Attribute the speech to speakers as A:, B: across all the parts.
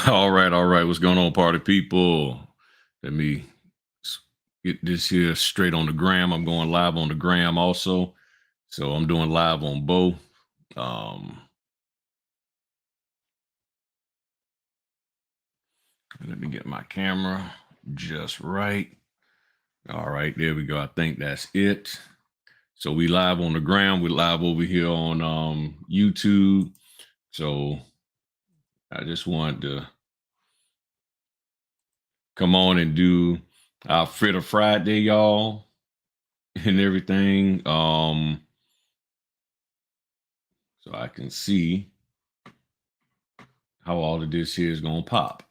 A: All right, all right. What's going on, party people? Let me get this here straight on the gram. I'm going live on the gram also. So I'm doing live on both. Um, Let me get my camera just right. All right, there we go. I think that's it. So we live on the gram. We're live over here on YouTube. So I just wanted to come on and do our Fritter Friday, y'all, and everything. So I can see how all of this here is gonna pop.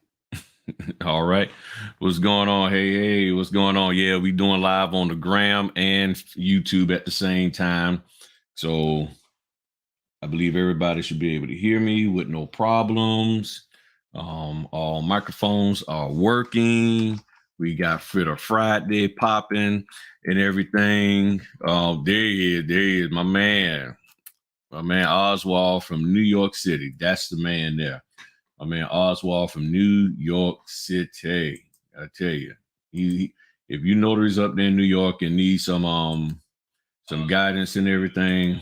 A: All right. What's going on? Hey, what's going on? Yeah, we doing live on the gram and YouTube at the same time. So I believe everybody should be able to hear me with no problems. All microphones are working. We got Fritter Friday popping and everything. There he is, my man. My man Oswald from New York City. That's the man there. My man Oswald from New York City. I tell you, if you notaries up there in New York and need some guidance and everything,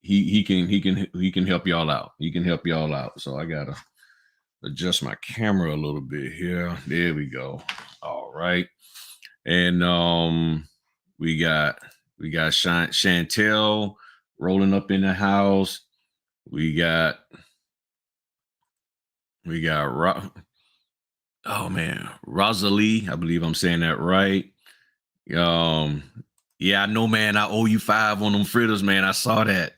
A: he can help y'all out. He can help y'all out. So I gotta adjust my camera a little bit here. There we go. All right. And we got Chantel rolling up in the house. We got oh man, Rosalie. I believe I'm saying that right. Yeah, I know, man. I owe you 5 on them fritters, man. I saw that.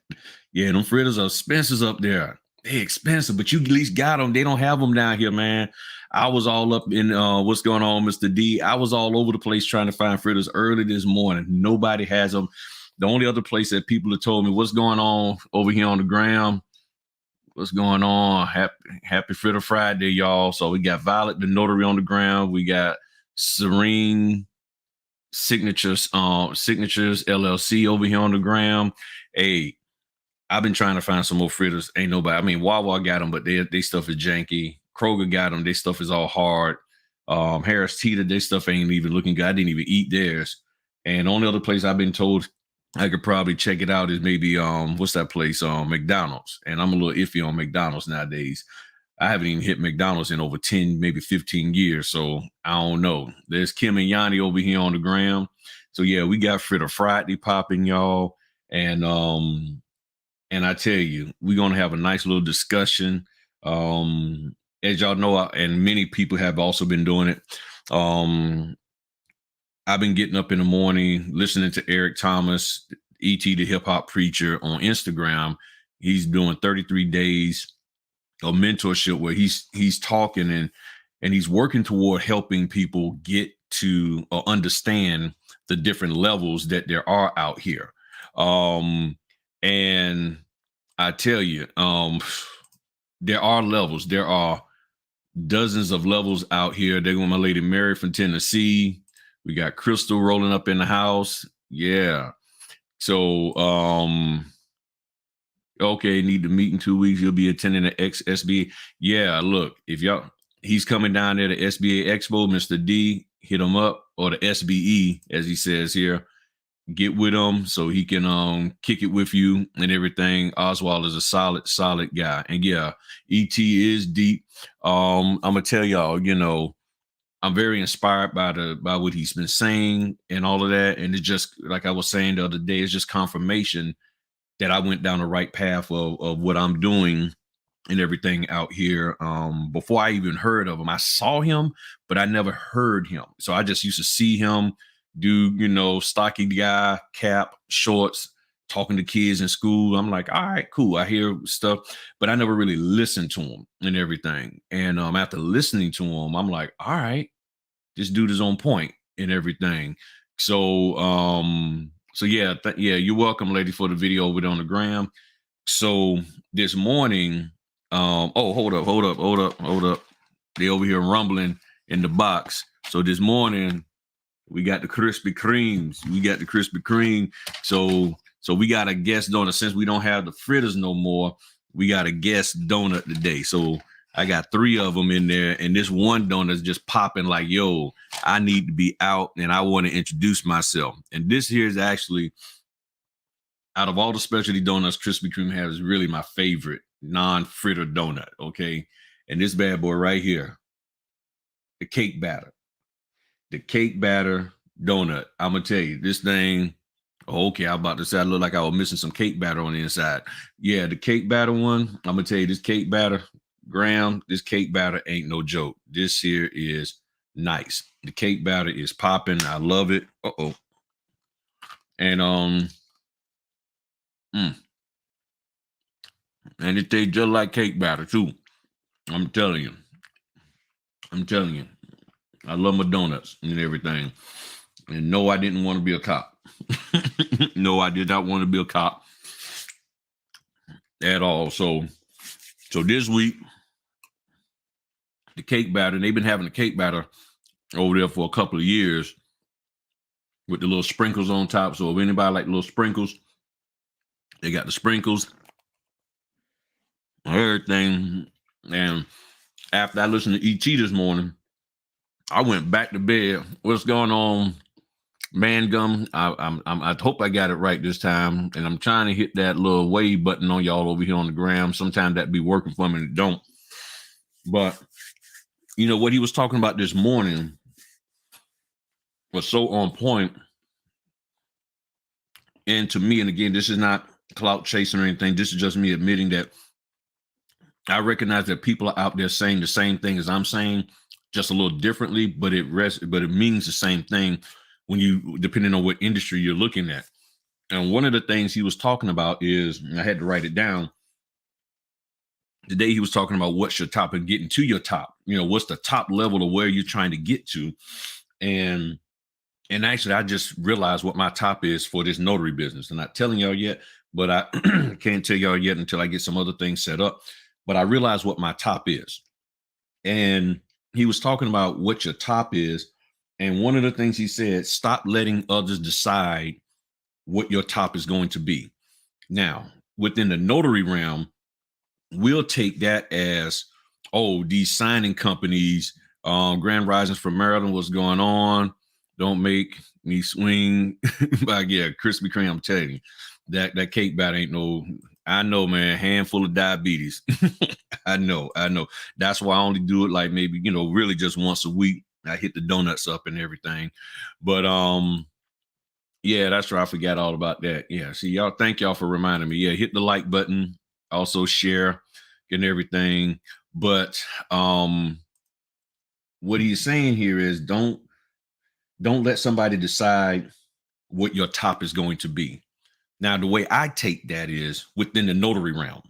A: Yeah, them fritters are expensive up there. They expensive, but you at least got them. They don't have them down here, man. I was all up in what's going on, Mr. D. I was all over the place trying to find fritters early this morning. Nobody has them. The only other place that people have told me what's going on over here on the gram. What's going on? Happy Fritter Friday, y'all. So we got Violet the Notary on the ground. We got Serene Signatures LLC over here on the gram. Hey, I've been trying to find some more fritters. Ain't nobody. I mean, Wawa got them, but they stuff is janky. Kroger got them. Their stuff is all hard. Harris Teeter, their stuff ain't even looking good. I didn't even eat theirs. And the only other place I've been told I could probably check it out is maybe what's that place? McDonald's. And I'm a little iffy on McDonald's nowadays. I haven't even hit McDonald's in over 10, maybe 15 years. So I don't know. There's Kim and Yanni over here on the gram. So yeah, we got Fritter Friday popping, y'all. And I tell you, we're gonna have a nice little discussion. As y'all know, and many people have also been doing it. I've been getting up in the morning, listening to Eric Thomas, E.T. the Hip Hop Preacher on Instagram. He's doing 33 days of mentorship where he's talking and he's working toward helping people get to or understand the different levels that there are out here. And I tell you, there are levels. There are dozens of levels out here. There go my lady Mary from Tennessee. We got Crystal rolling up in the house. Yeah. So, okay, need to meet in 2 weeks. You'll be attending the XSBA. Yeah, look, he's coming down there to SBA Expo, Mr. D, hit him up, or the SBE, as he says here. Get with him so he can kick it with you and everything. Oswald is a solid guy. And yeah, ET is deep. I'm gonna tell y'all, I'm very inspired by what he's been saying and all of that. And it's just like I was saying the other day, it's just confirmation that I went down the right path of what I'm doing and everything out here. Before I even heard of him, I saw him, but I never heard him. So I just used to see him do, stocky guy, cap, shorts, talking to kids in school. I'm like, all right, cool. I hear stuff, but I never really listened to him and everything. And after listening to him, I'm like, all right, this dude is on point and everything. So, yeah, you're welcome, lady, for the video over there on the gram. So this morning, hold up. They over here rumbling in the box. So this morning, we got the Krispy Kremes. We got the Krispy Kreme. So we got a guest donut. Since we don't have the fritters no more, we got a guest donut today. So I got 3 of them in there, and this one donut's just popping like, yo, I need to be out and I want to introduce myself. And this here is actually, out of all the specialty donuts Krispy Kreme has, is really my favorite non-fritter donut. Okay. And this bad boy right here, the cake batter. The cake batter donut. I'm gonna tell you, this thing. Okay, I'm about to say I look like I was missing some cake batter on the inside. Yeah, the cake batter one. I'm gonna tell you, this cake batter, Graham, this cake batter ain't no joke. This here is nice. The cake batter is popping. I love it. Uh-oh. And mm, and it tastes just like cake batter too. I'm telling you. I'm telling you. I love my donuts and everything. And no, I didn't want to be a cop. No, I did not want to be a cop at all. So this week, the cake batter, they've been having the cake batter over there for a couple of years with the little sprinkles on top. So if anybody like little sprinkles, they got the sprinkles, everything. And after I listened to ET this morning, I went back to bed. What's going on, man? Gum. I hope I got it right this time, and I'm trying to hit that little wave button on y'all over here on the gram. Sometimes that be working for me, and it don't. But you know what he was talking about this morning was so on point. And to me, and again, this is not clout chasing or anything. This is just me admitting that I recognize that people are out there saying the same thing as I'm saying, just a little differently, but it means the same thing when you, depending on what industry you're looking at. And one of the things he was talking about is, and I had to write it down. Today he was talking about what's your top and getting to your top. You know, what's the top level of where you're trying to get to. And actually, I just realized what my top is for this notary business. I'm not telling y'all yet, but I can't tell y'all yet until I get some other things set up. But I realized what my top is. And he was talking about what your top is. And one of the things he said, stop letting others decide what your top is going to be. Now, within the notary realm, we'll take that as, oh, these signing companies, Grand Risings from Maryland, what's going on? Don't make me swing. But yeah, Krispy Kreme, I'm telling you, that cake batter ain't no, I know, man, handful of diabetes. I know. That's why I only do it like maybe, really just once a week. I hit the donuts up and everything. But yeah, that's right. I forgot all about that. Yeah. See, y'all, thank y'all for reminding me. Yeah, hit the like button, also share and everything. But what he's saying here is don't let somebody decide what your top is going to be. Now, the way I take that is within the notary realm.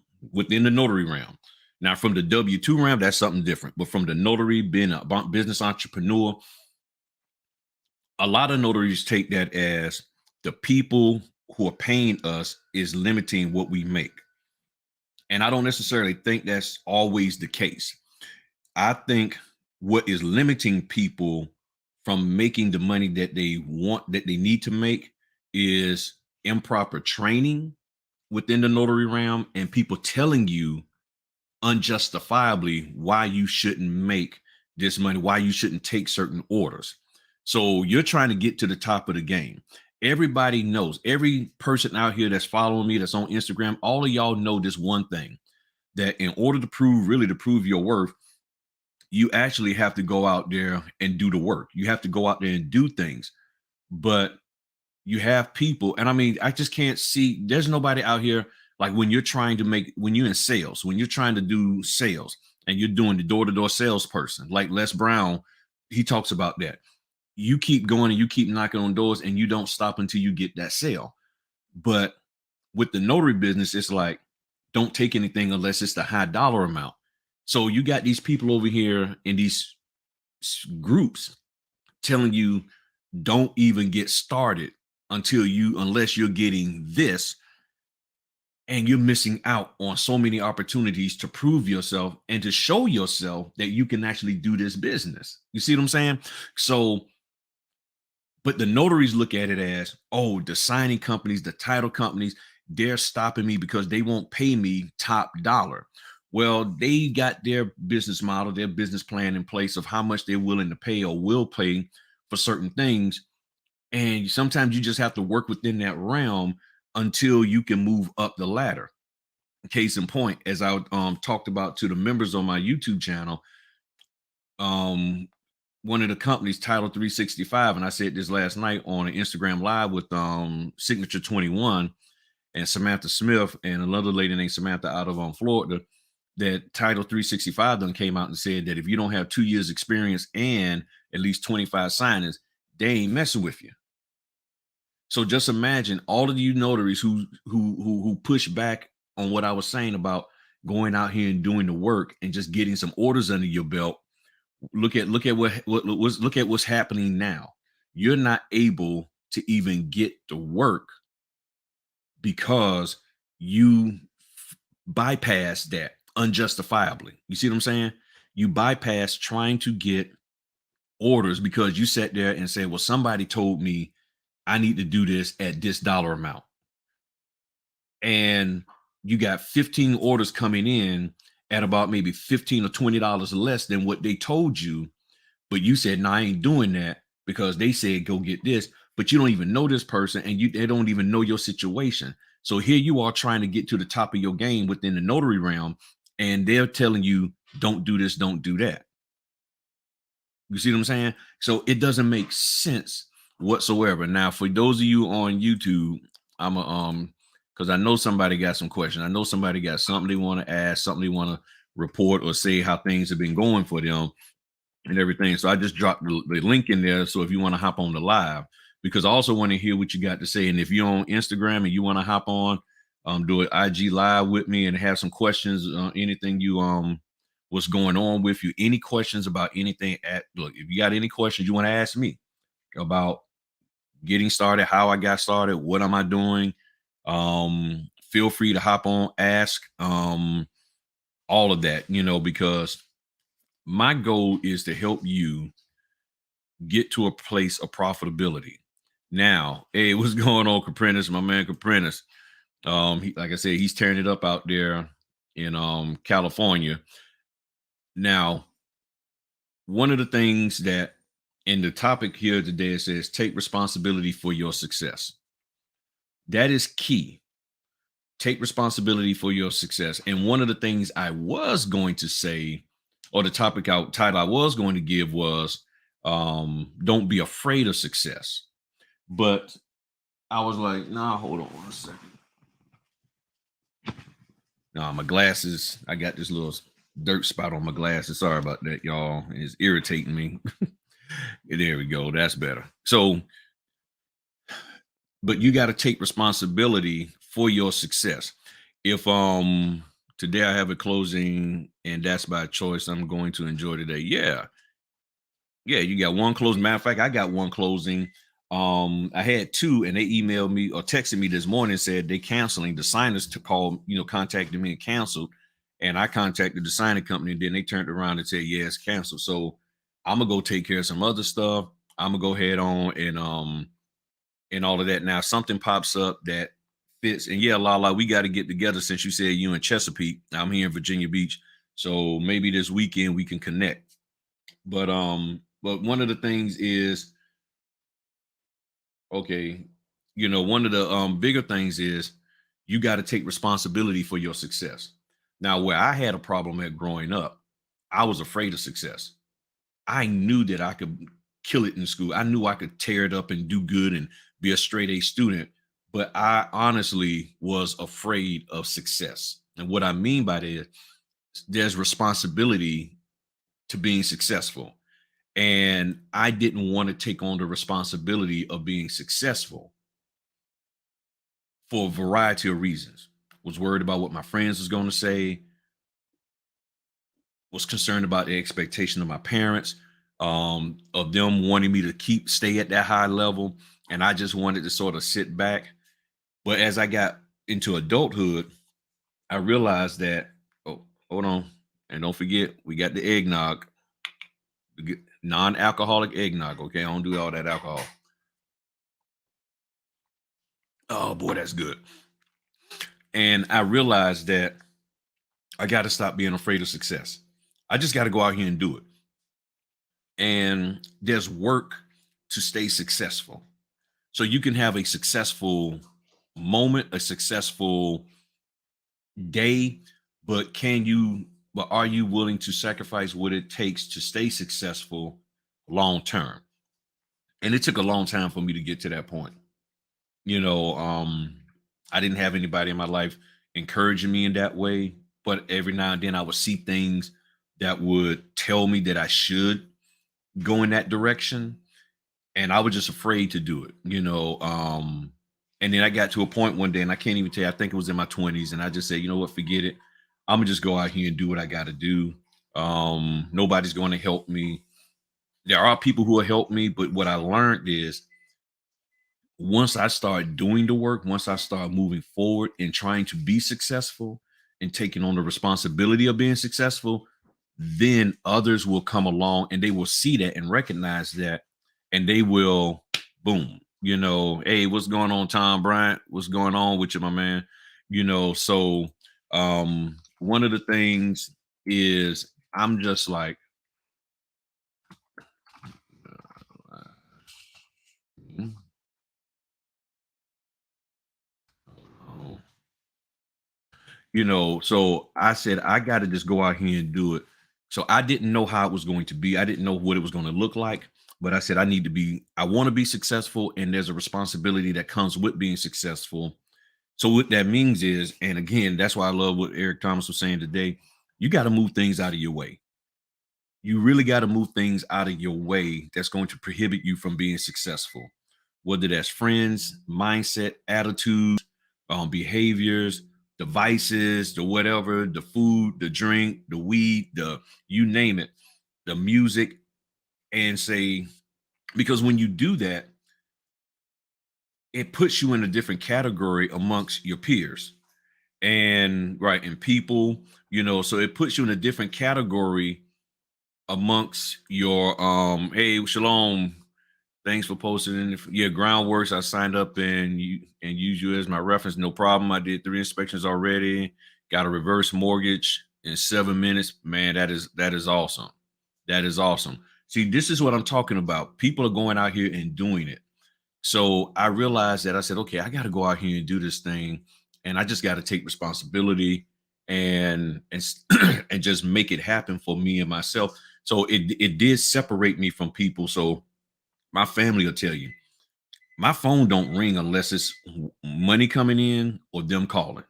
A: Now, from the W-2 realm, that's something different. But from the notary, being a business entrepreneur, a lot of notaries take that as the people who are paying us is limiting what we make. And I don't necessarily think that's always the case. I think what is limiting people from making the money that they want, that they need to make, is improper training within the notary realm and people telling you unjustifiably why you shouldn't make this money, why you shouldn't take certain orders. So you're trying to get to the top of the game. Everybody knows, every person out here that's following me, that's on Instagram, all of y'all know this one thing, that in order to prove your worth, you actually have to go out there and do the work. You have to go out there and do things. But you have people, and I mean, I just can't see, there's nobody out here, like when you're trying to make, when you're in sales, when you're trying to do sales and you're doing the door-to-door salesperson, like Les Brown, he talks about that. You keep going and you keep knocking on doors and you don't stop until you get that sale. But with the notary business, it's like, don't take anything unless it's the high dollar amount. So you got these people over here in these groups telling you don't even get started unless you're getting this, and you're missing out on so many opportunities to prove yourself and to show yourself that you can actually do this business. You see what I'm saying? So, but the notaries look at it as, oh, the signing companies, the title companies, they're stopping me because they won't pay me top dollar. Well, they got their business model, their business plan in place of how much they're willing to pay or will pay for certain things. And sometimes you just have to work within that realm until you can move up the ladder. Case in point, as I talked about to the members on my YouTube channel, um, one of the companies, Title 365, and I said this last night on an Instagram live with Signature 21 and Samantha Smith and another lady named Samantha out of Florida, that Title 365 done came out and said that if you don't have 2 years experience and at least 25 signings, they ain't messing with you. So just imagine all of you notaries who push back on what I was saying about going out here and doing the work and just getting some orders under your belt. Look at what's happening now. You're not able to even get the work because you bypass that unjustifiably. You see what I'm saying? You bypass trying to get orders because you sat there and said, well, somebody told me I need to do this at this dollar amount. And you got 15 orders coming in at about maybe $15 or $20 less than what they told you. But you said, no, I ain't doing that because they said, go get this. But you don't even know this person and they don't even know your situation. So here you are trying to get to the top of your game within the notary realm, and they're telling you, don't do this, don't do that. You see what I'm saying? So it doesn't make sense whatsoever. Now, for those of you on YouTube, I'm a because I know somebody got some questions. I know somebody got something they want to ask, something they want to report or say how things have been going for them and everything. So I just dropped the link in there. So if you want to hop on the live, because I also want to hear what you got to say. And if you're on Instagram and you want to hop on, do an IG live with me and have some questions, anything you what's going on with you, any questions about anything. Look, if you got any questions you want to ask me about getting started, how I got started, what am I doing, feel free to hop on, ask, all of that, because my goal is to help you get to a place of profitability. Now, hey, what's going on, Caprentice? My man Caprentice. Like I said, he's tearing it up out there in California. Now, one of the things that in the topic here today, it says take responsibility for your success. That is key. Take responsibility for your success. And one of the things I was going to say, or the title I was going to give was don't be afraid of success. But I was like, nah, hold on 1 second. Nah, my glasses, I got this little dirt spot on my glasses. Sorry about that, y'all. It's irritating me. There we go. That's better. So, but you got to take responsibility for your success. If today I have a closing and that's by choice, I'm going to enjoy today. Yeah. Yeah, you got one closing. Matter of fact, I got one closing. I had two, and they emailed me or texted me this morning and said they canceling. The signers to call, contacted me and canceled. And I contacted the signing company, and then they turned around and said, yeah, it's canceled. So I'm gonna go take care of some other stuff. I'm gonna go head on and all of that. Now, if something pops up that fits, and yeah, Lala, we got to get together since you said you in Chesapeake. I'm here in Virginia Beach. So maybe this weekend we can connect. But one of the things is, okay, one of the bigger things is you got to take responsibility for your success. Now, where I had a problem at growing up, I was afraid of success. I knew that I could kill it in school. I knew I could tear it up and do good and be a straight A student, but I honestly was afraid of success. And what I mean by that is there's responsibility to being successful. And I didn't want to take on the responsibility of being successful for a variety of reasons. Was worried about what my friends was going to say, was concerned about the expectation of my parents, of them wanting me to stay at that high level. And I just wanted to sort of sit back. But as I got into adulthood, I realized that, oh, hold on. And don't forget, we got the eggnog, non-alcoholic eggnog. Okay. I don't do all that alcohol. Oh boy, that's good. And I realized that I got to stop being afraid of success. I just got to go out here and do it. And there's work to stay successful. So you can have a successful moment, a successful day, but are you willing to sacrifice what it takes to stay successful long term? And it took a long time for me to get to that point. You know, I didn't have anybody in my life encouraging me in that way, but every now and then I would see things that would tell me that I should go in that direction, and I was just afraid to do it, and then I got to a point one day, and I can't even tell you, I think it was in my 20s, and I just said, you know what, forget it. I'm gonna just go out here and do what I gotta do. Nobody's going to help me. There are people who will help me, but what I learned is once I start doing the work, once I start moving forward and trying to be successful and taking on the responsibility of being successful, then others will come along and they will see that and recognize that, and they will, boom, hey, what's going on, Tom Bryant? What's going on with you, my man? So one of the things is I'm just like, so I said, I got to just go out here and do it. So I didn't know how it was going to be. I didn't know what it was going to look like, but I said, I want to be successful. And there's a responsibility that comes with being successful. So what that means is, and again, that's why I love what Eric Thomas was saying today. You got to move things out of your way. You really got to move things out of your way that's going to prohibit you from being successful, whether that's friends, mindset, attitudes, behaviors, devices, the whatever, the food, the drink, the weed, the you name it, the music, and say, because when you do that, it puts you in a different category amongst your peers and right and people, so it puts you in a different category amongst your hey, Shalom, thanks for posting. Yeah, Groundworks. I signed up and use you as my reference. No problem. I did 3 inspections already. Got a reverse mortgage in 7 minutes. Man, that is awesome. That is awesome. See, this is what I'm talking about. People are going out here and doing it. So I realized that I said, okay, I got to go out here and do this thing, and I just got to take responsibility and and just make it happen for me and myself. So it did separate me from people. So my family will tell you, my phone don't ring unless it's money coming in or them calling.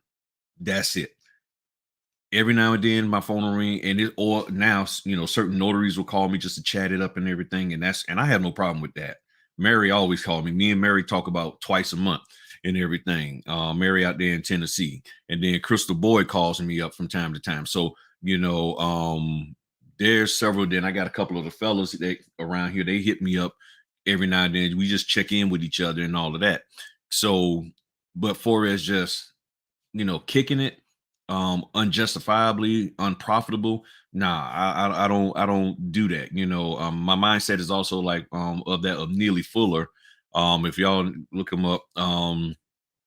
A: That's it. Every now and then my phone will ring, and it or now certain notaries will call me just to chat it up and everything, and I have no problem with that. Mary always called me. Me and Mary talk about twice a month and everything. Mary out there in Tennessee, and then Crystal Boyd calls me up from time to time. So there's several. Then I got a couple of the fellas that around here. They hit me up every now and then. We just check in with each other and all of that. So, but for as just kicking it, unjustifiably unprofitable, nah, I don't do that. My mindset is also like of Neely Fuller. If y'all look him up,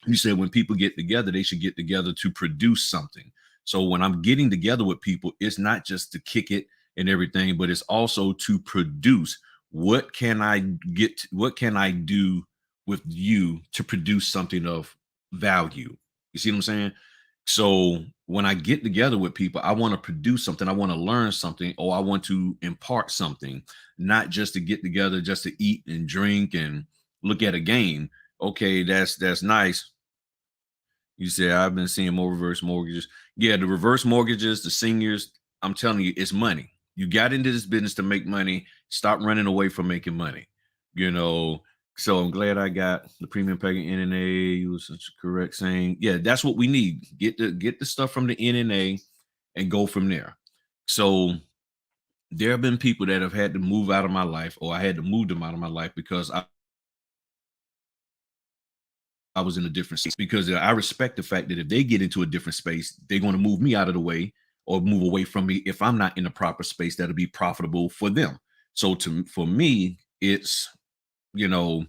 A: you said when people get together, they should get together to produce something. So when I'm getting together with people, it's not just to kick it and everything, but it's also to produce. What can I get? What can I do with you to produce something of value? You see what I'm saying? So when I get together with people, I want to produce something, I want to learn something, or I want to impart something, not just to get together just to eat and drink and look at a game. Okay, that's nice. You said I've been seeing more reverse mortgages. Yeah, the reverse mortgages, the seniors, I'm telling you, it's money. You got into this business to make money. Stop running away from making money. You know, so I'm glad I got the premium packing NNA. You was such a correct saying. Yeah, that's what we need. Get the stuff from the NNA and go from there. So there have been people that have had to move out of my life, or I had to move them out of my life because I was in a different space, because I respect the fact that if they get into a different space, they're going to move me out of the way or move away from me if I'm not in the proper space that'll be profitable for them. So for me, it's, you know,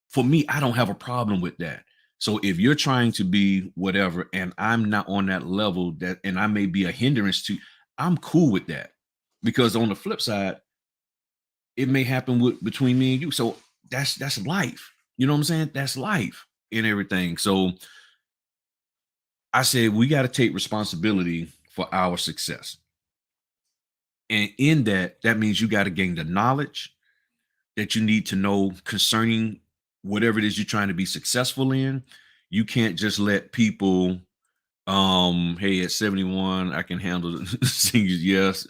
A: for me, I don't have a problem with that. So if you're trying to be whatever, and I'm not on that level, that and I may be a hindrance to, I'm cool with that. Because on the flip side, it may happen with between me and you. So that's life. You know what I'm saying? That's life and everything. So I said we got to take responsibility for our success. And in that, that means you got to gain the knowledge that you need to know concerning whatever it is you're trying to be successful in. You can't just let people, hey, at 71, I can handle singers, yes.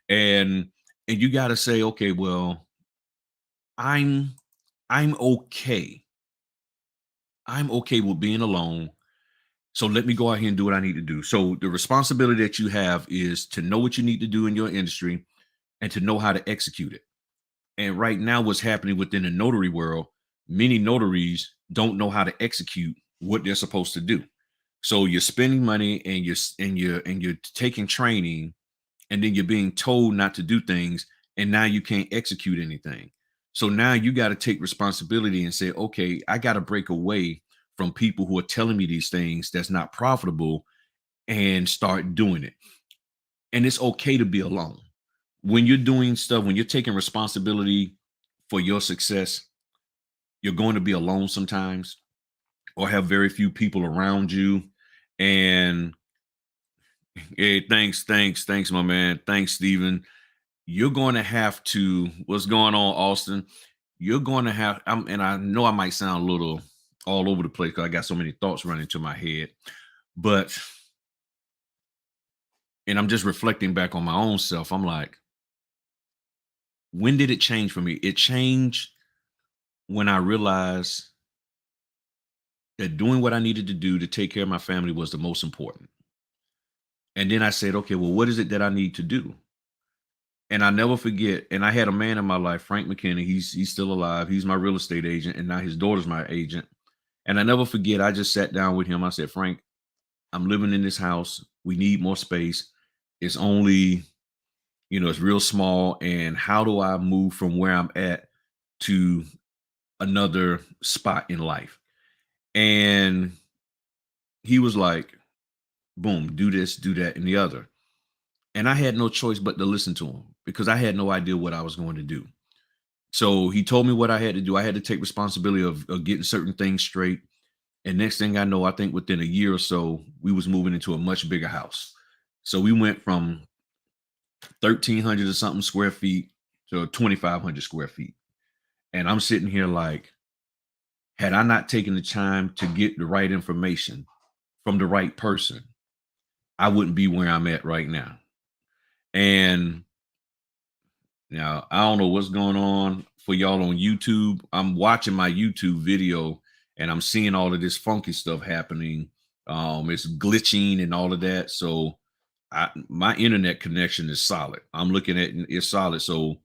A: And you got to say, okay, well, I'm I'm okay. I'm okay with being alone. So let me go out here and do what I need to do. So the responsibility that you have is to know what you need to do in your industry and to know how to execute it. And right now, what's happening within the notary world, many notaries don't know how to execute what they're supposed to do. So you're spending money and you're taking training, and then you're being told not to do things, and now you can't execute anything. So now you got to take responsibility and say, okay, I got to break away from people who are telling me these things that's not profitable and start doing it. And it's okay to be alone. When you're doing stuff, when you're taking responsibility for your success, you're going to be alone sometimes or have very few people around you. And hey, thanks, my man. Thanks, Stephen. You're going to have to, what's going on, Austin? You're going to have, and I know I might sound a little all over the place because I got so many thoughts running to my head, but, and I'm just reflecting back on my own self. I'm like, when did it change for me? It changed when I realized that doing what I needed to do to take care of my family was the most important. And then I said, okay, well, what is it that I need to do? And I never forget. And I had a man in my life, Frank McKinney. He's still alive. He's my real estate agent, and now his daughter's my agent. And I never forget. I just sat down with him. I said, Frank, I'm living in this house. We need more space. It's only, it's real small. And how do I move from where I'm at to another spot in life? And he was like, boom, do this, do that, and the other. And I had no choice but to listen to him because I had no idea what I was going to do. So he told me what I had to do. I had to take responsibility of getting certain things straight. And next thing I know, I think within a year or so, we was moving into a much bigger house. So we went from 1,300 or something square feet to 2,500 square feet. And I'm sitting here like, had I not taken the time to get the right information from the right person, I wouldn't be where I'm at right now. And now I don't know what's going on for y'all on YouTube. I'm watching my YouTube video and I'm seeing all of this funky stuff happening. It's glitching and all of that. So my internet connection is solid. I'm looking at it, it's solid. So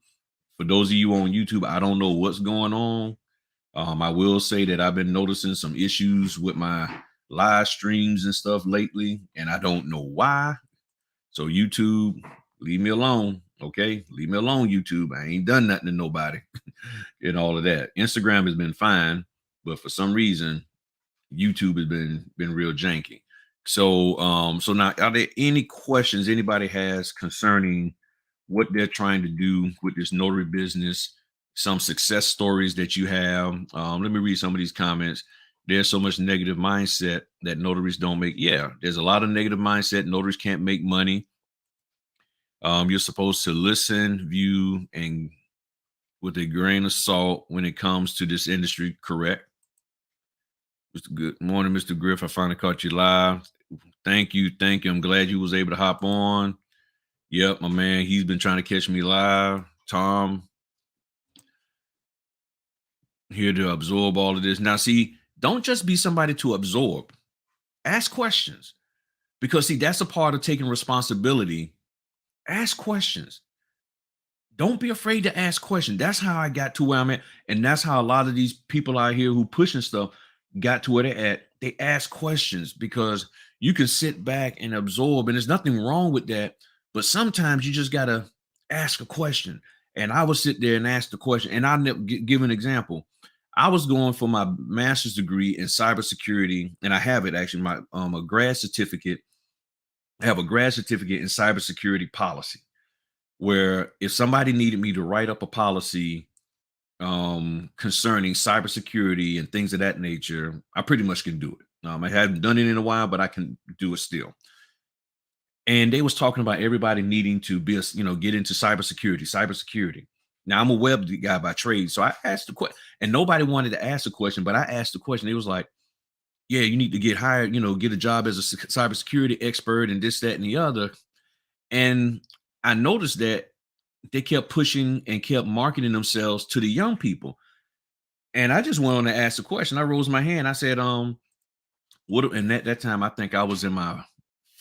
A: for those of you on YouTube, I don't know what's going on. I will say that I've been noticing some issues with my live streams and stuff lately, and I don't know why. So YouTube, leave me alone. Okay. Leave me alone, YouTube. I ain't done nothing to nobody and all of that. Instagram has been fine, but for some reason, YouTube has been real janky. So now are there any questions anybody has concerning what they're trying to do with this notary business? Some success stories that you have. Let me read some of these comments. There's so much negative mindset that notaries don't make. Yeah, there's a lot of negative mindset. Notaries can't make money. You're supposed to listen, view, and with a grain of salt when it comes to this industry. Correct. Good morning, Mr. Griff. I finally caught you live. Thank you. Thank you. I'm glad you was able to hop on. Yep, my man. He's been trying to catch me live. Tom, here to absorb all of this. Now, see, don't just be somebody to absorb. Ask questions. Because, see, that's a part of taking responsibility. Ask questions. Don't be afraid to ask questions. That's how I got to where I'm at. And that's how a lot of these people out here who pushing stuff got to where they're at. They ask questions because you can sit back and absorb, and there's nothing wrong with that. But sometimes you just got to ask a question. And I would sit there and ask the question. And I'll give an example. I was going for my master's degree in cybersecurity, and I have it actually. My a grad certificate. I have a grad certificate in cybersecurity policy, where if somebody needed me to write up a policy concerning cybersecurity and things of that nature, I pretty much can do it. I haven't done it in a while, but I can do it still. And they was talking about everybody needing to be, get into cybersecurity. Now I'm a web guy by trade, so I asked the question, and nobody wanted to ask the question, but I asked the question. It was like, "Yeah, you need to get hired, get a job as a cybersecurity expert, and this, that, and the other." And I noticed that they kept pushing and kept marketing themselves to the young people. And I just went on to ask the question. I rose my hand. I said, what, and at that time I think I was in my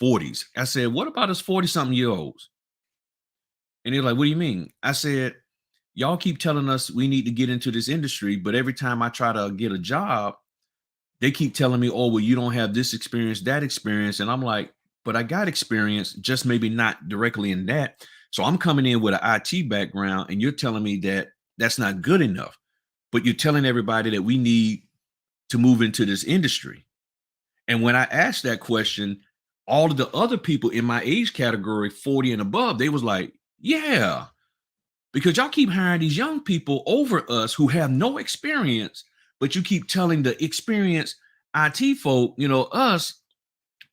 A: 40s. I said, what about us 40-something-year-olds? And they're like, what do you mean? I said, y'all keep telling us we need to get into this industry, but every time I try to get a job, they keep telling me, oh, well, you don't have this experience, that experience. And I'm like, but I got experience, just maybe not directly in that. So I'm coming in with an IT background, and you're telling me that that's not good enough. But you're telling everybody that we need to move into this industry. And when I asked that question, all of the other people in my age category, 40 and above, they was like, yeah, because y'all keep hiring these young people over us who have no experience, but you keep telling the experienced IT folk, us,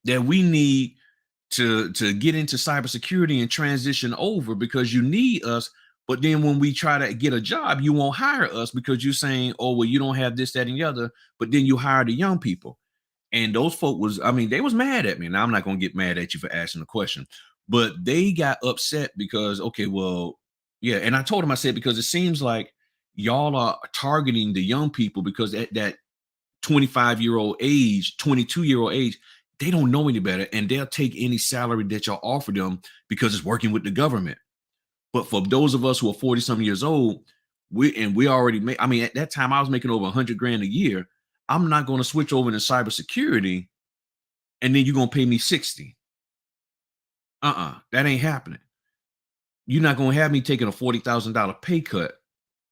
A: that we need to get into cybersecurity and transition over because you need us. But then when we try to get a job, you won't hire us because you're saying, oh, well, you don't have this, that, and the other. But then you hire the young people. And those folk they was mad at me. Now I'm not going to get mad at you for asking the question, but they got upset because, okay, well, yeah. And I told them, I said, because it seems like y'all are targeting the young people because at that 25-year-old age, 22-year-old age, they don't know any better. And they'll take any salary that y'all offer them because it's working with the government. But for those of us who are 40 something years old, we already make, at that time I was making over 100 grand a year. I'm not going to switch over to cybersecurity and then you're going to pay me 60. That ain't happening. You're not going to have me taking a $40,000 pay cut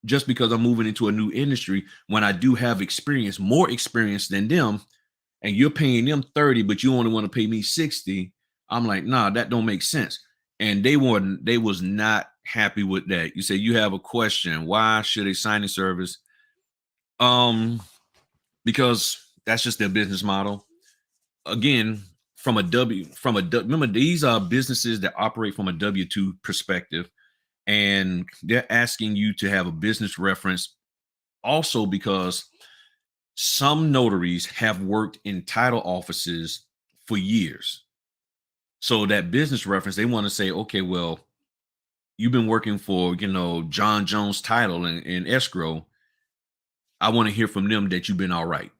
A: just because I'm moving into a new industry when I do have experience, more experience than them, and you're paying them 30, but you only want to pay me 60. I'm like, nah, that don't make sense. And they was not happy with that. You say you have a question. Why should a signing service? Because that's just their business model. Again, remember, these are businesses that operate from a W-2 perspective, and they're asking you to have a business reference also because some notaries have worked in title offices for years. So that business reference, they want to say, okay, well, you've been working for, John Jones Title and escrow. I want to hear from them that you've been all right.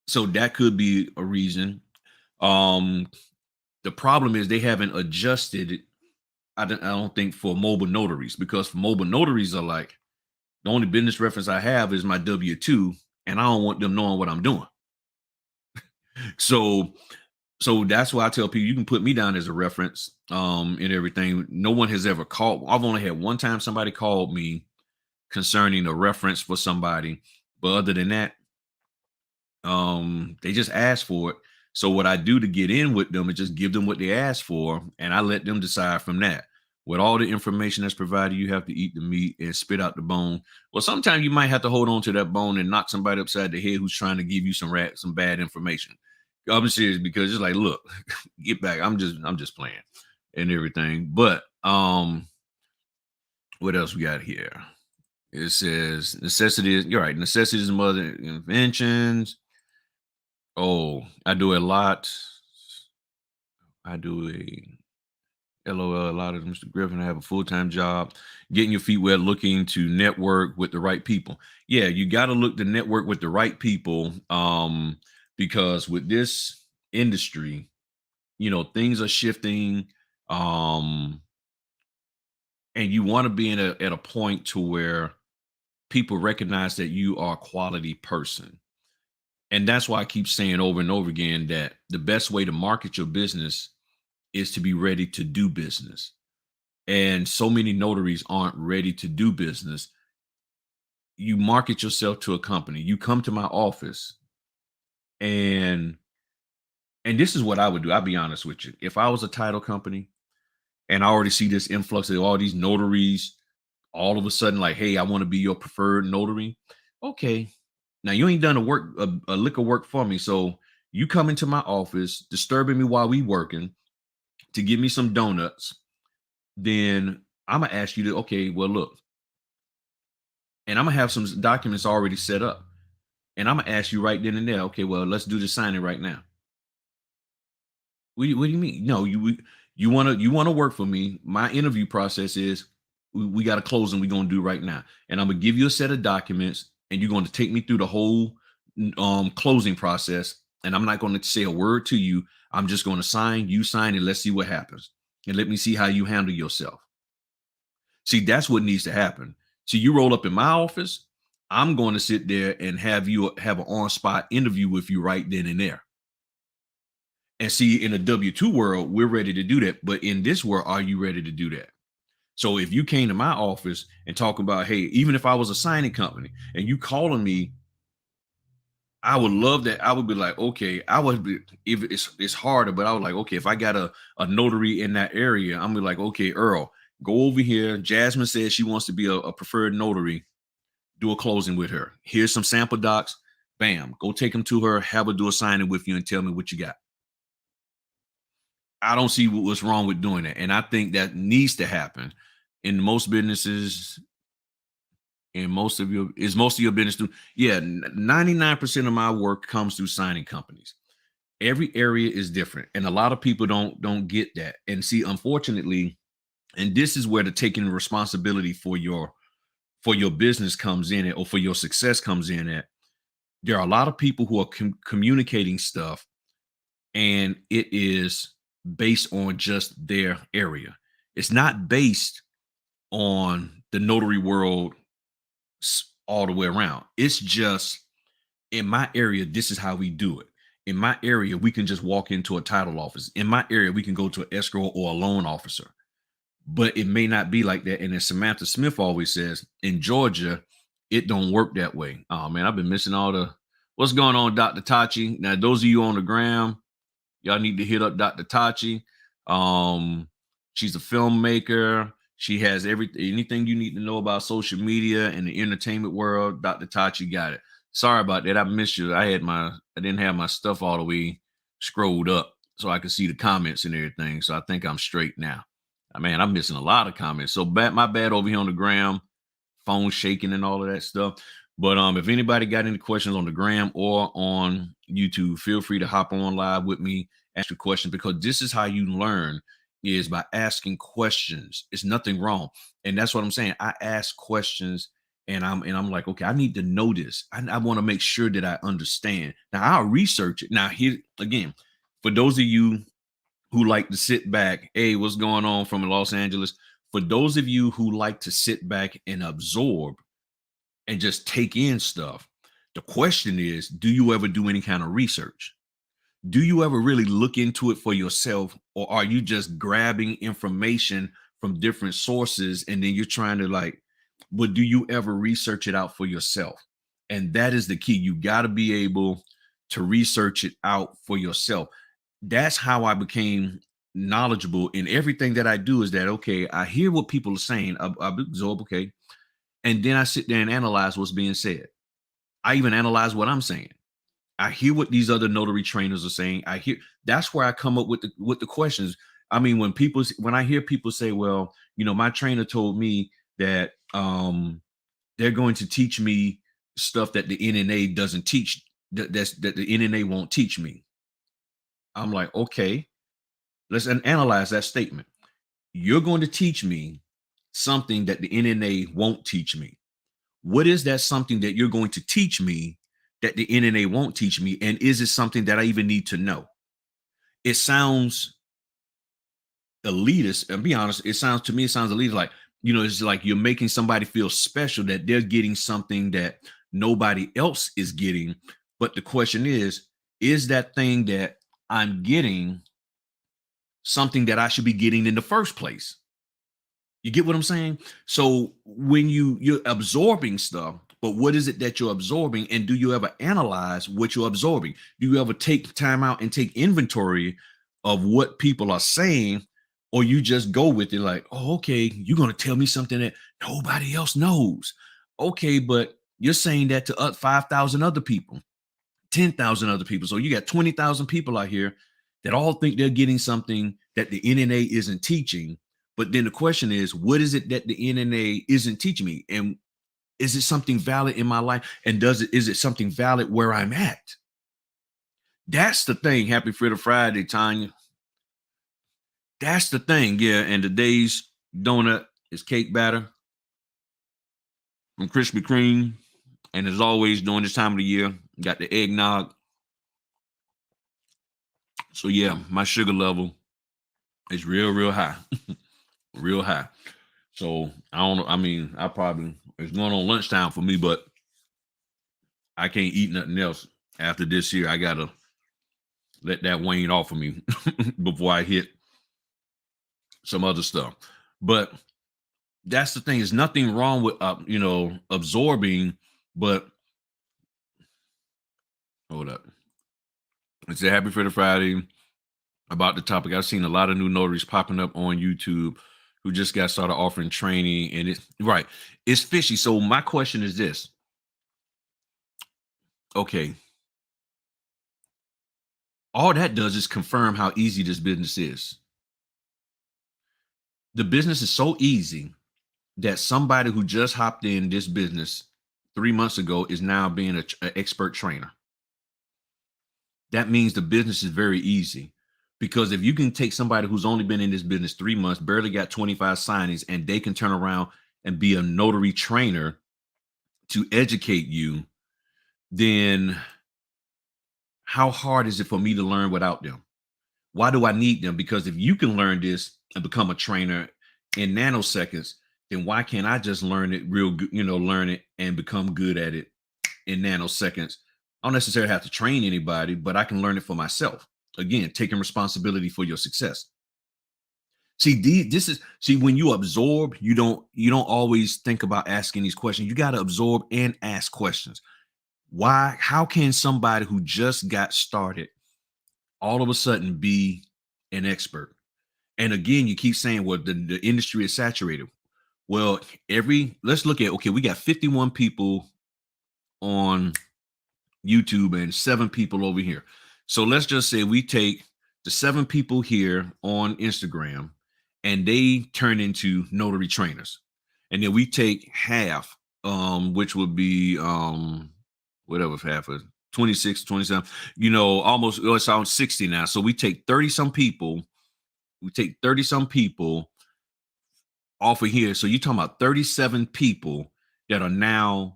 A: So that could be a reason. The problem is they haven't adjusted it. I don't think for mobile notaries, because for mobile notaries are like, the only business reference I have is my W-2, and I don't want them knowing what I'm doing. So that's why I tell people you can put me down as a reference and everything. No one has ever called. I've only had one time somebody called me concerning a reference for somebody, but other than that, they just asked for it. So what I do to get in with them is just give them what they asked for, and I let them decide from that. With all the information that's provided, you have to eat the meat and spit out the bone. Well, sometimes you might have to hold on to that bone and knock somebody upside the head who's trying to give you some bad information. I'm serious, because it's like, look, get back. I'm just playing and everything. But what else we got here? It says necessities. You're right. Necessities and mother inventions. Oh, I do a lot. I do LOL, a lot of Mr. Griffin. I have a full-time job, getting your feet wet, looking to network with the right people. Yeah, you got to look to network with the right people. Because with this industry, things are shifting. And you want to be at a point to where people recognize that you are a quality person. And that's why I keep saying over and over again that the best way to market your business is to be ready to do business. And so many notaries aren't ready to do business. you market yourself to a company. You come to my office, and this is what I would do. I'll be honest with you. If I was a title company and I already see this influx of all these notaries, all of a sudden, like, hey, I want to be your preferred notary. Okay. Now you ain't done a lick of work for me. So you come into my office, disturbing me while we working to give me some donuts. Then I'm gonna ask you to, okay, well, look, and I'm gonna have some documents already set up. And I'm gonna ask you right then and there, okay, well, let's do the signing right now. What do you mean? No, you wanna work for me. My interview process is we got a closing we're gonna do right now, and I'm gonna give you a set of documents, and you're going to take me through the whole closing process. And I'm not going to say a word to you. I'm just going to sign. You sign, and let's see what happens, and let me see how you handle yourself. See, that's what needs to happen. See, you roll up in my office. I'm going to sit there and have you have an on spot interview with you right then and there. And see, in the W-2 world, we're ready to do that. But in this world, are you ready to do that? So if you came to my office and talk about, hey, even if I was a signing company and you calling me, I would love that. I would be like, okay, I would be, if it's harder, but I was like, okay, if I got a notary in that area, I'm be like, okay, Earl, go over here. Jasmine says she wants to be a preferred notary. Do a closing with her. Here's some sample docs. Bam, go take them to her, have her do a signing with you and tell me what you got. I don't see what's wrong with doing that. And I think that needs to happen in most businesses. And most of your business through, yeah, 99% of my work comes through signing companies. Every area is different, and a lot of people don't get that. And see, unfortunately, and this is where the taking responsibility for your business comes in at, or for your success comes in at. There are a lot of people who are communicating stuff, and it is based on just their area. It's not based on the notary world all the way around. It's just in my area, this is how we do it. In my area, we can just walk into a title office. In my area, we can go to an escrow or a loan officer. But it may not be like that. And as Samantha Smith always says, in Georgia, it don't work that way. Oh man, I've been missing all the what's going on, Dr. Tachi. Now, those of you on the gram, y'all need to hit up Dr. Tachi. She's a filmmaker. She has anything you need to know about social media and the entertainment world. Dr. Tachi got it. Sorry about that. I missed you. I didn't have my stuff all the way scrolled up so I could see the comments and everything. So I think I'm straight now. Man, I'm missing a lot of comments. So my bad over here on the gram, phone shaking and all of that stuff. But if anybody got any questions on the gram or on YouTube, feel free to hop on live with me, ask your questions, because this is how you learn, is by asking questions. It's nothing wrong. And that's what I'm saying. I ask questions, and I'm like, okay, I need to know this. I want to make sure that I understand. Now I'll research it. Now, here again, for those of you who like to sit back, hey, what's going on from Los Angeles? For those of you who like to sit back and absorb and just take in stuff, the question is, do you ever do any kind of research? Do you ever really look into it for yourself, or are you just grabbing information from different sources and then you're trying to but do you ever research it out for yourself? And that is the key. You got to be able to research it out for yourself. That's how I became knowledgeable in everything that I do, is that, okay, I hear what people are saying, I absorb, okay, and then I sit there and analyze what's being said. I even analyze what I'm saying. I hear what these other notary trainers are saying. That's where I come up with the questions. I mean, when I hear people say, well, my trainer told me that they're going to teach me stuff that the NNA doesn't teach, that the NNA won't teach me. I'm like, okay, let's analyze that statement. You're going to teach me something that the NNA won't teach me. What is that something that you're going to teach me that the NNA won't teach me? And is it something that I even need to know? It sounds elitist. And be honest, it sounds elitist. Like, it's like you're making somebody feel special, that they're getting something that nobody else is getting. But the question is that thing that I'm getting something that I should be getting in the first place? You get what I'm saying? So when you're absorbing stuff, but what is it that you're absorbing? And do you ever analyze what you're absorbing? Do you ever take time out and take inventory of what people are saying? Or you just go with it like, oh, okay, you're going to tell me something that nobody else knows. Okay, but you're saying that to 5,000 other people, 10,000 other people. So you got 20,000 people out here that all think they're getting something that the NNA isn't teaching. But then the question is, what is it that the NNA isn't teaching me? And is it something valid in my life? And is it something valid where I'm at? That's the thing. Happy Fritter Friday, Tanya. That's the thing. Yeah. And today's donut is cake batter from Krispy Kreme. And as always, during this time of the year, got the eggnog. So yeah, my sugar level is real high. Real high. So I don't know. I mean, it's going on lunchtime for me, but I can't eat nothing else after this year. I gotta let that wane off of me before I hit some other stuff. But that's the thing. There's nothing wrong with absorbing, but hold up. It's a Happy Fritter Friday. About the topic, I've seen a lot of new notaries popping up on YouTube who just got started offering training, and it's fishy. So my question is this. Okay. All that does is confirm how easy this business is. The business is so easy that somebody who just hopped in this business 3 months ago is now being an expert trainer. That means the business is very easy. Because if you can take somebody who's only been in this business 3 months, barely got 25 signings, and they can turn around and be a notary trainer to educate you, then how hard is it for me to learn without them? Why do I need them? Because if you can learn this and become a trainer in nanoseconds, then why can't I just learn it real good, learn it and become good at it in nanoseconds? I don't necessarily have to train anybody, but I can learn it for myself. Again, taking responsibility for your success. See, when you absorb, you don't always think about asking these questions. You got to absorb and ask questions. Why? How can somebody who just got started all of a sudden be an expert? And again, you keep saying, well, the industry is saturated. Well, let's look at, okay, we got 51 people on YouTube and 7 people over here. So let's just say we take the 7 people here on Instagram and they turn into notary trainers. And then we take half, which would be whatever half is 26, 27, almost it's on 60 now. So we take 30 some people, off of here. So you're talking about 37 people that are now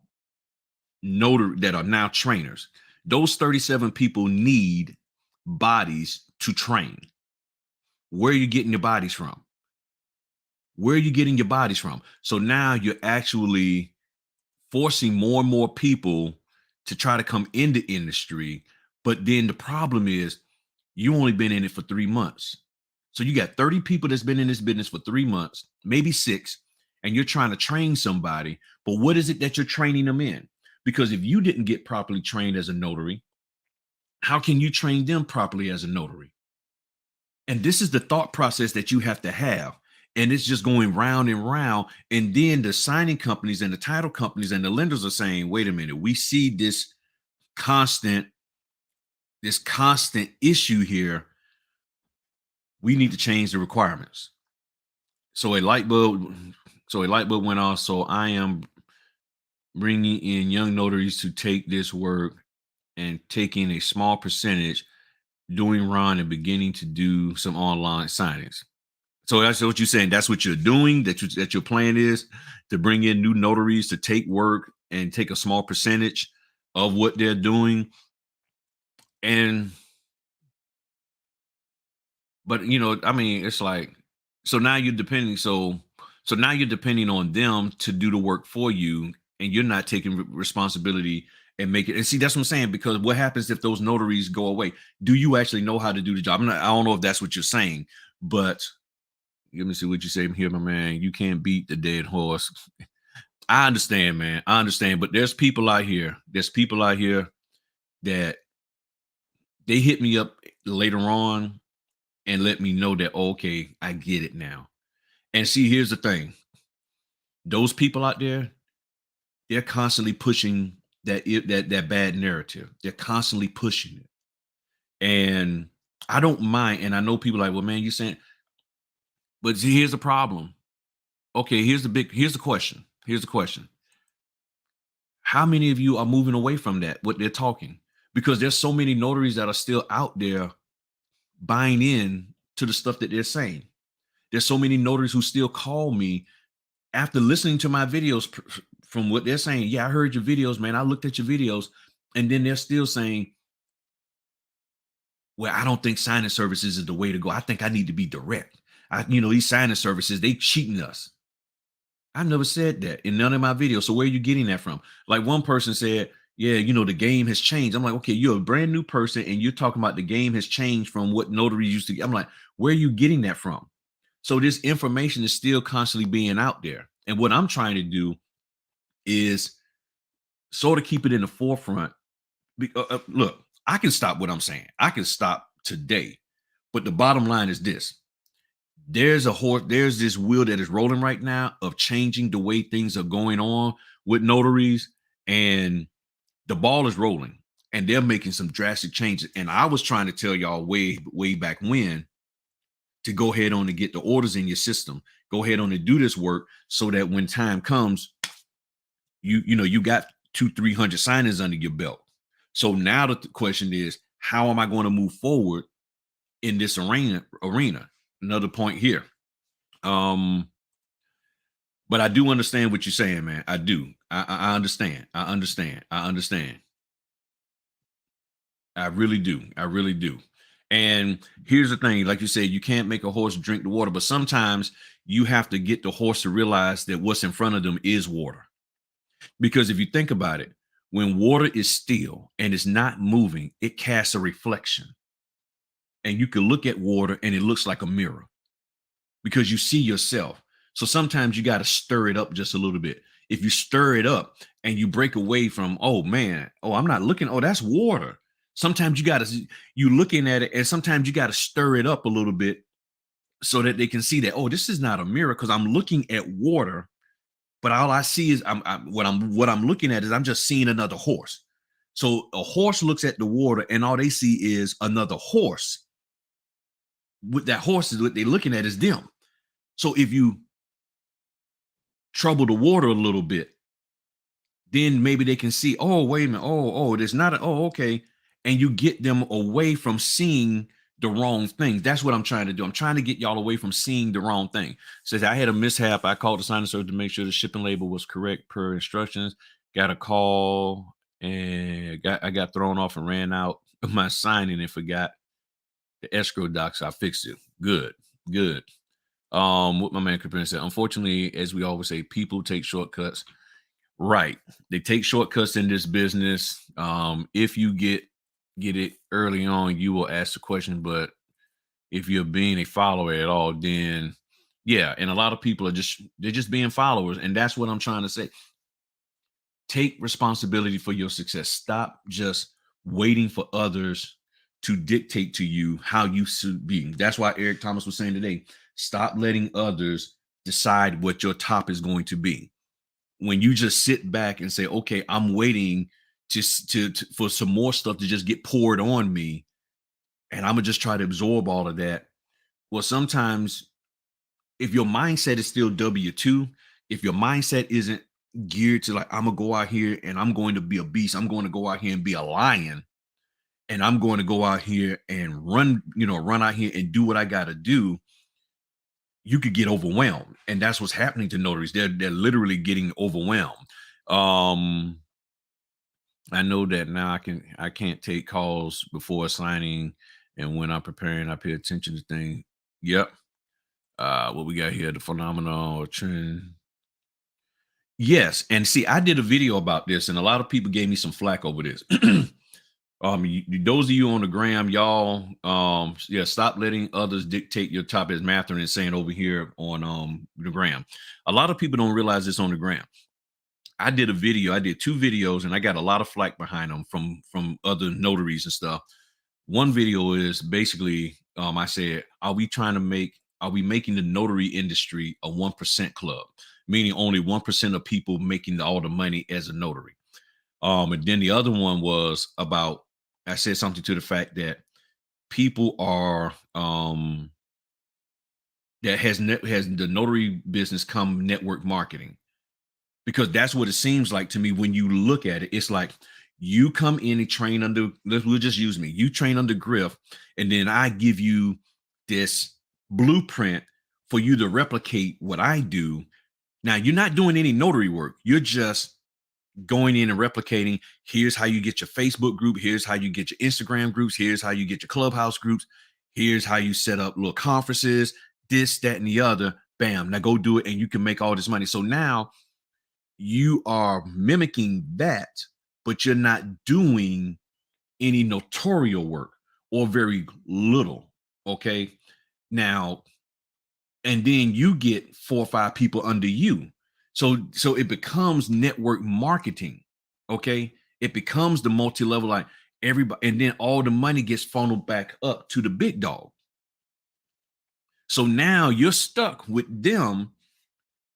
A: trainers. Those 37 people need bodies to train. Where are you getting your bodies from? So now you're actually forcing more and more people to try to come in the industry. But then the problem is you only been in it for 3 months. So you got 30 people that's been in this business for 3 months, maybe 6, and you're trying to train somebody. But what is it that you're training them in? Because if you didn't get properly trained as a notary, how can you train them properly as a notary? And this is the thought process that you have to have. And it's just going round and round. And then the signing companies and the title companies and the lenders are saying, wait a minute, we see this constant issue here. We need to change the requirements. So a light bulb went off. So I am bringing in young notaries to take this work and taking a small percentage, doing Ron and beginning to do some online signings. So that's what you're saying. That's what you're doing. That your plan is to bring in new notaries to take work and take a small percentage of what they're doing. But it's like, so now you're depending. So now you're depending on them to do the work for you, and you're not taking responsibility and make it. And see, that's what I'm saying, because what happens if those notaries go away? Do you actually know how to do the job? I don't know if that's what you're saying, but let me see what you say here, my man. You can't beat the dead horse. I understand, man. I understand, but there's people out here. There's people out here that they hit me up later on and let me know that, "Oh, okay, I get it now." And see, here's the thing: those people out there, they're constantly pushing that bad narrative. They're constantly pushing it, and I don't mind. And I know people like, "Well, man, you saying," but see, here's the problem. Okay, here's the question. Here's the question: how many of you are moving away from that? What they're talking, because there's so many notaries that are still out there buying in to the stuff that they're saying. There's so many notaries who still call me after listening to my videos from what they're saying. Yeah, I heard your videos, man. I looked at your videos, and then they're still saying, "Well, I don't think signing services is the way to go. I think I need to be direct. These signing services, they cheating us." I never said that in none of my videos. So where are you getting that from? Like one person said, "Yeah, the game has changed." I'm like, "Okay, you're a brand new person, and you're talking about the game has changed from what notary used to." I'm like, "Where are you getting that from?" So this information is still constantly being out there. And what I'm trying to do is sort of keep it in the forefront. Look, I can stop what I'm saying. I can stop today. But the bottom line is this: there's this wheel that is rolling right now of changing the way things are going on with notaries, and the ball is rolling, and they're making some drastic changes. And I was trying to tell y'all way back when to go ahead on and get the orders in your system. Go ahead on and do this work so that when time comes, you got 200-300 signings under your belt. So now the question is, how am I going to move forward in this arena? Another point here. But I do understand what you're saying, man. I do. I understand. I understand. I understand. I really do. I really do. And here's the thing, like you said, you can't make a horse drink the water, but sometimes you have to get the horse to realize that what's in front of them is water. Because if you think about it, when water is still and it's not moving, it casts a reflection. And you can look at water and it looks like a mirror because you see yourself. So sometimes you got to stir it up just a little bit. If you stir it up and you break away from, "Oh man, oh, I'm not looking, oh, that's water." Sometimes you looking at it, and sometimes you got to stir it up a little bit so that they can see that, "Oh, this is not a mirror because I'm looking at water, but all I see is what I'm looking at is I'm just seeing another horse." So a horse looks at the water and all they see is another horse. With that horse is what they're looking at is them. So if you trouble the water a little bit, then maybe they can see, "Oh, wait a minute, oh, there's not a, oh, okay," and you get them away from seeing the wrong thing. That's what I'm trying to do. I'm trying to get y'all away from seeing the wrong thing. Says, "I had a mishap. I called the signing service to make sure the shipping label was correct per instructions. Got a call and I got thrown off and ran out of my signing and forgot the escrow docs. I fixed it. Good, good." What my man Caprin said, "Unfortunately, as we always say, people take shortcuts." Right. They take shortcuts in this business. If you get it early on, you will ask the question. But if you're being a follower at all, then yeah. And a lot of people they're just being followers. And that's what I'm trying to say. Take responsibility for your success. Stop just waiting for others to dictate to you how you should be. That's why Eric Thomas was saying today, stop letting others decide what your top is going to be. When you just sit back and say, "Okay, I'm waiting to for some more stuff to just get poured on me, and I'm gonna just try to absorb all of that." Well, sometimes if your mindset is still W2, if your mindset isn't geared to like, "I'm gonna go out here and I'm going to be a beast, I'm going to go out here and be a lion, and I'm going to go out here and run out here and do what I gotta do," you could get overwhelmed. And that's what's happening to notaries. They're literally getting overwhelmed. Um, I know that now I can't take calls before signing, and when I'm preparing, I pay attention to things. Yep. What we got here, the phenomenal trend. Yes, and see, I did a video about this, and a lot of people gave me some flack over this. Those of you on the gram, y'all, yeah, stop letting others dictate your top, as Matherin is saying over here on the gram. A lot of people don't realize this on the gram. I did a video. I did 2 videos, and I got a lot of flack behind them from other notaries and stuff. One video is basically, I said, are we making the notary industry a 1% club, meaning only 1% of people making all the money as a notary? And then the other one was about, I said something to the fact that people are that has the notary business come network marketing, because that's what it seems like to me when you look at it. It's like you come in and train under, we'll just use me. You train under Griff, and then I give you this blueprint for you to replicate what I do. Now, you're not doing any notary work. You're just going in and replicating. Here's how you get your Facebook group. Here's how you get your Instagram groups. Here's how you get your Clubhouse groups. Here's how you set up little conferences, this, that, and the other. Bam. Now go do it, and you can make all this money. So now you are mimicking that, but you're not doing any notarial work, or very little. Okay. Now, and then you get 4 or 5 people under you. So it becomes network marketing. Okay. It becomes the multi-level, like everybody, and then all the money gets funneled back up to the big dog. So now you're stuck with them,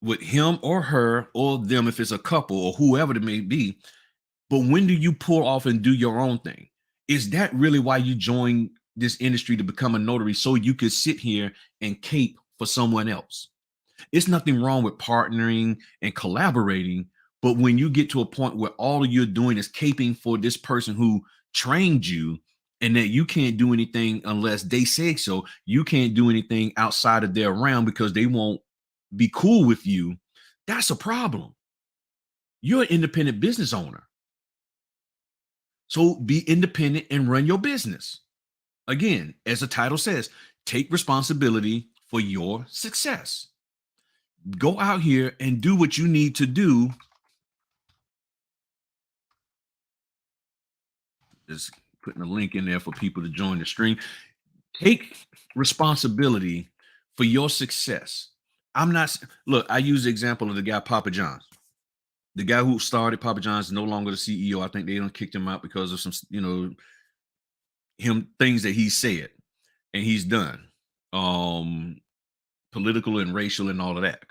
A: with him or her, or them if it's a couple or whoever it may be. But when do you pull off and do your own thing? Is that really why you joined this industry, to become a notary, so you could sit here and cape for someone else? It's nothing wrong with partnering and collaborating, but when you get to a point where all you're doing is caping for this person who trained you, and that you can't do anything unless they say so, you can't do anything outside of their realm because they won't be cool with you, that's a problem. You're an independent business owner. So be independent and run your business. Again, as the title says, take responsibility for your success. Go out here and do what you need to do. Just putting a link in there for people to join the stream. Take responsibility for your success. I'm not, look, I use the example of the guy, Papa John's. The guy who started Papa John's is no longer the CEO. I think they don't kicked him out because of some, him things that he said and he's done, political and racial and all of that.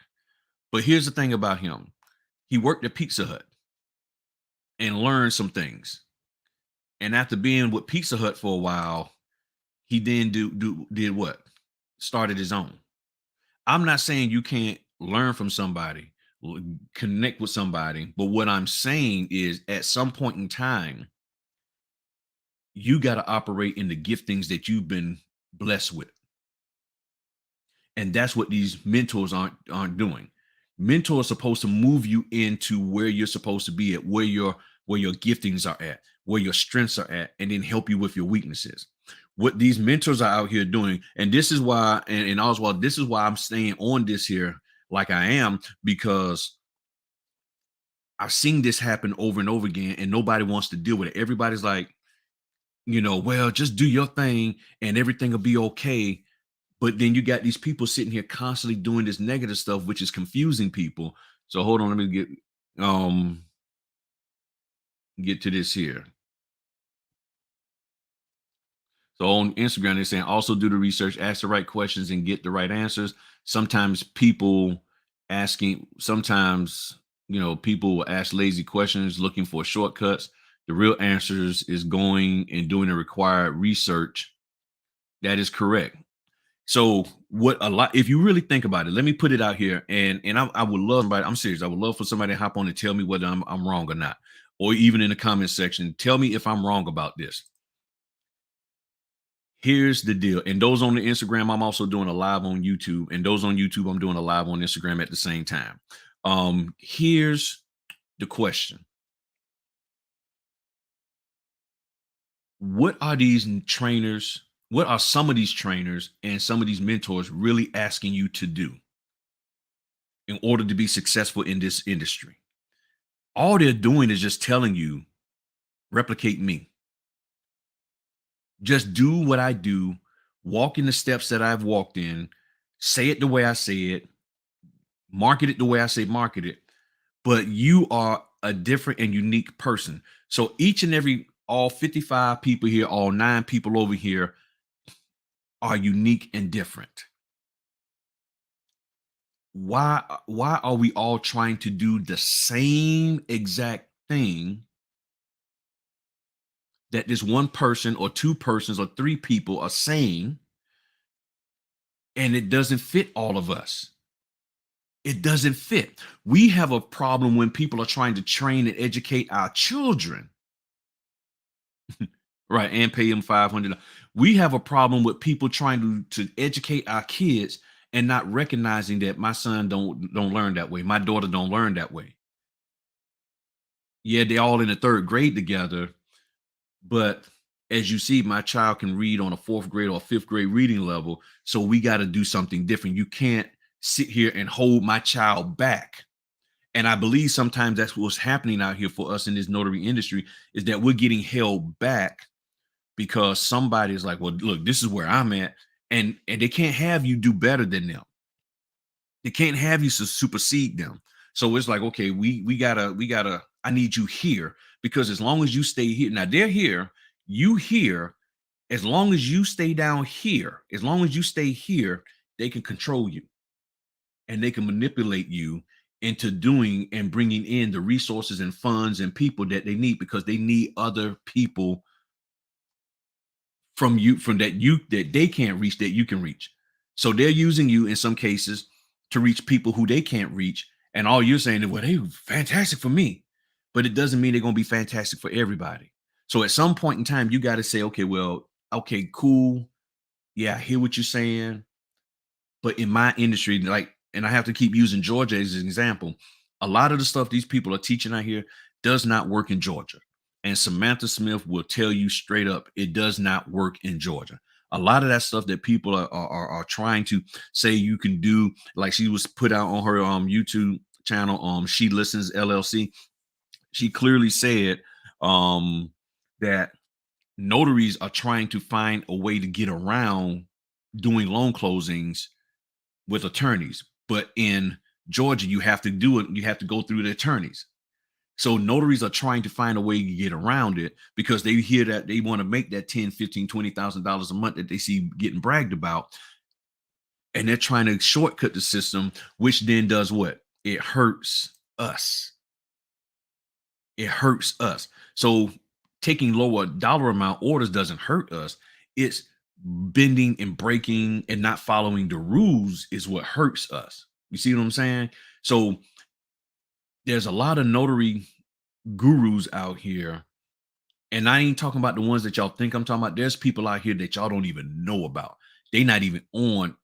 A: But here's the thing about him: he worked at Pizza Hut and learned some things. And after being with Pizza Hut for a while, he then did what? Started his own. I'm not saying you can't learn from somebody, connect with somebody, but what I'm saying is, at some point in time, you got to operate in the giftings that you've been blessed with. And that's what these mentors aren't doing. Mentors are supposed to move you into where you're supposed to be at, where your giftings are at, where your strengths are at, and then help you with your weaknesses. What these mentors are out here doing, and this is why, and Oswald, this is why I'm staying on this here like I am, because I've seen this happen over and over again, and nobody wants to deal with it. Everybody's like, well, just do your thing and everything will be okay. But then you got these people sitting here constantly doing this negative stuff, which is confusing people. So hold on, let me get to this here. So on Instagram, they're saying also do the research, ask the right questions, and get the right answers. Sometimes people people will ask lazy questions looking for shortcuts. The real answers is going and doing the required research. That is correct. So if you really think about it, let me put it out here, and I would love somebody, I'm serious, I would love for somebody to hop on and tell me whether I'm wrong or not, or even in the comment section, tell me if I'm wrong about this. Here's the deal. And those on the Instagram, I'm also doing a live on YouTube, and those on YouTube, I'm doing a live on Instagram at the same time. Here's the question. What are some of these trainers and some of these mentors really asking you to do in order to be successful in this industry? All they're doing is just telling you, replicate me. Just do what I do, walk in the steps that I've walked in, say it the way I say it, market it the way I say market it. but you are a different and unique person. So each and every, all 55 people here, all 9 people over here are unique and different. Why are we all trying to do the same exact thing that this one person or 2 persons or 3 people are saying, and it doesn't fit all of us? It doesn't fit. We have a problem when people are trying to train and educate our children, right, and pay them 500. We have a problem with people trying to educate our kids and not recognizing that my son don't learn that way. My daughter don't learn that way. Yeah, they're all in the 3rd grade together, but as you see, my child can read on a 4th grade or 5th grade reading level. So we got to do something different. You can't sit here and hold my child back. And I believe sometimes that's what's happening out here for us in this notary industry, is that we're getting held back because somebody's like, well, look, this is where I'm at. And they can't have you do better than them. They can't have you supersede them. So it's like, okay, we gotta, I need you here, because as long as you stay here, now they're here, you here, as long as you stay down here, as long as you stay here, they can control you and they can manipulate you into doing and bringing in the resources and funds and people that they need, because they need other people from you, from that they can't reach, that you can reach. So they're using you in some cases to reach people who they can't reach. And all you're saying is, well, they were fantastic for me, but it doesn't mean they're going to be fantastic for everybody. So at some point in time, you got to say, okay, well, okay, cool. Yeah, I hear what you're saying. But in my industry, like, and I have to keep using Georgia as an example, a lot of the stuff these people are teaching out here does not work in Georgia. And Samantha Smith will tell you straight up, it does not work in Georgia. A lot of that stuff that people are trying to say you can do, like she was put out on her YouTube channel, She Listens LLC. She clearly said um that notaries are trying to find a way to get around doing loan closings with attorneys. But in Georgia, you have to do it, you have to go through the attorneys. So notaries are trying to find a way to get around it, because they hear that they want to make that 10, 15, $20,000 a month that they see getting bragged about. And they're trying to shortcut the system, which then does what? It hurts us. It hurts us. So taking lower dollar amount orders doesn't hurt us. It's bending and breaking and not following the rules is what hurts us. You see what I'm saying? So there's a lot of notary gurus out here, and I ain't talking about the ones that y'all think I'm talking about. There's people out here that y'all don't even know about. They not even on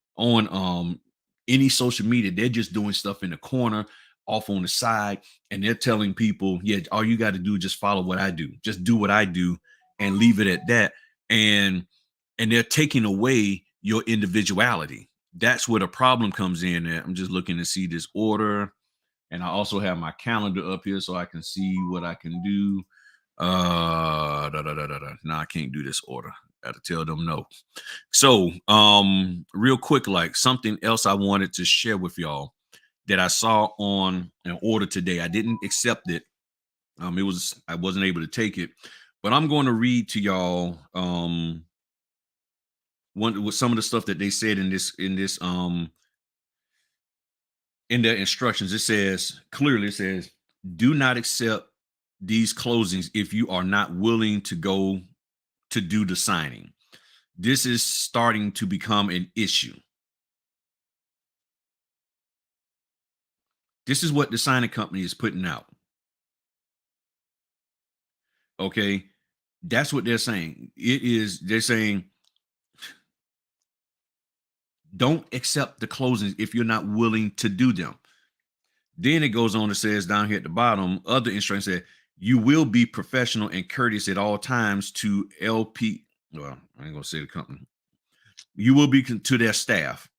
A: any social media. They're just doing stuff in the corner, off on the side, and they're telling people, yeah, all you got to do is just follow what I do. Just do what I do and leave it at that. And they're taking away your individuality. That's where the problem comes in at. I'm just looking to see this order. And I also have my calendar up here so I can see what I can do. No, I can't do this order. Got to tell them no. So, real quick, like something else I wanted to share with y'all that I saw on an order today. I didn't accept it. I wasn't able to take it, but I'm going to read to y'all one with some of the stuff that they said in their instructions. It says clearly, it says, do not accept these closings if you are not willing to go to do the signing. This is starting to become an issue. This is what the signing company is putting out. Okay. That's what they're saying. They're saying, don't accept the closings if you're not willing to do them. Then it goes on, it says down here at the bottom, other instructions say, you will be professional and courteous at all times to LP. Well, I ain't gonna say the company. You will be to their staff,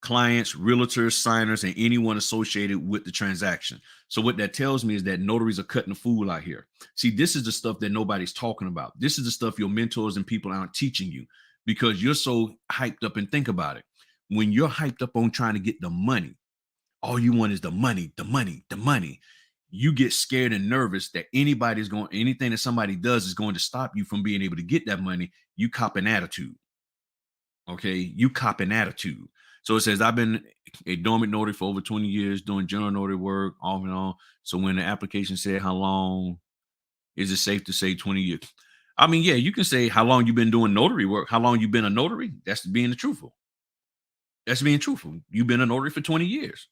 A: clients, realtors, signers, and anyone associated with the transaction. So what that tells me is that notaries are cutting the fool out here. See, this is the stuff that nobody's talking about. This is the stuff your mentors and people aren't teaching you, because you're so hyped up. And think about it. When you're hyped up on trying to get the money, All you want is the money, the money, the money. You get scared and nervous that anything that somebody does is going to stop you from being able to get that money. You cop an attitude. Okay. You cop an attitude. So it says, I've been a dormant notary for over 20 years doing general notary work off and on. So when the application said, how long is it safe to say 20 years? I mean, yeah, you can say how long you've been doing notary work, how long you've been a notary. That's being the truthful. That's being truthful. You've been a notary for 20 years.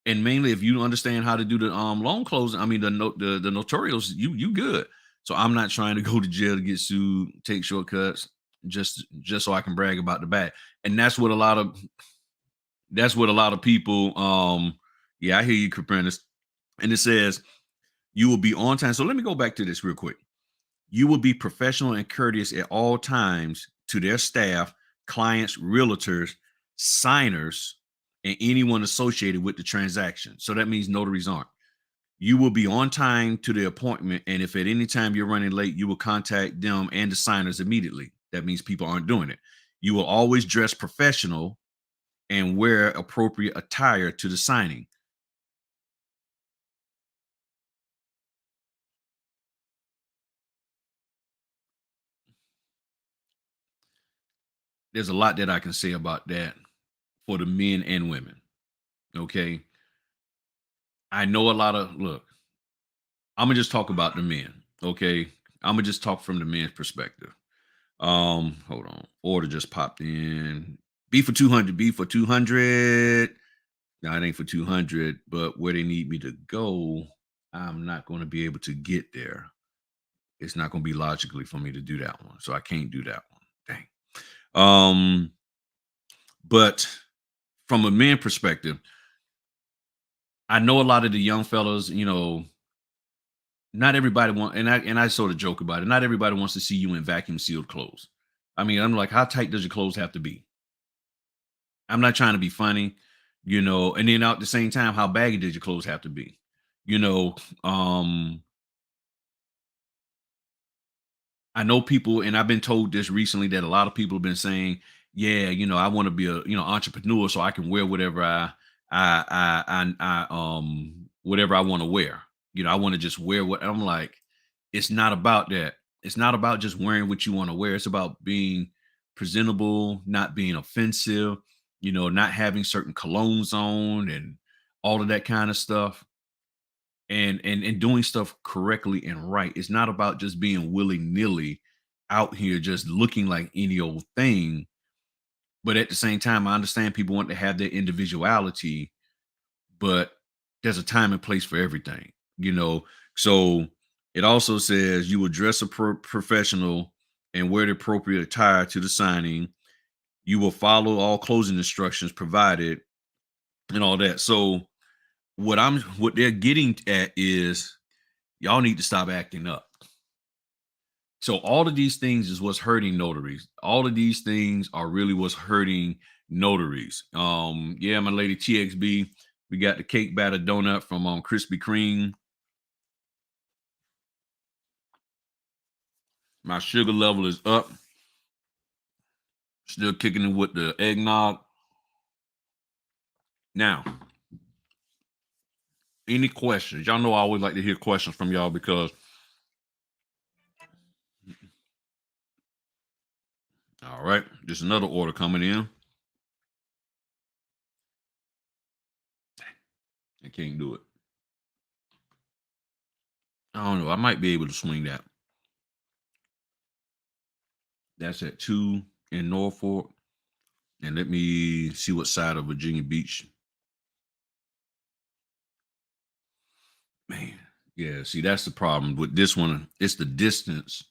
A: And mainly if you understand how to do the loan closing, I mean the notarials, you good. So I'm not trying to go to jail to get sued, take shortcuts, just so I can brag about the bag. And that's what a lot of people yeah, I hear you, Caprentice. And it says you will be on time. So let me go back to this real quick. You will be professional and courteous at all times to their staff, clients, realtors, signers, and anyone associated with the transaction. So that means notaries aren't. You will be on time to the appointment. And if at any time you're running late, you will contact them and the signers immediately. That means people aren't doing it. You will always dress professional and wear appropriate attire to the signing. There's a lot that I can say about that for the men and women. Okay. I know a lot of, look, I'm gonna just talk about the men. Okay. I'm gonna just talk from the men's perspective. Hold on. Order just popped in. B for 200. B for 200. Now it ain't for 200, but where they need me to go, I'm not going to be able to get there. It's not going to be logically for me to do that one. So I can't do that one. Dang. Um, but from a man perspective, I know a lot of the young fellows, not everybody want, and I sort of joke about it. Not everybody wants to see you in vacuum sealed clothes. I mean, I'm like, how tight does your clothes have to be? I'm not trying to be funny, and then at the same time, how baggy did your clothes have to be? You know, um, I know people, and I've been told this recently that a lot of people have been saying, "Yeah, I want to be a entrepreneur, so I can wear whatever whatever I want to wear. I want to just wear what." I'm like, it's not about that. It's not about just wearing what you want to wear. It's about being presentable, not being offensive. Not having certain colognes on and all of that kind of stuff, and doing stuff correctly and right. It's not about just being willy-nilly out here just looking like any old thing. But at the same time, I understand people want to have their individuality, but there's a time and place for everything, So it also says you will dress a professional and wear the appropriate attire to the signing. You will follow all closing instructions provided and all that. So what they're getting at is y'all need to stop acting up. So all of these things is what's hurting notaries. All of these things are really what's hurting notaries. Yeah, my lady TXB, we got the cake batter donut from Krispy Kreme. My sugar level is up. Still kicking it with the eggnog. Now, any questions? Y'all know I always like to hear questions from y'all because all right, there's another order coming in. I can't do it. I don't know. I might be able to swing that. That's at 2 in Norfolk. And let me see what side of Virginia Beach. Man, yeah, see, that's the problem with this one. It's the distance.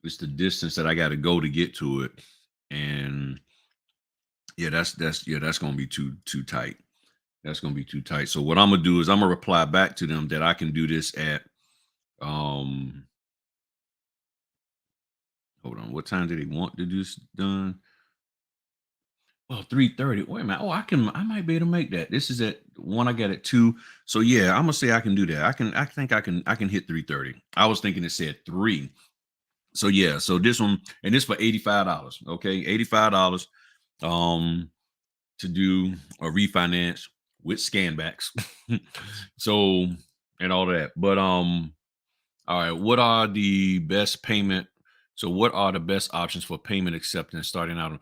A: It's the distance that I got to go to get to it. And yeah, that's gonna be too tight. That's gonna be too tight. So what I'm gonna do is I'm gonna reply back to them that I can do this at um hold on, what time do they want to do this done? Oh, 3:30. Wait a minute. Oh, I might be able to make that. This is at one I got at 2. So yeah, I'm gonna say I can do that. I think I can hit 3:30. I was thinking it said 3. So yeah, so this one and this for $85. Okay, $85. Um to do a refinance with scanbacks. So, and all that. But all right, what are the best payment? So what are the best options for payment acceptance starting out?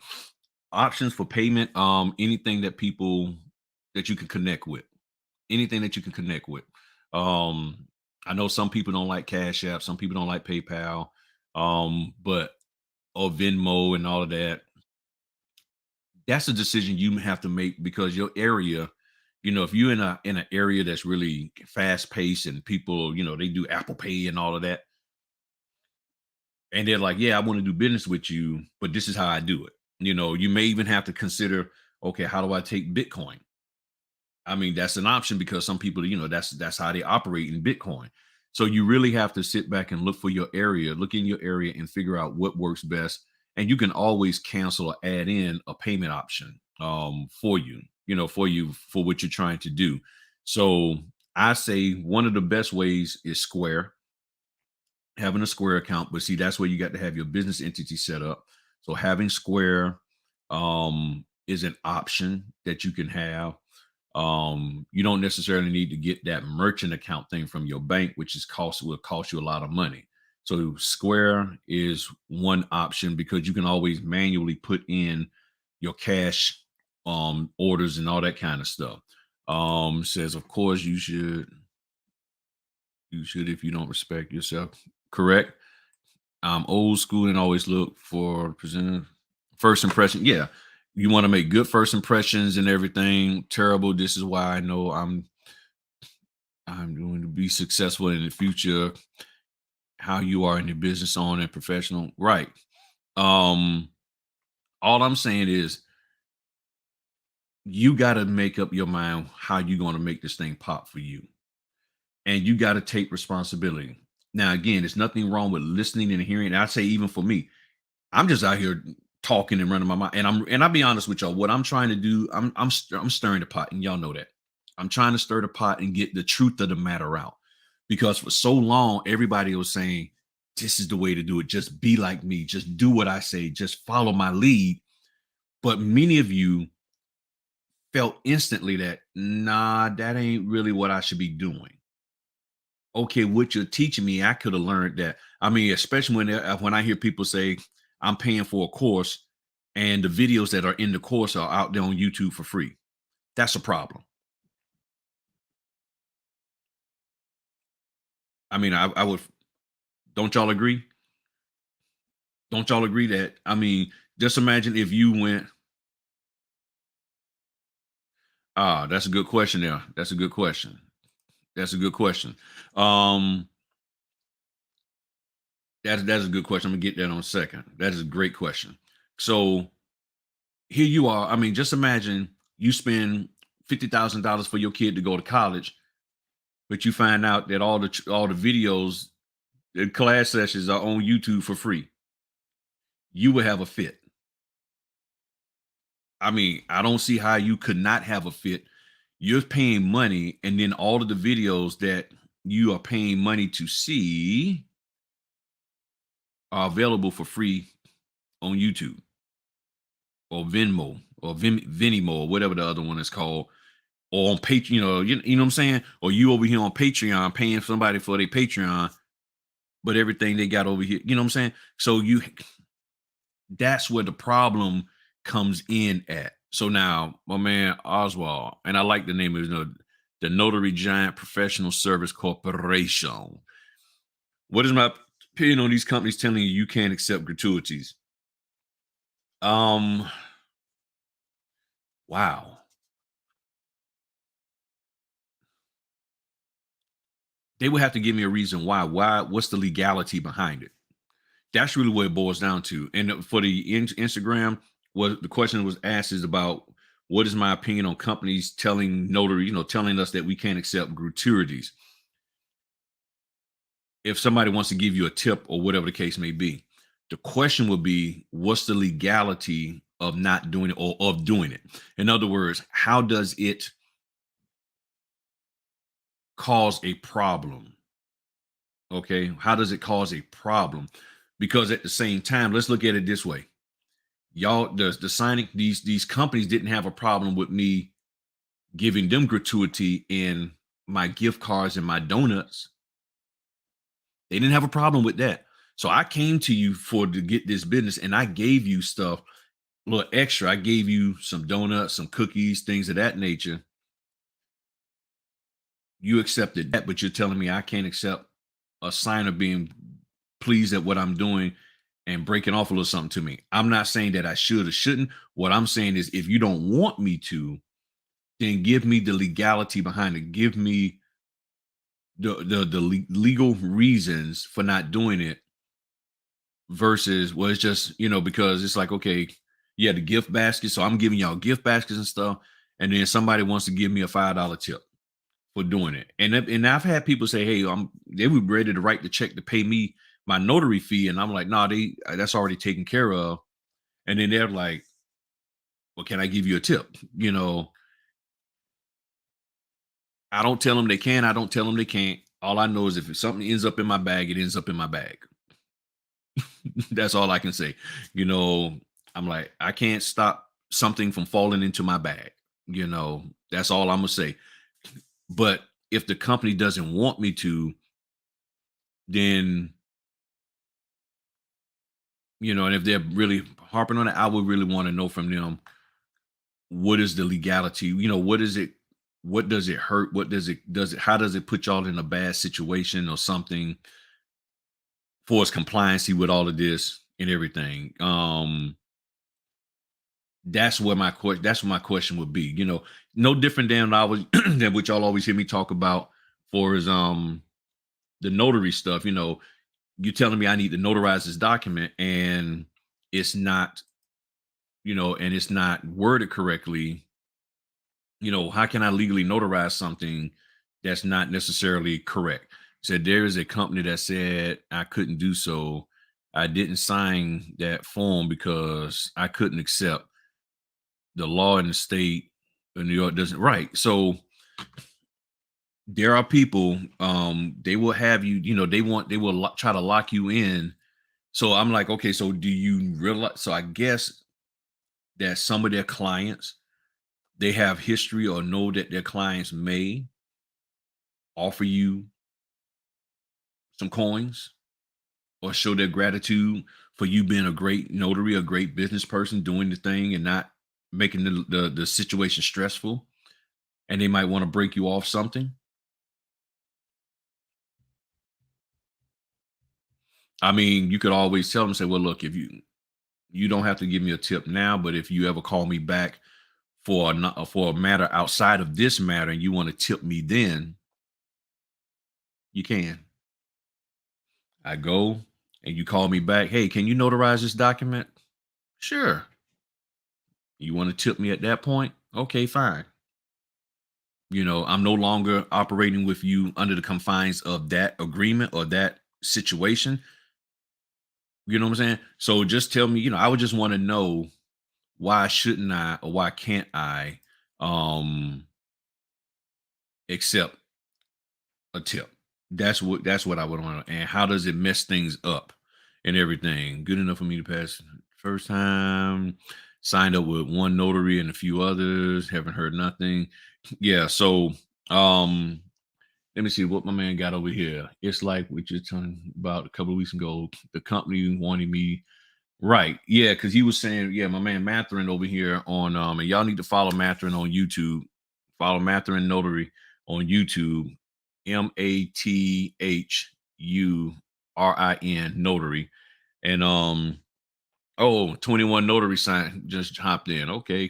A: Options for payment, anything that people that you can connect with. Anything that you can connect with. Um, I know some people don't like Cash App, some people don't like PayPal, but or Venmo and all of that. That's a decision you have to make because your area, if you're in an area that's really fast paced and people, they do Apple Pay and all of that, and they're like, yeah, I want to do business with you, but this is how I do it. You may even have to consider, okay, how do I take Bitcoin? I mean, that's an option because some people, that's how they operate in Bitcoin. So you really have to sit back and look for your area, look in your area and figure out what works best. And you can always cancel or add in a payment option for you, for what you're trying to do. So I say one of the best ways is Square, having a Square account. But see, that's where you got to have your business entity set up. So having Square is an option that you can have. You don't necessarily need to get that merchant account thing from your bank, which will cost you a lot of money. So Square is one option because you can always manually put in your cash orders and all that kind of stuff. Says of course you should if you don't respect yourself. Correct. I'm old school and always look for present first impression. Yeah. You want to make good first impressions and everything. Terrible. This is why I know I'm going to be successful in the future. How you are in the business owner and professional. Right. Um, all I'm saying is you got to make up your mind how you're going to make this thing pop for you. And you got to take responsibility. Now, again, there's nothing wrong with listening and hearing. And I say, even for me, I'm just out here talking and running my mouth. And I'll be honest with y'all. What I'm trying to do, I'm stirring the pot, and y'all know that. I'm trying to stir the pot and get the truth of the matter out. Because for so long, everybody was saying, this is the way to do it. Just be like me. Just do what I say. Just follow my lead. But many of you felt instantly that, nah, that ain't really what I should be doing. Okay, what you're teaching me, I could have learned that. I mean, especially when I hear people say I'm paying for a course and the videos that are in the course are out there on YouTube for free. That's a problem. I mean, I would. Don't y'all agree? Don't y'all agree that? I mean, just imagine if you went. That's a good question. There, that's a good question. That's a good question. Um, that's a good question. I'm gonna get that on a second. That is a great question. So here you are. I mean, just imagine you spend $50,000 for your kid to go to college, but you find out that all the videos, the class sessions are on YouTube for free. You would have a fit. I mean, I don't see how you could not have a fit. You're paying money, and then all of the videos that you are paying money to see are available for free on YouTube or Venmo or Venimo or whatever the other one is called, or on Patreon. You know what I'm saying? Or you over here on Patreon paying somebody for their Patreon, but everything they got over here, you know what I'm saying? So that's where the problem comes in at. So now, my man Oswald, and I like the name of the Notary Giant Professional Service Corporation. What is my opinion on these companies telling you can't accept gratuities? Um, wow. They would have to give me a reason why. Why? What's the legality behind it? That's really what it boils down to. And for the Instagram, what the question was asked is about what is my opinion on companies telling notary, telling us that we can't accept gratuities. If somebody wants to give you a tip or whatever the case may be, the question would be, what's the legality of not doing it or of doing it? In other words, how does it cause a problem? Okay. How does it cause a problem? Because at the same time, let's look at it this way. y'all, the signing, these companies didn't have a problem with me giving them gratuity in my gift cards and my donuts. They didn't have a problem with that. So I came to you for to get this business, and I gave you stuff, a little extra. I gave you some donuts, some cookies, things of that nature. You accepted that, but you're telling me I can't accept a sign of being pleased at what I'm doing and breaking off a little something to me. I'm not saying that I should or shouldn't. What I'm saying is, if you don't want me to, then give me the legality behind it. Give me the legal reasons for not doing it, versus, well, it's just, because it's like, okay, yeah, the gift basket. So I'm giving y'all gift baskets and stuff, and then somebody wants to give me a $5 tip for doing it. And I've had people say, hey, they were ready to write the check to pay me my notary fee, and I'm like, no, that's already taken care of. And then they're like, well, can I give you a tip? I don't tell them they can. I don't tell them they can't. All I know is if something ends up in my bag, it ends up in my bag. That's all I can say. I'm like, I can't stop something from falling into my bag. That's all I'm gonna say. But if the company doesn't want me to, then and if they're really harping on it, I would really want to know from them, what is the legality? What is it? What does it hurt? What does it how does it put y'all in a bad situation or something, for its compliancy with all of this and everything? That's what my question would be. No different than I was than what y'all always hear me talk about for is the notary stuff. You're telling me I need to notarize this document, and it's not, and it's not worded correctly. How can I legally notarize something that's not necessarily correct? Said there is a company that said I couldn't do so. I didn't sign that form because I couldn't accept the law in the state of New York doesn't, right. So there are people, they will have you, they will try to lock you in. So I'm like, okay, so do you realize? So I guess that some of their clients, they have history or know that their clients may offer you some coins or show their gratitude for you being a great notary, a great business person, doing the thing and not making the situation stressful. And they might want to break you off something. I mean, you could always tell them, say, well, look, if you don't have to give me a tip now, but if you ever call me back for a matter outside of this matter and you want to tip me, then you can. I go and you call me back. Hey, can you notarize this document? Sure. You want to tip me at that point? Okay, fine. I'm no longer operating with you under the confines of that agreement or that situation. You know what I'm saying? So just tell me, I would just want to know, why shouldn't I or why can't I um accept a tip? That's what I would want. And how does it mess things up and everything? Good enough for me to pass first time. Signed up with one notary and a few others. Haven't heard nothing. Yeah. So let me see what my man got over here. It's like what you're talking about a couple of weeks ago. The company wanted me. Right. Yeah, because he was saying, yeah, my man Matherin over here on and y'all need to follow Matherin on YouTube. Follow Matherin Notary on YouTube. Mathurrin Notary. And 21 Notary sign just hopped in. Okay.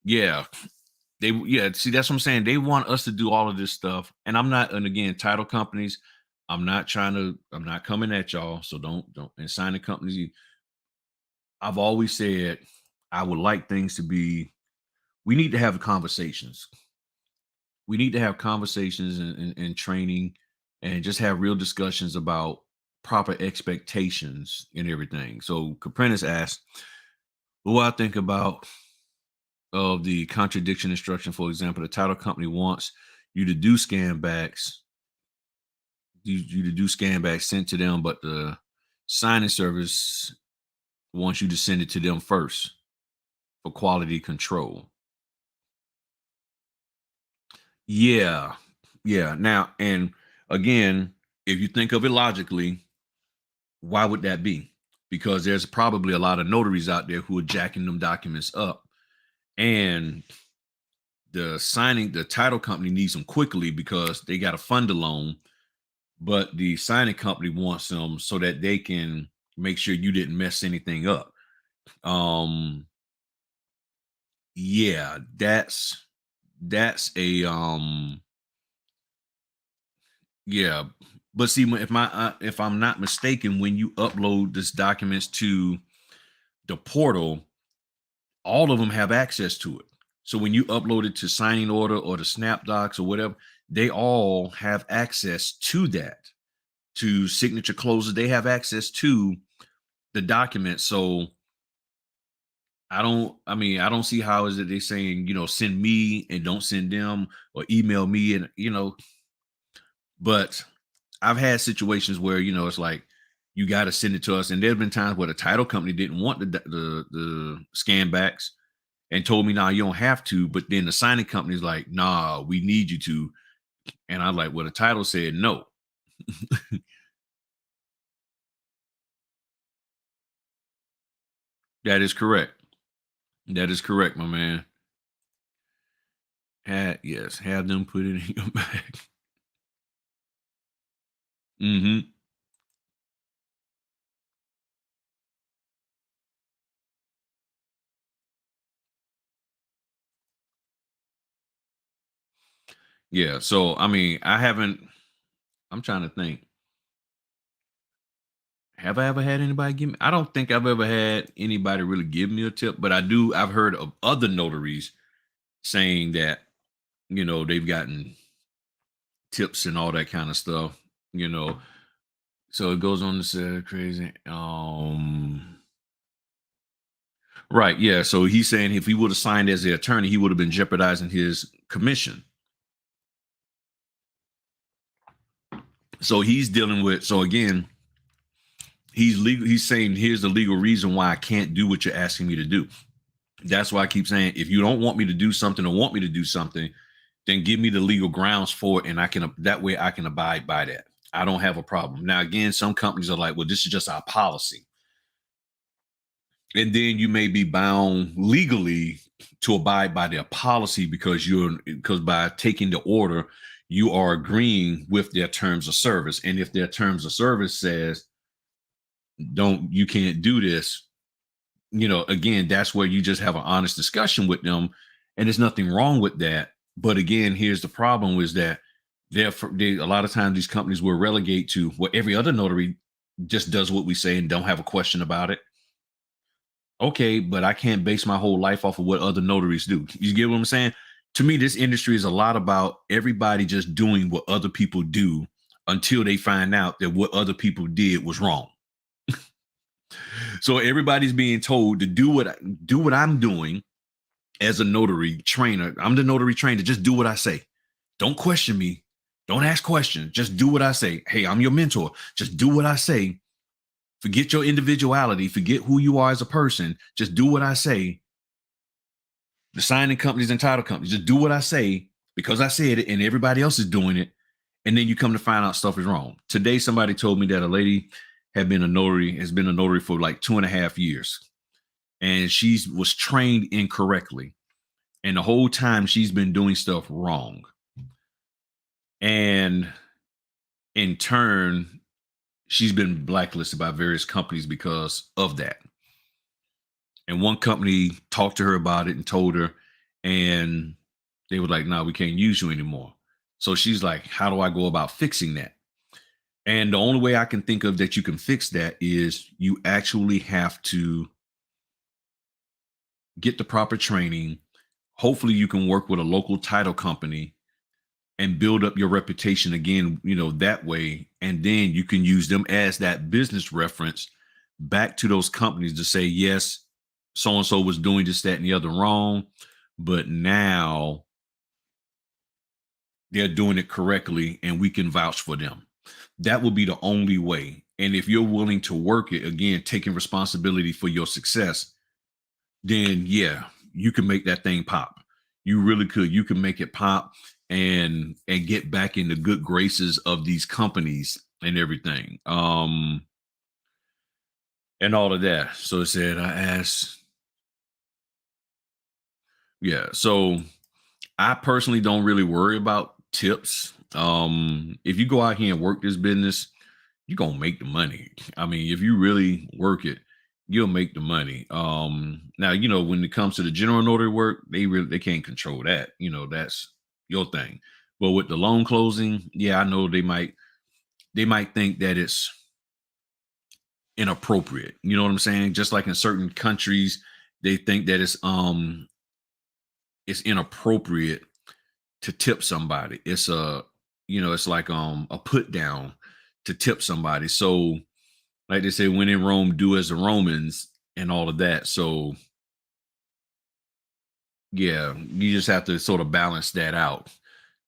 A: Yeah. See, that's what I'm saying. They want us to do all of this stuff. And I'm not, and again, title companies, I'm not coming at y'all. So don't and signing companies. I've always said I would like things to be, we need to have conversations. We need to have conversations and training and just have real discussions about proper expectations and everything. So Caprentice asked, what do I think about of the contradiction instruction? For example, the title company wants you to do scan backs, you to do scan backs sent to them, but the signing service wants you to send it to them first. for quality control. Yeah. Yeah. Now, and again, if you think of it logically, why would that be? Because there's probably a lot of notaries out there who are jacking them documents up. And the title company needs them quickly because they got to fund a loan, but the signing company wants them so that they can make sure you didn't mess anything up. Um, yeah, that's a yeah. But see, if I'm not mistaken, when you upload this documents to the portal, all of them have access to it. So when you upload it to signing order or the SnapDocs or whatever, they all have access to that. To signature closes, they have access to the document. So I don't see how is it they saying, send me and don't send them or email me and but I've had situations where, it's like you got to send it to us. And there have been times where the title company didn't want the scan backs and told me, nah, you don't have to. But then the signing company's like, nah, we need you to. And I'm like, well, the title said no. That is correct. That is correct, my man. Yes, have them put it in your bag. Hmm. Yeah. So I mean, I haven't. I'm trying to think. Have I ever had anybody give me? I don't think I've ever had anybody really give me a tip, but I do. I've heard of other notaries saying that they've gotten tips and all that kind of stuff. You know, so it goes on to say crazy. Right. Yeah. So he's saying if he would have signed as the attorney, he would have been jeopardizing his commission. So he's dealing with. So again, he's legal. He's saying here's the legal reason why I can't do what you're asking me to do. That's why I keep saying if you don't want me to do something or want me to do something, then give me the legal grounds for it, and I can that way I can abide by that. I don't have a problem. Now again, some companies are like, well, this is just our policy. And then you may be bound legally to abide by their policy because by taking the order, you are agreeing with their terms of service. And if their terms of service says don't you can't do this, again, that's where you just have an honest discussion with them, and there's nothing wrong with that. But again, here's the problem: is that a lot of times these companies will relegate to what every other notary just does what we say and don't have a question about it. Okay, but I can't base my whole life off of what other notaries do. You get what I'm saying? To me, this industry is a lot about everybody just doing what other people do until they find out that what other people did was wrong. So everybody's being told to do what I'm doing as a notary trainer. I'm the notary trainer. Just do what I say. Don't question me. Don't ask questions. Just do what I say. Hey, I'm your mentor. Just do what I say. Forget your individuality. Forget who you are as a person. Just do what I say. The signing companies and title companies, just do what I say because I said it and everybody else is doing it. And then you come to find out stuff is wrong. Today, somebody told me that a lady has been a notary for like 2.5 years. And she was trained incorrectly. And the whole time she's been doing stuff wrong. And in turn, she's been blacklisted by various companies because of that. And one company talked to her about it and told her, and they were like, no, we can't use you anymore. So she's like, how do I go about fixing that? And the only way I can think of that you can fix that is you actually have to get the proper training. Hopefully, you can work with a local title company and build up your reputation again, that way. And then you can use them as that business reference back to those companies to say, yes, so and so was doing this, that, and the other wrong, but now they're doing it correctly and we can vouch for them. That will be the only way. And if you're willing to work it, again, taking responsibility for your success, then yeah, you can make that thing pop. You really could. You can make it pop and get back in the good graces of these companies and everything. And all of that. So it said, I asked, yeah. So I personally don't really worry about tips. If you go out here and work this business, you're gonna make the money. I mean, if you really work it, you'll make the money. Now, when it comes to the general notary work, they can't control that. That's your thing. But with the loan closing, yeah, I know they might think that it's inappropriate. You know what I'm saying? Just like in certain countries, they think that it's inappropriate to tip somebody. It's like a put down to tip somebody. So like they say, when in Rome, do as the Romans and all of that. So yeah, you just have to sort of balance that out.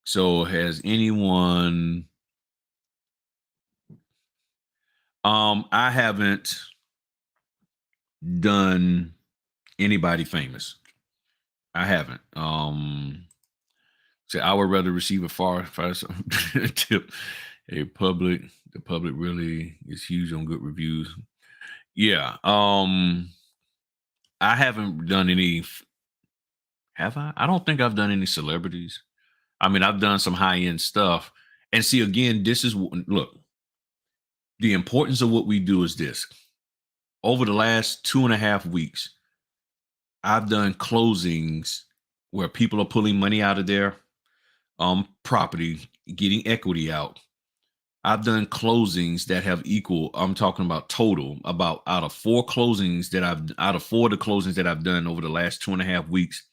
A: So has anyone I haven't done anybody famous. I haven't. So I would rather receive a far tip. The public really is huge on good reviews. Yeah. I haven't done any. Have I? I don't think I've done any celebrities. I mean, I've done some high end stuff. And see, again, look, the importance of what we do is this. Over the last 2.5 weeks, I've done closings where people are pulling money out of their property, getting equity out. I've done closings that have equal, I'm talking about total, about out of four of the closings that I've done over the last 2.5 weeks,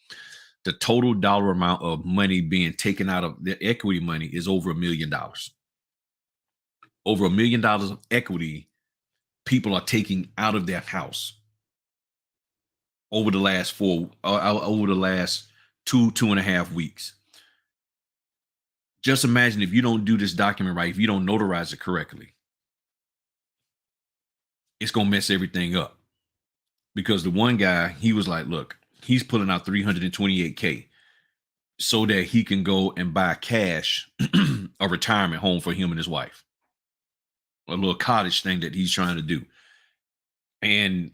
A: the total dollar amount of money being taken out of the equity money is over $1 million. Over $1 million of equity people are taking out of their house over the last over the last 2.5 weeks. Just imagine if you don't do this document right, if you don't notarize it correctly, it's gonna mess everything up. Because the one guy, he was like, look, he's pulling out 328K so that he can go and buy cash a retirement home for him and his wife. A little cottage thing that he's trying to do. And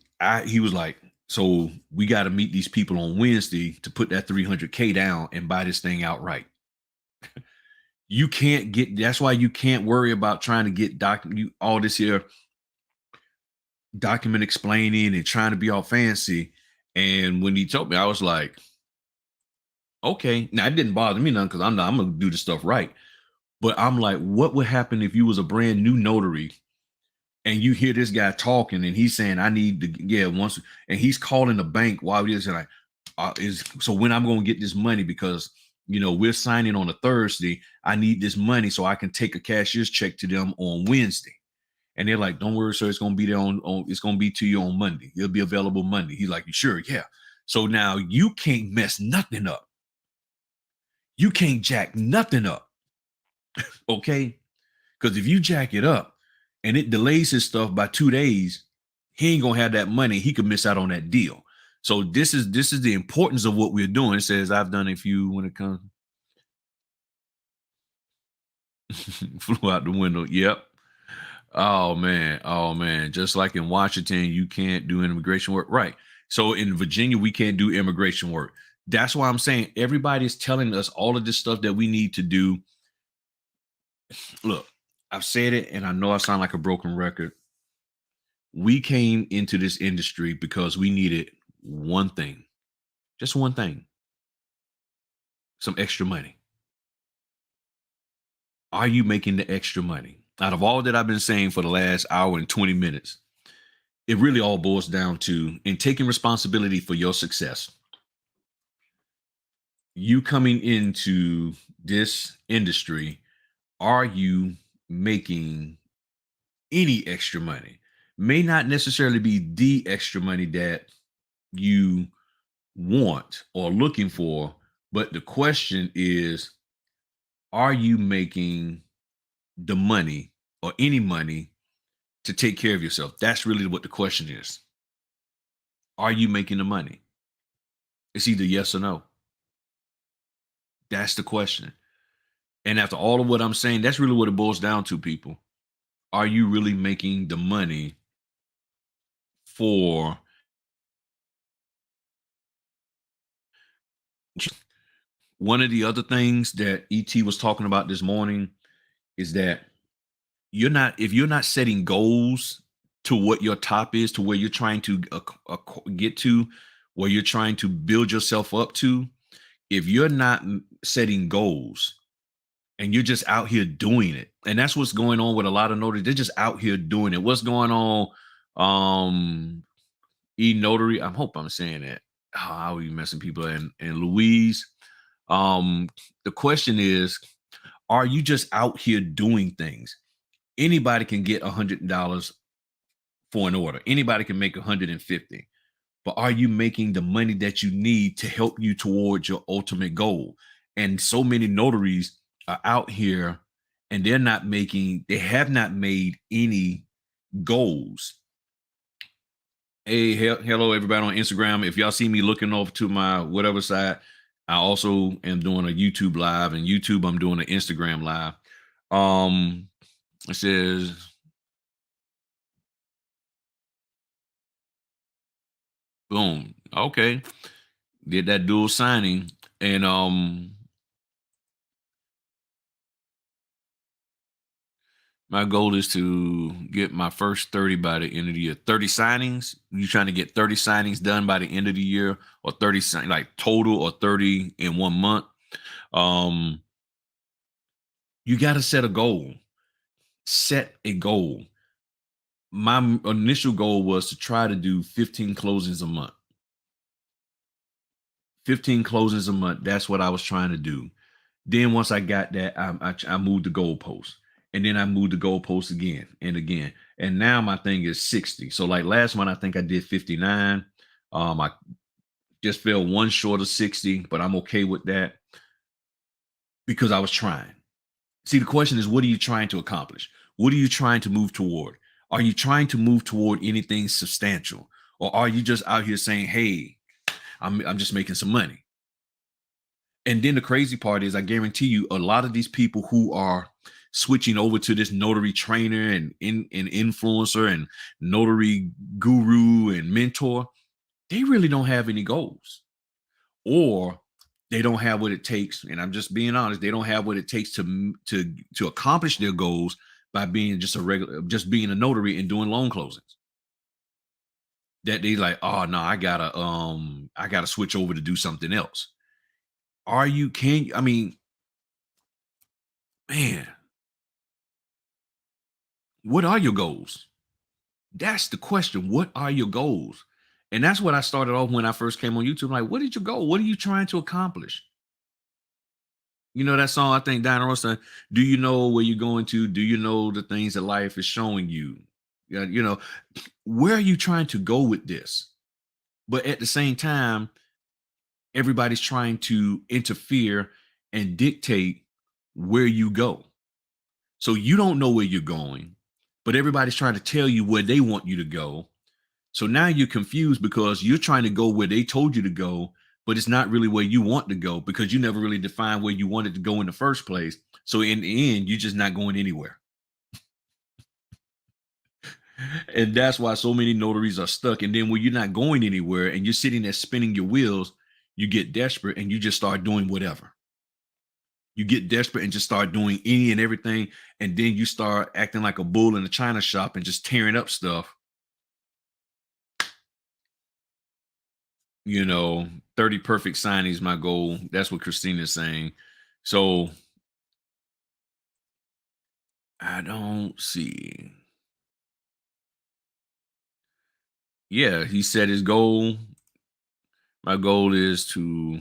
A: he was like, so we got to meet these people on Wednesday to put that 300K down and buy this thing outright. That's why you can't worry about trying to get all this here document explaining and trying to be all fancy. And when he told me, I was like, okay. Now it didn't bother me none because I'm gonna do the stuff right. But I'm like, what would happen if you was a brand new notary and you hear this guy talking and he's saying, I need to, once, and he's calling the bank while he's like, so when I'm going to get this money, because, we're signing on a Thursday, I need this money so I can take a cashier's check to them on Wednesday. And they're like, don't worry, sir, it's going to be there it's going to be to you on Monday. It'll be available Monday. He's like, you sure? Yeah. So now you can't mess nothing up. You can't jack nothing up. Okay. Because if you jack it up and it delays his stuff by 2 days, he ain't gonna have that money. He could miss out on that deal. So this is the importance of what we're doing. It says I've done a few when it comes flew out the window. Yep. Oh man. Just like in Washington, you can't do immigration work. Right. So in Virginia, we can't do immigration work. That's why I'm saying everybody's telling us all of this stuff that we need to do. Look, I've said it and I know I sound like a broken record. We came into this industry because we needed one thing, just one thing, some extra money. Are you making the extra money? Out of all that I've been saying for the last hour and 20 minutes, it really all boils down to in taking responsibility for your success. You coming into this industry, are you making any extra money? May not necessarily be the extra money that you want or looking for, but the question is, are you making the money or any money to take care of yourself? That's really what the question is. Are you making the money? It's either yes or no. That's the question. And after all of what I'm saying, that's really what it boils down to, people. Are you really making the money for one of the other things that ET was talking about this morning is that if you're not setting goals to what your top is, to where you're trying to get to, where you're trying to build yourself up to, if you're not setting goals and you're just out here doing it, and that's what's going on with a lot of notaries, they're just out here doing it. What's going on? Notary, I hope I'm saying that. Oh, I'll be messing people and Louise. The question is, are you just out here doing things? Anybody can get $100 for an order. Anybody can make 150. But are you making the money that you need to help you towards your ultimate goal? And so many notaries are out here and they have not made any goals. Hey, hello everybody on Instagram. If y'all see me looking over to my whatever side, I also am doing a YouTube live, and YouTube I'm doing an Instagram live. It says boom. Okay. Did that dual signing, and my goal is to get my first 30 by the end of the year. 30 signings. You trying to get 30 signings done by the end of the year, or 30 like total, or 30 in 1 month. You got to set a goal. Set a goal. My initial goal was to try to do 15 closings a month. 15 closings a month. That's what I was trying to do. Then once I got that, I moved the goalpost, and then I moved the goalpost again and again. And now my thing is 60. So like last month, I think I did 59. I just fell one short of 60, but I'm okay with that because I was trying. See, the question is, what are you trying to accomplish? What are you trying to move toward? Are you trying to move toward anything substantial? Or are you just out here saying, hey, I'm just making some money? And then the crazy part is, I guarantee you, a lot of these people who are switching over to this notary trainer and influencer and notary guru and mentor, they really don't have any goals, or they don't have what it takes. And I'm just being honest, they don't have what it takes to accomplish their goals by being just being a notary and doing loan closings. That they like, oh no, I gotta switch over to do something else. I mean, man, what are your goals? That's the question. What are your goals? And that's what I started off when I first came on YouTube. Like, what is your goal? What are you trying to accomplish? You know that song, I think Diana Ross said, do you know where you're going to? Do you know the things that life is showing you? Yeah, where are you trying to go with this? But at the same time, everybody's trying to interfere and dictate where you go. So you don't know where you're going, but everybody's trying to tell you where they want you to go. So now you're confused because you're trying to go where they told you to go, but it's not really where you want to go because you never really defined where you wanted to go in the first place. So in the end, you're just not going anywhere. And that's why so many notaries are stuck. And then when you're not going anywhere and you're sitting there spinning your wheels, you get desperate and you just start doing whatever. You get desperate and just start doing any and everything. And then you start acting like a bull in a china shop and just tearing up stuff. 30 perfect signings, my goal. That's what Christina's saying. So I don't see. Yeah, he set his goal. My goal is to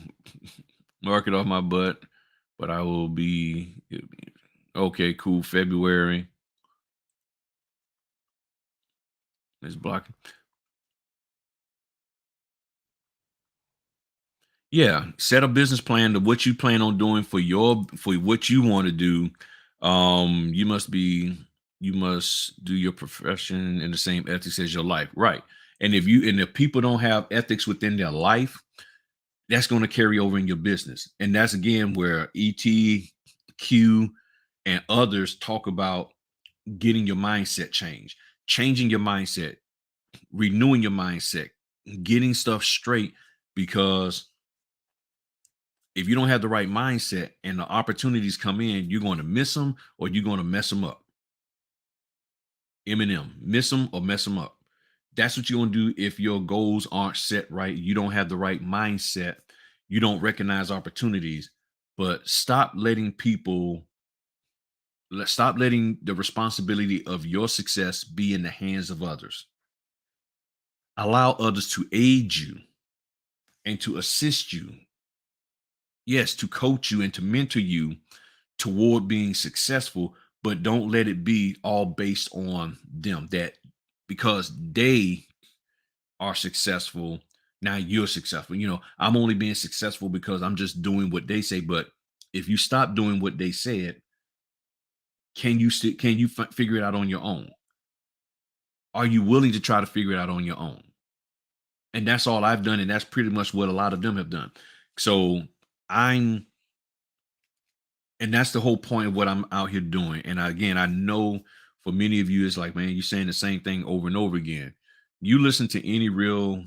A: mark it off my butt, but I will be okay, cool. February. It's blocking. Yeah, set a business plan to what you plan on doing for what you want to do. You must do your profession in the same ethics as your life, right? And if people don't have ethics within their life, that's going to carry over in your business. And that's again where ET, Q, and others talk about getting your mindset changed, changing your mindset, renewing your mindset, getting stuff straight. Because if you don't have the right mindset and the opportunities come in, you're going to miss them or you're going to mess them up. Eminem, miss them or mess them up. That's what you're going to do if your goals aren't set right. You don't have the right mindset. You don't recognize opportunities. But stop letting the responsibility of your success be in the hands of others. Allow others to aid you and to assist you. Yes, to coach you and to mentor you toward being successful, but don't let it be all based on them, that because they are successful, now you're successful. I'm only being successful because I'm just doing what they say. But if you stop doing what they said, can you figure it out on your own? Are you willing to try to figure it out on your own? And that's all I've done, and that's pretty much what a lot of them have done. So I'm and that's the whole point of what I'm out here doing. And again, I know for many of you, it's like, man, you're saying the same thing over and over again. You listen to any real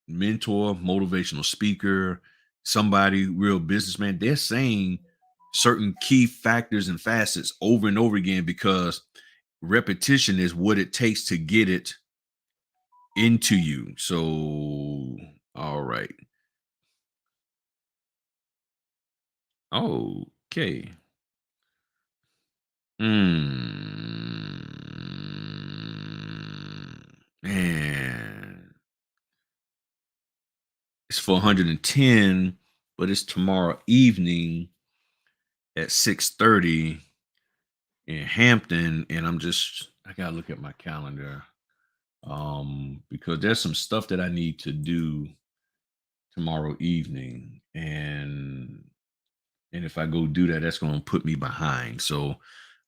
A: mentor, motivational speaker, somebody, real businessman, they're saying certain key factors and facets over and over again because repetition is what it takes to get it into you. So, all right. Okay. Man, it's for 110, but it's tomorrow evening at 6:30 in Hampton, and I gotta look at my calendar. Because there's some stuff that I need to do tomorrow evening, and if I go do that, that's gonna put me behind. So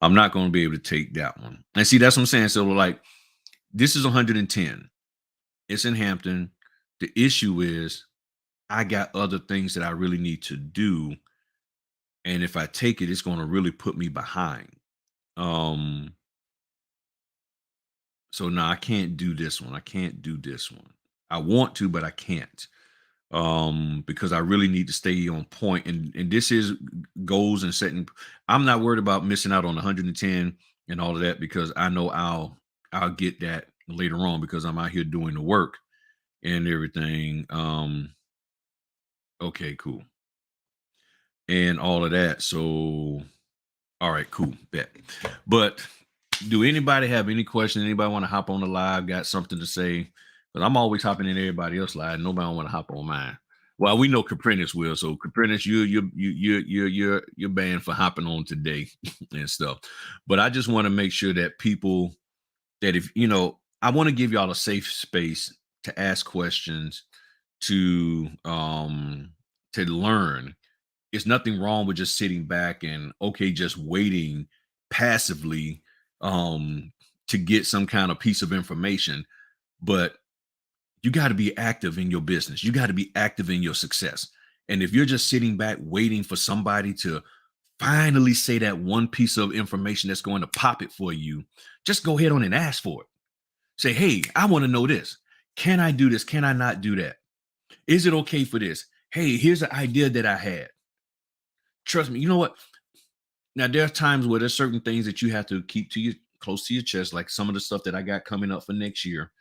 A: I'm not gonna be able to take that one. And see, that's what I'm saying. So like this is 110. It's in Hampton. The issue is I got other things that I really need to do. And if I take it, it's going to really put me behind. Um, so no, I can't do this one. I can't do this one. I want to, but I can't. Because I really need to stay on point. And this is goals and setting. I'm not worried about missing out on 110 and all of that because I know I'll get that later on because I'm out here doing the work and everything. Okay, cool. And all of that. So, all right, cool. Bet. But do anybody have any questions? Anybody want to hop on the live? Got something to say? Because I'm always hopping in everybody else live. Nobody want to hop on mine. Well, we know Caprinis will. So Caprinis, you're banned for hopping on today and stuff. But I just want to make sure that people that if I want to give y'all a safe space to ask questions, to learn. It's nothing wrong with just sitting back and just waiting passively to get some kind of piece of information. But you got to be active in your business. You got to be active in your success. And if you're just sitting back waiting for somebody to finally say that one piece of information that's going to pop it for you, just go ahead on and ask for it. Say, hey, I want to know this. Can I do this? Can I not do that? Is it okay for this? Hey, here's an idea that I had. Trust me, you know what? Now there are times where there's certain things that you have to keep to your close to your chest, like some of the stuff that I got coming up for next year,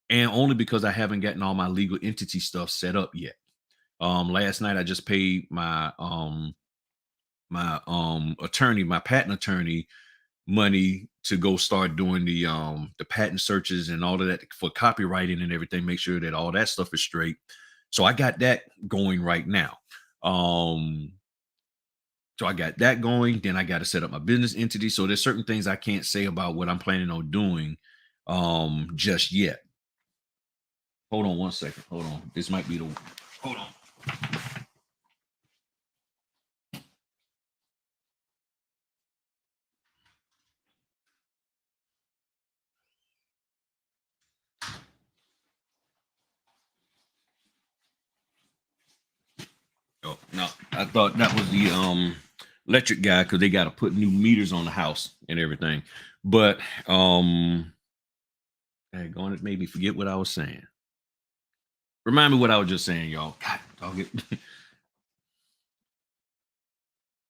A: and only because I haven't gotten all my legal entity stuff set up yet. Last night I just paid my attorney, my patent attorney, money to go start doing the patent searches and all of that for copywriting and everything. Make sure that all that stuff is straight. So I got that going right now. So I got that going. Then I got to set up my business entity. So there's certain things I can't say about what I'm planning on doing just yet. Hold on one second. Hold on. This might be the hold on. Oh no, I thought that was the electric guy because they got to put new meters on the house and everything. But going it made me forget what I was saying. Remind me what I was just saying, y'all. God, dog it.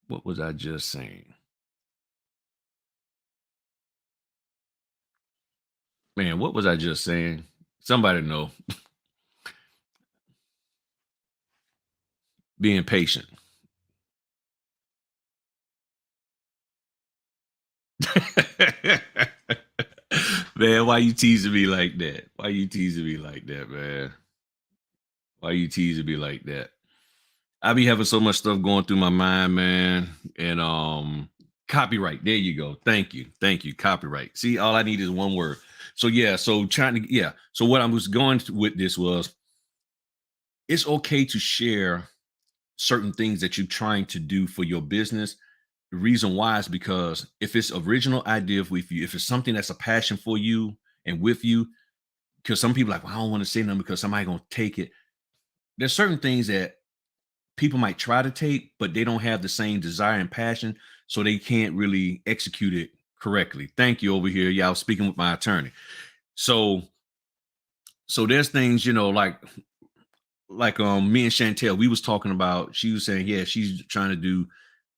A: What was I just saying? Man, what was I just saying? Somebody know. Being patient. Man, why you teasing me like that? Why you teasing me like that, man? Why you teasing me like that? I be having so much stuff going through my mind, man. And copyright. There you go. Thank you. Thank you. Copyright. See, all I need is one word. So yeah, so trying to So what I was going with this was it's okay to share certain things that you're trying to do for your business. The reason why is because if it's original idea with you, if it's something that's a passion for you and with you, because some people are like, well, I don't want to say nothing because somebody gonna take it. There's certain things that people might try to take, but they don't have the same desire and passion, so they can't really execute it correctly. Thank you over here. Yeah, I was speaking with my attorney. So there's things, like me and Chantel, we was talking about, she was saying, yeah, she's trying to do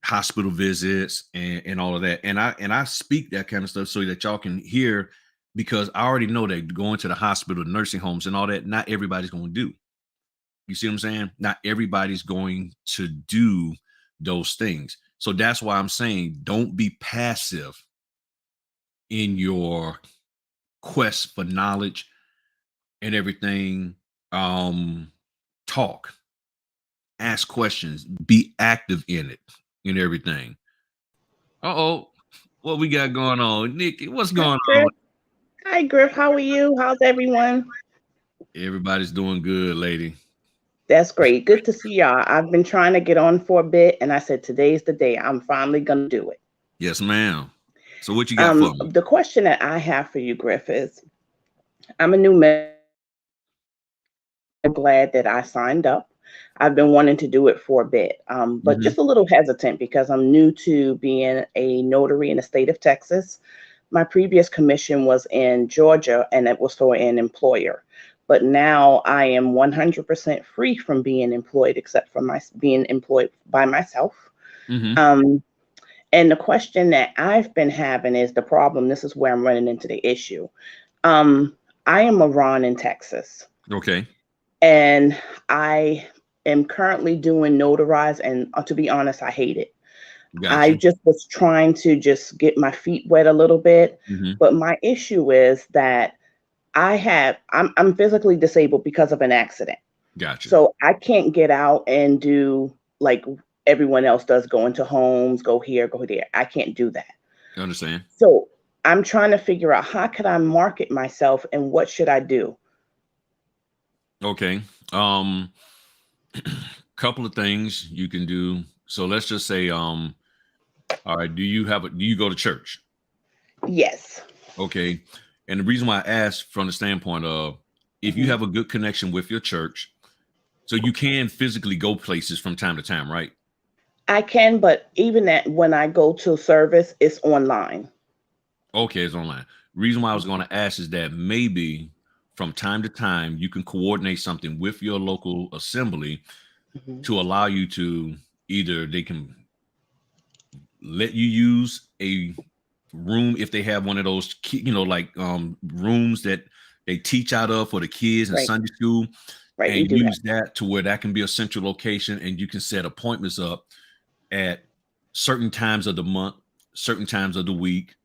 A: hospital visits and all of that. And I speak that kind of stuff so that y'all can hear, because I already know that going to the hospital, nursing homes and all that, not everybody's going to do. You see what I'm saying? Not everybody's going to do those things. So that's why I'm saying don't be passive in your quest for knowledge and everything. Talk, ask questions, be active in it and everything. Uh-oh, what we got going on? Nikki, what's
B: Hi,
A: going on?
B: Griff. Hi, Griff. How are you? How's everyone?
A: Everybody's doing good, lady.
B: That's great. Good to see y'all. I've been trying to get on for a bit, and I said today's the day. I'm finally gonna do it.
A: Yes, ma'am. So what you got for me?
B: The question that I have for you, Griff, is I'm a new member. I'm glad that I signed up. I've been wanting to do it for a bit, but
A: Mhm.
B: just a little hesitant because I'm new to being a notary in the state of Texas. My previous commission was in Georgia and it was for an employer. But now I am 100% free from being employed, except for my being employed by myself.
A: Mhm.
B: Um, and the question that I've been having is the problem. This is where I'm running into the issue. Um, I am a Ron in Texas,
A: Okay.
B: and I am currently doing notarize. And to be honest, I hate it.
A: Got
B: I
A: you.
B: just was trying to just get my feet wet a little bit.
A: Mhm.
B: But my issue is that I'm physically disabled because of an accident.
A: Got you.
B: So I can't get out and do like everyone else does, go into homes, go here, go there. I can't do that.
A: I understand.
B: So I'm trying to figure out how could I market myself and what should I do?
A: Okay. Um couple of things you can do. So let's just say all right, do you go to church?
B: Yes.
A: Okay. And the reason why I asked from the standpoint of if you
B: Hmm.
A: have a good connection with your church, so you can physically go places from time to time, right?
B: I can, but even that when I go to service, it's online.
A: Okay, it's online. Reason why I was going to ask is that maybe from time to time you can coordinate something with your local assembly
B: Hmm.
A: to allow you to either they can let you use a room if they have one of those like rooms that they teach out of for the kids in
B: Right,
A: Sunday school,
B: right.
A: and
B: We do that.
A: use that to where that can be a central location and you can set appointments up at certain times of the month, certain times of the week,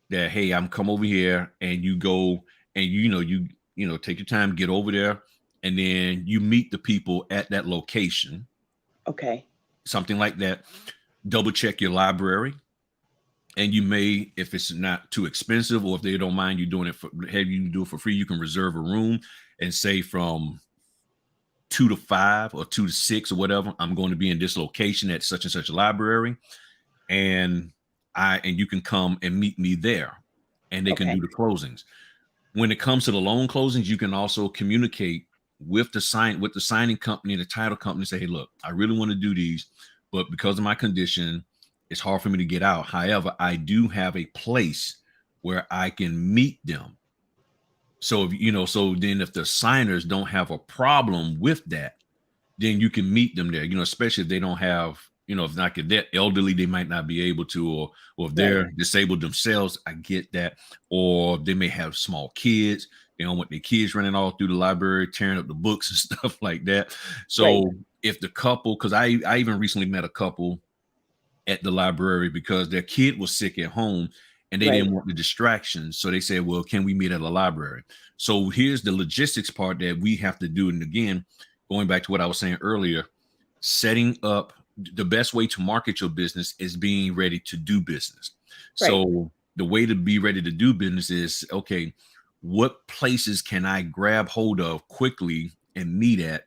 A: that hey, I'm come over here, and you go and take your time, get over there, and then you meet the people at that location,
B: Okay,
A: something like that. Double check your library, and you may, if it's not too expensive or if they don't mind you doing it for have you do it for free, you can reserve a room and say from 2 to 5 or 2 to 6 or whatever, I'm going to be in this location at such and such a library, and you can come and meet me there, and they can
B: okay,
A: do the closings. When it comes to the loan closings, you can also communicate with the signing company, the title company, say, hey, look, I really want to do these, but because of my condition, it's hard for me to get out. However, I do have a place where I can meet them. So if so then if the signers don't have a problem with that, then you can meet them there, especially if they don't have, if not if they're elderly, they might not be able to, or if they're disabled themselves, I get that. Or they may have small kids. They don't want their kids running all through the library, tearing up the books and stuff like that. So if the couple, because I even recently met a couple at the library because their kid was sick at home and they didn't want the distractions. So they said, well, can we meet at the library? So here's the logistics part that we have to do. And again, going back to what I was saying earlier, setting up the best way to market your business is being ready to do business. So the way to be ready to do business is, okay, what places can I grab hold of quickly and meet at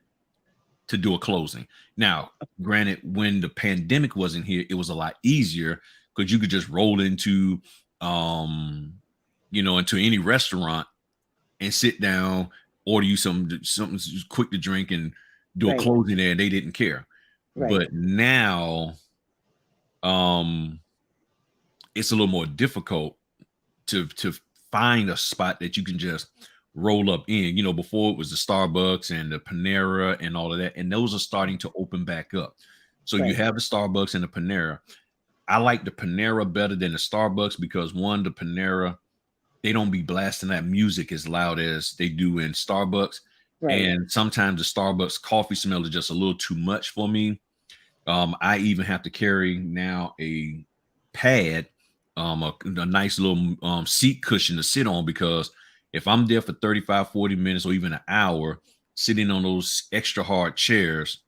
A: to do a closing? Now, granted, when the pandemic wasn't here, it was a lot easier because you could just roll into, into any restaurant and sit down, order you something quick to drink and do a closing there, and they didn't care. But now, it's a little more difficult to find a spot that you can just roll up in. Before it was the Starbucks and the Panera and all of that, and those are starting to open back up. So you have the Starbucks and the Panera. I like the Panera better than the Starbucks because one, the Panera, they don't be blasting that music as loud as they do in Starbucks. And sometimes the Starbucks coffee smell is just a little too much for me. I even have to carry now a pad, a nice little seat cushion to sit on, because if I'm there for 35, 40 minutes or even an hour sitting on those extra hard chairs,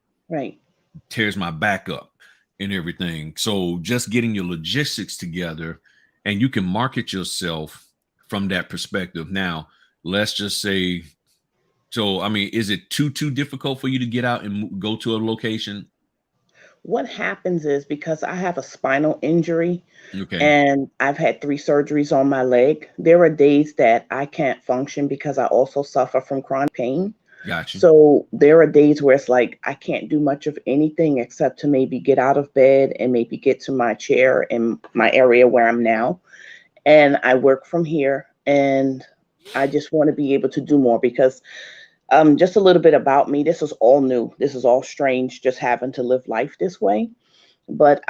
A: tears my back up and everything. So just getting your logistics together, and you can market yourself from that perspective. Now, let's just say, so, I mean, is it too difficult for you to get out and go to a location?
B: What happens is, because I have a spinal injury and I've had 3 surgeries on my leg, there are days that I can't function because I also suffer from chronic pain.
A: Gotcha.
B: So there are days where it's like I can't do much of anything except to maybe get out of bed and maybe get to my chair in my area where I'm now. And I work from here, and I just want to be able to do more because just a little bit about me. This is all new. This is all strange, just having to live life this way. But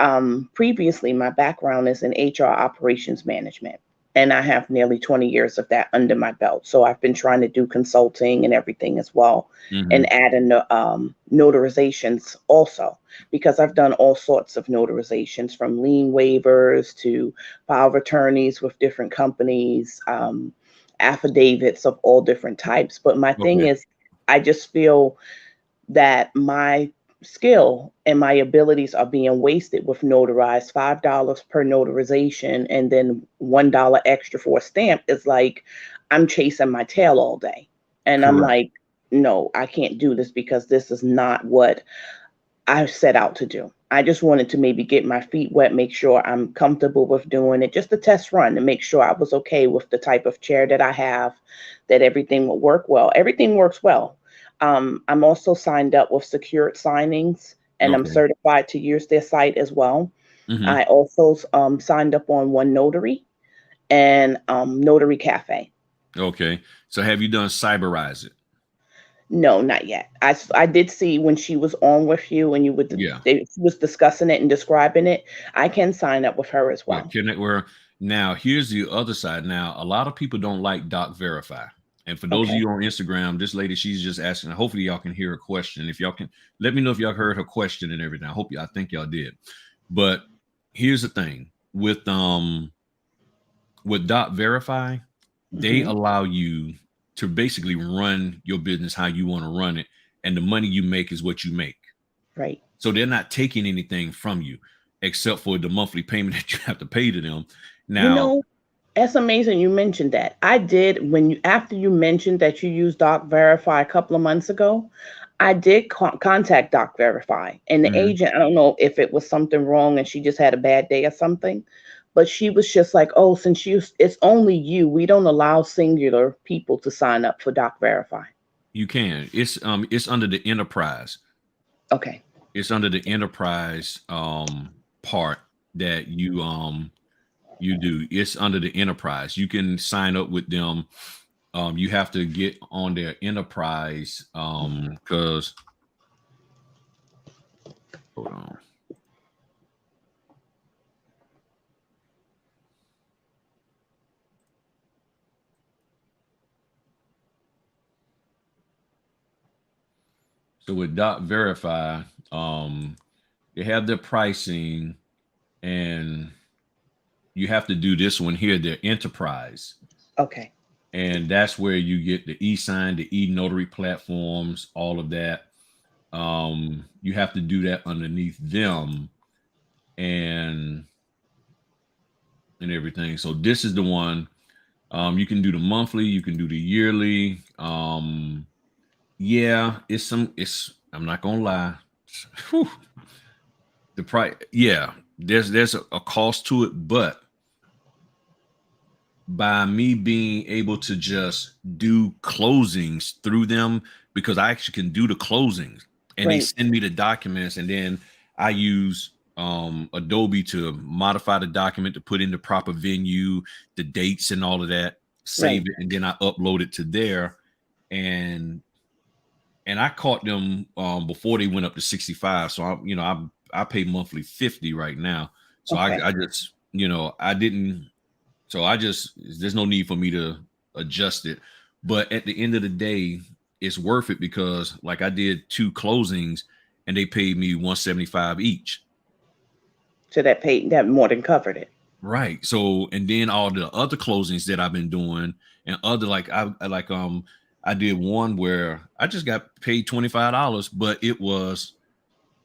B: previously, my background is in HR operations management, and I have nearly 20 years of that under my belt. So I've been trying to do consulting and everything as well, and add in notarizations also, because I've done all sorts of notarizations, from lien waivers to power of attorneys with different companies, affidavits of all different types. But my thing is, I just feel that my skill and my abilities are being wasted with notarized $5 per notarization and then $1 extra for a stamp. It's like I'm chasing my tail all day. And I'm like, no, I can't do this because this is not what I set out to do. I just wanted to maybe get my feet wet, make sure I'm comfortable with doing it, just a test run to make sure I was okay with the type of chair that I have, that everything will work well. Everything works well. I'm also signed up with Secured Signings, and I'm certified to use their site as well. I also signed up on One Notary and Notary Cafe.
A: Okay. So have you done Cyberize It?
B: No, not yet. I did see when she was on with you and she was discussing it and describing it. I can sign up with her as well.
A: Now, here's the other side. Now, a lot of people don't like Doc Verify. And for those of you on Instagram, this lady, she's just asking. Hopefully, y'all can hear her question. If y'all can, let me know if y'all heard her question and everything. I think y'all did. But here's the thing with Doc Verify, they allow you to basically run your business how you want to run it, and the money you make is what you make.
B: Right.
A: So they're not taking anything from you except for the monthly payment that you have to pay to them. Now,
B: that's amazing you mentioned that. I did, after you mentioned that you used Doc Verify a couple of months ago, I did contact Doc Verify, and the agent, I don't know if it was something wrong and she just had a bad day or something, but she was just like, oh, since it's only you, we don't allow singular people to sign up for Doc Verify.
A: You can. It's under the enterprise.
B: Okay.
A: It's under the enterprise part that you do. It's under the enterprise. You can sign up with them. You have to get on their enterprise because hold on. So with Dot Verify, they have their pricing, and you have to do this one here, their enterprise.
B: Okay.
A: And that's where you get the e-sign, the e-notary platforms, all of that. You have to do that underneath them and everything. So this is the one. You can do the monthly, you can do the yearly. Yeah, it's I'm not gonna lie. Whew, the price, yeah, there's a cost to it, but by me being able to just do closings through them, because I actually can do the closings and they
B: Right.
A: send me the documents, and then I use Adobe to modify the document to put in the proper venue, the dates and all of that, save
B: Right.
A: it, and then I upload it to there. and I caught them before they went up to 65. So I pay monthly 50 right now. So
B: Okay.
A: I just, I didn't, so I just, there's no need for me to adjust it. But at the end of the day, it's worth it because like I did 2 closings and they paid me 175 each.
B: So that more than covered it.
A: Right. So, and then all the other closings that I've been doing and other, like I did one where I just got paid $25, but it was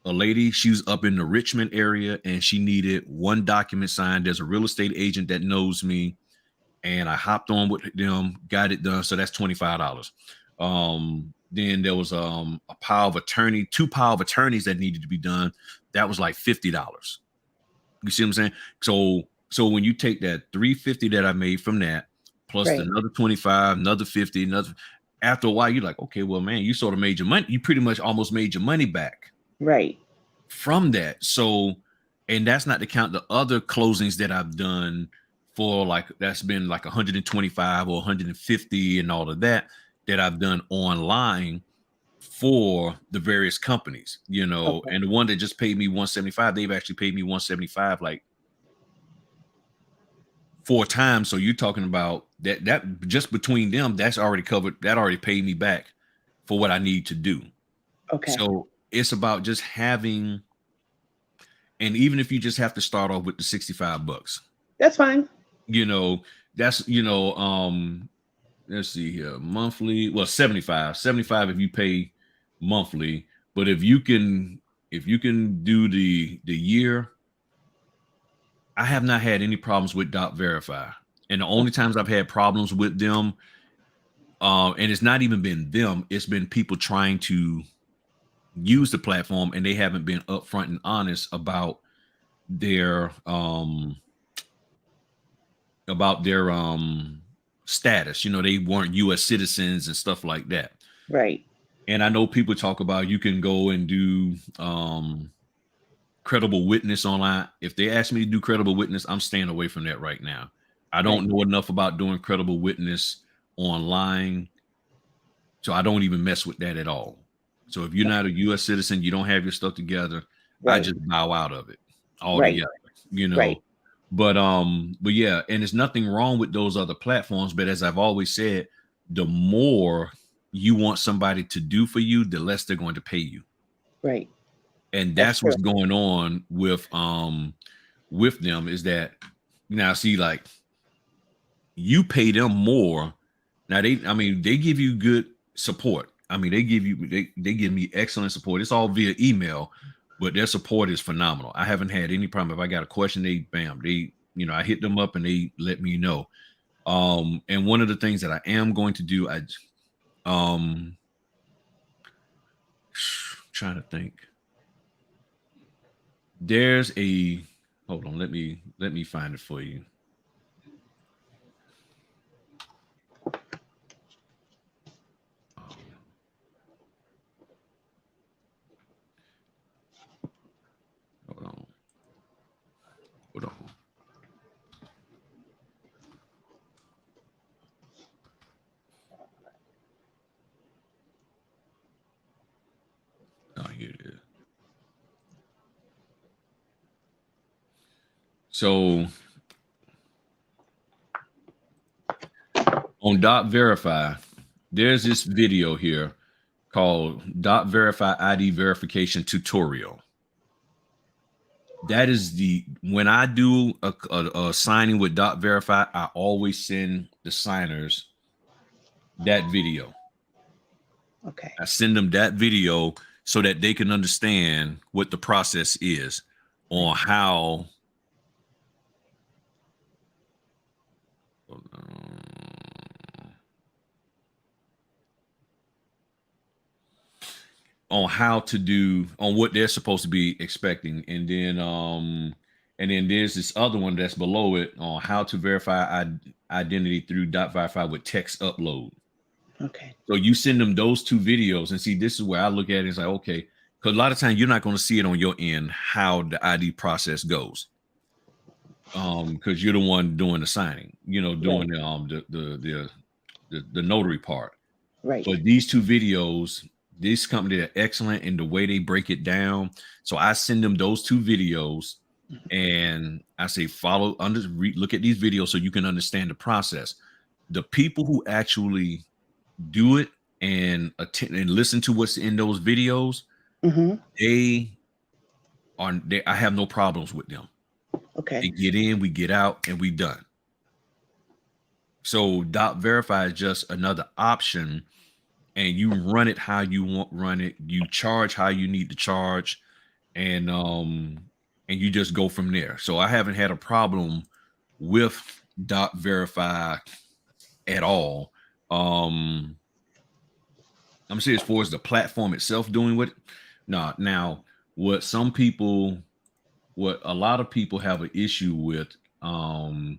A: a lady. She was up in the Richmond area and she needed one document signed. There's a real estate agent that knows me, and I hopped on with them, got it done. So that's $25. Then there was a power of attorney, 2 power of attorneys that needed to be done. That was like $50. You see what I'm saying? So when you take that 350 that I made from that, plus
B: Right.
A: another 25, another 50, another, after a while, you're like, okay, well, man, you sort of made your money. You pretty much almost made your money back
B: Right.
A: from that. So, and that's not to count the other closings that I've done for like that's been like 125 or 150 and all of that I've done online for the various companies,
B: Okay.
A: and the one that just paid me 175, they've actually paid me 175 like 4 times. So you're talking about that just between them, that's already covered, that already paid me back for what I need to do.
B: Okay.
A: So it's about just having, and even if you just have to start off with the $65,
B: That's fine.
A: you know, that's, let's see here, monthly, well, 75 if you pay monthly. But if you can do the year, I have not had any problems with Dot Verify. And the only times I've had problems with them, and it's not even been them, it's been people trying to use the platform and they haven't been upfront and honest their um about their status. They weren't US citizens and stuff like that.
B: Right.
A: And I know people talk about you can go and do credible witness online. If they ask me to do credible witness, I'm staying away from that right now. I
B: Right.
A: don't know enough about doing credible witness online, so I don't even mess with that at all. So if you're not a US citizen, you don't have your stuff together, I
B: Right.
A: just bow out of it
B: Right.
A: altogether, you
B: Right.
A: know. But yeah, and there's nothing wrong with those other platforms, but as I've always said, the more you want somebody to do for you, the less they're going to pay you.
B: Right.
A: And
B: That's
A: that's what's
B: true.
A: going on with them, is that now see, like, you pay them more. Now they give you good support. I mean, they give me excellent support. It's all via email, but their support is phenomenal. I haven't had any problem. If I got a question, I hit them up and they let me know. And one of the things that I am going to do, um trying to think. There's a hold on, let me find it for you. So on .verify, there's this video here called .verify ID verification tutorial. That is when I do a signing with .verify, I always send the signers that video.
B: Okay.
A: I send them that video so that they can understand what the process is on how to do on what they're supposed to be expecting. And then there's this other one that's below it on how to verify identity through .verify with text upload.
B: Okay.
A: So you send them those two videos and see, this is where I look at it. It's like, okay, because a lot of times you're not going to see it on your end, how the ID process goes. Because you're the one doing the signing, doing the notary part.
B: Right.
A: But these two videos, this company are excellent in the way they break it down. So I send them those two videos and I say, look at these videos so you can understand the process. The people who actually do it and attend and listen to what's in those videos, I have no problems with them.
B: Okay.
A: They get in, we get out, and we done. So .verify is just another option, and you run it how you want run it. You charge how you need to charge, and you just go from there. So I haven't had a problem with .verify at all. I'm saying as far as the platform itself doing what, now what a lot of people have an issue with, and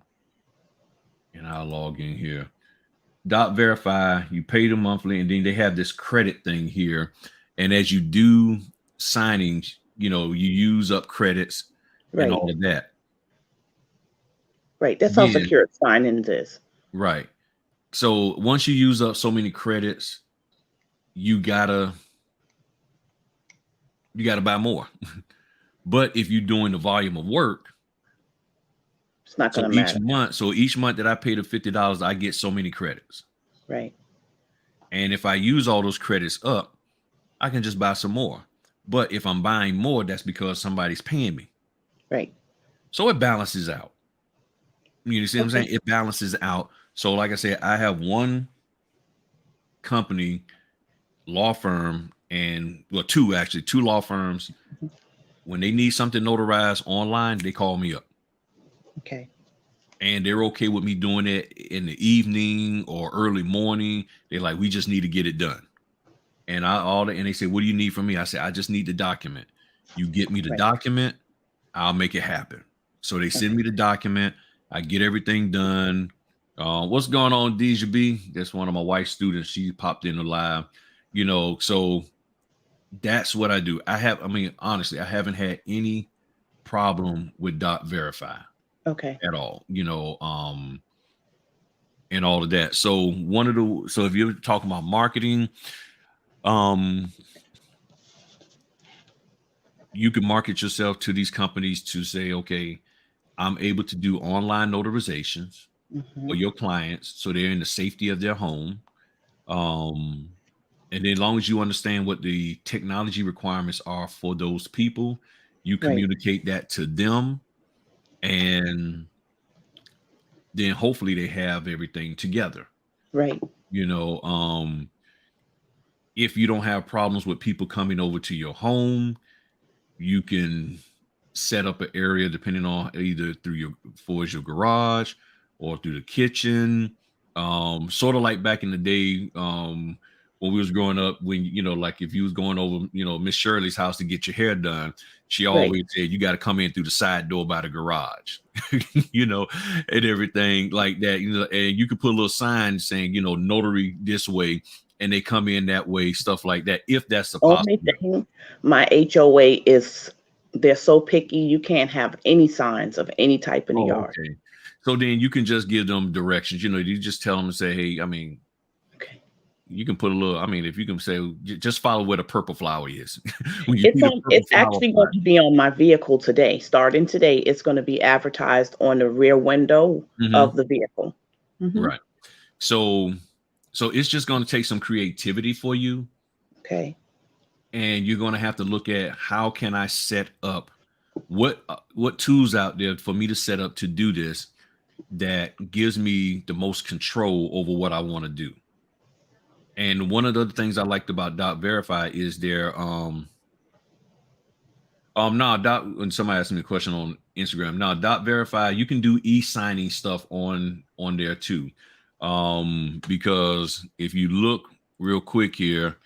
A: I'll log in here. .verify, you pay them monthly, and then they have this credit thing here. And as you do signings, you use up credits and all of that.
B: Right. That's how secure signing is.
A: Right. So once you use up so many credits, you gotta buy more. But if you're doing the volume of work,
B: it's not going to matter.
A: Each month that I pay the $50, I get so many credits.
B: Right.
A: And if I use all those credits up, I can just buy some more. But if I'm buying more, that's because somebody's paying me.
B: Right.
A: So it balances out. You see what I'm saying? It balances out. So like I said, I have one company, law firm, and two law firms. When they need something notarized online, they call me up.
B: Okay.
A: And they're okay with me doing it in the evening or early morning. They're like, we just need to get it done. And and they say, what do you need from me? I say, I just need the document. You get me the document, I'll make it happen. So they send me the document. I get everything done. What's going on, Deja B? That's one of my wife's students. She popped in the live, so that's what I do. Honestly, I haven't had any problem with .verify.
B: Okay.
A: At all, and all of that. So if you're talking about marketing, you can market yourself to these companies to say, okay, I'm able to do online notarizations for your clients, so they're in the safety of their home. And then as long as you understand what the technology requirements are for those people, you communicate that to them, and then hopefully they have everything together.
B: Right.
A: If you don't have problems with people coming over to your home, you can set up an area depending on either through your garage or through the kitchen. Sort of like back in the day, when we was growing up, when like if you was going over, Miss Shirley's house to get your hair done, she always said you got to come in through the side door by the garage, and everything like that. And you could put a little sign saying, notary this way, and they come in that way, stuff like that. If that's the possibility.
B: My HOA is, they're so picky, you can't have any signs of any type in the yard.
A: Okay. So then you can just give them directions. You just tell them and say, hey, you can put a little. I mean, if you can say just follow where the purple flower is. When you see the purple
B: It's
A: flower
B: actually going
A: sign.
B: to be on my vehicle today. Starting today, it's going to be advertised on the rear window
A: Mhm.
B: of the vehicle. Mhm.
A: Right. So it's just going to take some creativity for you,
B: Okay.
A: and you're going to have to look at how can I set up what tools out there for me to set up to do this that gives me the most control over what I want to do. And one of the other things I liked about Dot Verify is their no, Dot, when somebody asked me a question on Instagram, now Dot Verify, you can do e-signing stuff on there too. Because if you look real quick here,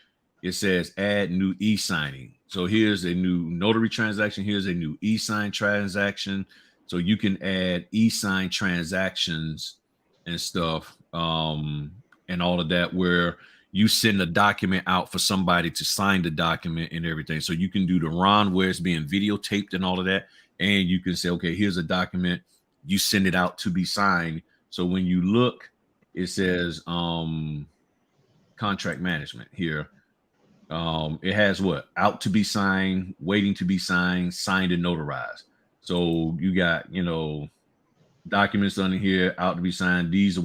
A: it says add new e-signing. So here's a new notary transaction, here's a new e-sign transaction. So you can add e-sign transactions and stuff, and all of that, where you send a document out for somebody to sign the document and everything. So you can do the RON where it's being videotaped and all of that. And you can say, okay, here's a document. You send it out to be signed. So when you look, it says contract management here. It has what? Out to be signed, waiting to be signed, signed and notarized. So you got, documents under here, out to be signed. These are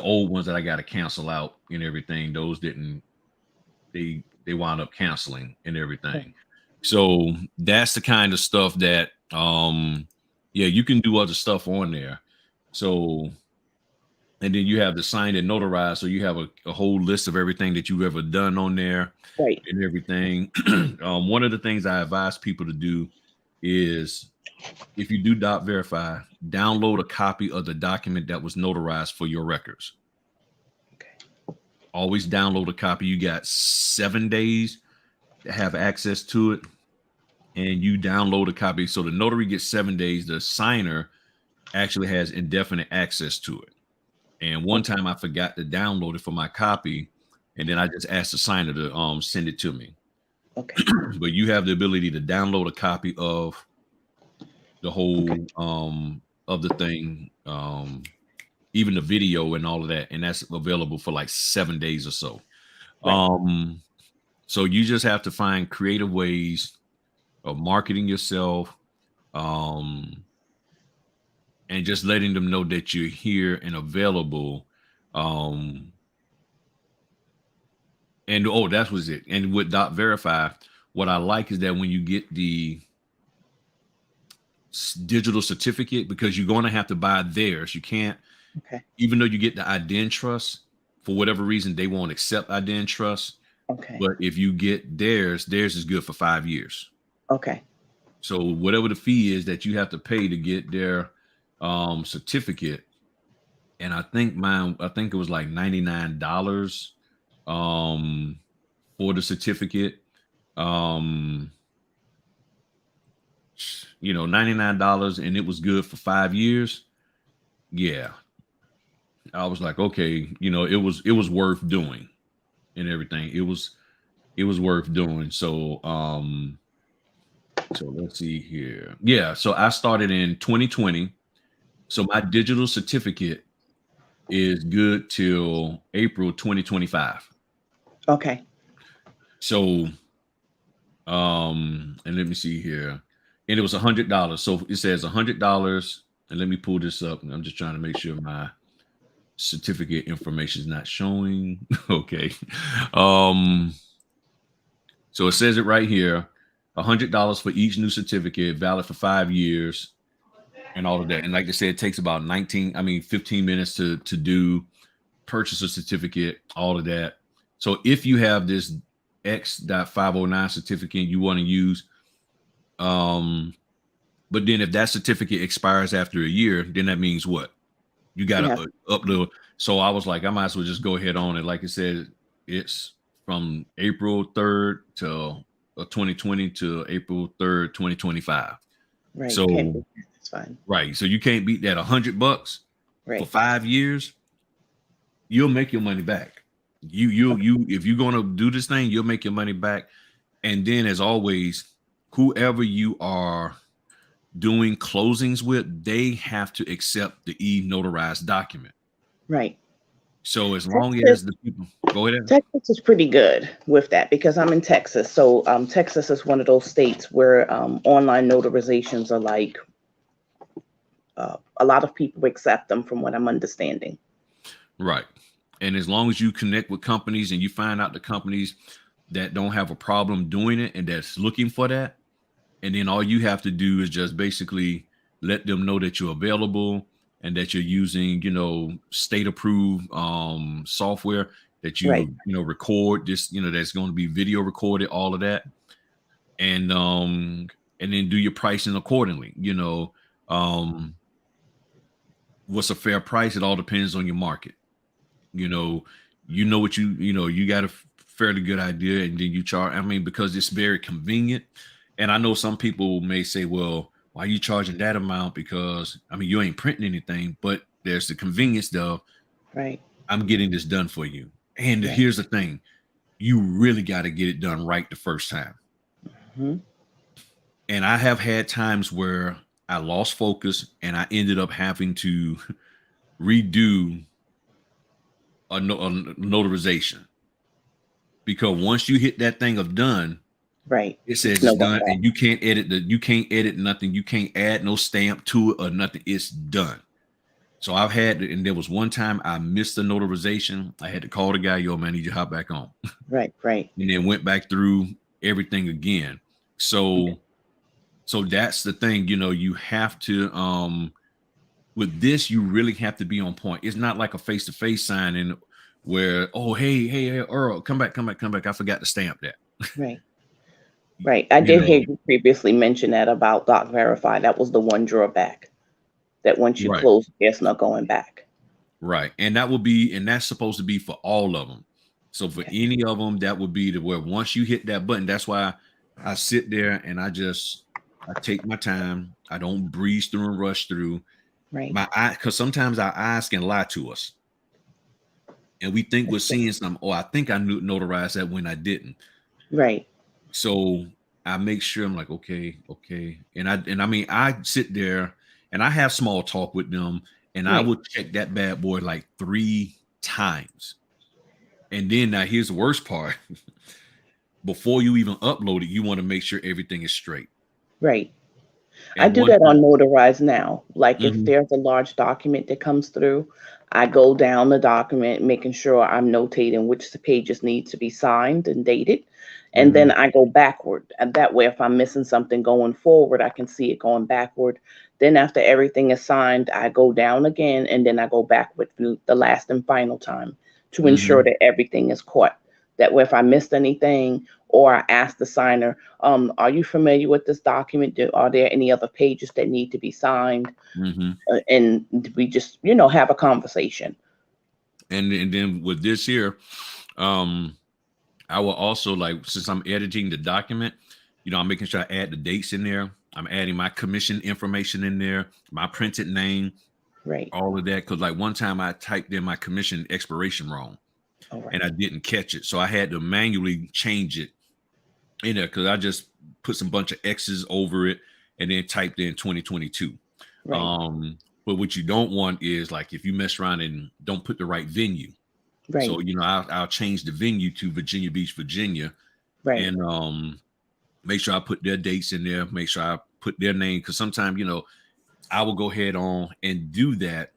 A: old ones that I got to cancel out and everything. Those didn't, they wound up canceling and everything. So that's the kind of stuff that yeah, you can do other stuff on there. So, and then you have the signed and notarized. So you have a whole list of everything that you've ever done on there
B: Right.
A: and everything. One of the things I advise people to do is, if you do Dot Verify, download a copy of the document that was notarized for your records.
B: Okay.
A: Always download a copy. You got 7 days to have access to it, and you download a copy. So the notary gets 7 days. The signer actually has indefinite access to it. And one time I forgot to download it for my copy, and then I just asked the signer to send it to me.
B: Okay.
A: But you have the ability to download a copy of the whole of the thing, even the video and all of that, and that's available for like 7 days or so.
B: Right.
A: So you just have to find creative ways of marketing yourself, and just letting them know that you're here and available. And oh, that was it. And with Dot Verify, what I like is that when you get the digital certificate, because you're going to have to buy theirs, you can't,
B: Okay.
A: even though you get the ident trust, for whatever reason they won't accept ident trust.
B: Okay.
A: But if you get theirs is good for 5 years.
B: Okay.
A: So whatever the fee is that you have to pay to get their certificate, and I think it was like $99 for the certificate. $99, and it was good for 5 years. Yeah. I was like, okay, it was worth doing and everything. It was worth doing. So let's see here. Yeah, so I started in 2020. So my digital certificate is good till April 2025.
B: Okay.
A: So and let me see here. And it was $100. So it says $100. And let me pull this up. And I'm just trying to make sure my certificate information is not showing. Okay. So it says it right here. $100 for each new certificate, valid for 5 years, and all of that. And like I said, it takes about 15 minutes to do, purchase a certificate, all of that. So if you have this X.509 certificate you want to use, but then if that certificate expires after a year, then that means what? You got to upload. So I was like, I might as well just go ahead on it. Like I said, it's from April 3rd to 2020 to April 3rd, 2025.
B: Right.
A: So
B: it's fine.
A: right. So you can't beat that. $100
B: Right.
A: for 5 years, you'll make your money back. You if you're gonna do this thing, you'll make your money back. And then, as always, whoever you are doing closings with, they have to accept the e-notarized document.
B: Right.
A: So as long
B: Texas,
A: as the people go ahead.
B: Texas is pretty good with that because I'm in Texas. So Texas is one of those states where online notarizations are like a lot of people accept them, from what I'm understanding.
A: Right. And as long as you connect with companies and you find out the companies that don't have a problem doing it and that's looking for that, and then all you have to do is just basically let them know that you're available and that you're using, state approved software that
B: Right,
A: record this, that's going to be video recorded, all of that. And then do your pricing accordingly. Um what's a fair price? It all depends on your market. you know what you got a fairly good idea, and then you charge. I mean, because it's very convenient. And I know some people may say, well, why are you charging that amount? Because I mean, you ain't printing anything. But there's the convenience of,
B: right,
A: I'm getting this done for you. And
B: right.
A: here's the thing, you really got to get it done right the first time.
B: Hmm.
A: And I have had times where I lost focus and I ended up having to redo a notarization, because once you hit that thing of done,
B: Right.
A: it
B: It's
A: says
B: no
A: it's
B: going
A: done,
B: back.
A: and you can't edit nothing. You can't add no stamp to it or nothing. It's done. So I've had, and there was one time I missed the notarization. I had to call the guy, yo, man, I need you to hop back on.
B: Right, right.
A: And then went back through everything again.
B: Okay.
A: So that's the thing, you have to with this, you really have to be on point. It's not like a face-to-face signing where, oh, hey, Earl, come back. I forgot to stamp that.
B: Right, right. I
A: You
B: did hear
A: know,
B: you previously mention that about Doc Verify. That was the one drawback, that once you
A: right.
B: close, there's no going back.
A: Right. And that's supposed to be for all of them. So for
B: Okay.
A: any of them, that would be the where once you hit that button, that's why I sit there and I take my time. I don't breeze through and rush through
B: Right.
A: my eye, because sometimes our eyes can lie to us. And we think we're
B: That's true.
A: seeing something. Oh, I think I notarized that when I didn't.
B: Right.
A: So I make sure I'm like, okay. And I mean, I sit there and I have small talk with them, and I
B: Right.
A: would check that bad boy like 3 times. And then now here's the worst part. Before you even upload it, you want to make sure everything is straight.
B: Right. I
A: And
B: do
A: one
B: that on
A: time,
B: Notarize now. Like if
A: mhm,
B: there's a large document that comes through, I go down the document, making sure I'm notating which pages need to be signed and dated. And then
A: mhm,
B: I go backward. And that way, if I'm missing something going forward, I can see it going backward. Then after everything is signed, I go down again and then I go backward the last and final time to ensure
A: mhm,
B: that everything is caught. That way, if I missed anything or I ask the signer, are you familiar with this document? Are there any other pages that need to be signed?
A: mhm.
B: And we just, have a conversation.
A: And then with this here, um, I will also, like, since I'm editing the document, I'm making sure I add the dates in there. I'm adding my commission information in there, my printed name,
B: Right.
A: all of that. Because like one time I typed in my commission expiration wrong
B: All right.
A: and I didn't catch it, so I had to manually change it in there because I just put some bunch of X's over it and then typed in 2022.
B: Right.
A: But what you don't want is like if you mess around and don't put the right venue. So
B: Right.
A: I'll change the venue to Virginia Beach, Virginia,
B: Right.
A: and make sure I put their dates in there. Make sure I put their name, because sometimes I will go ahead on and do that.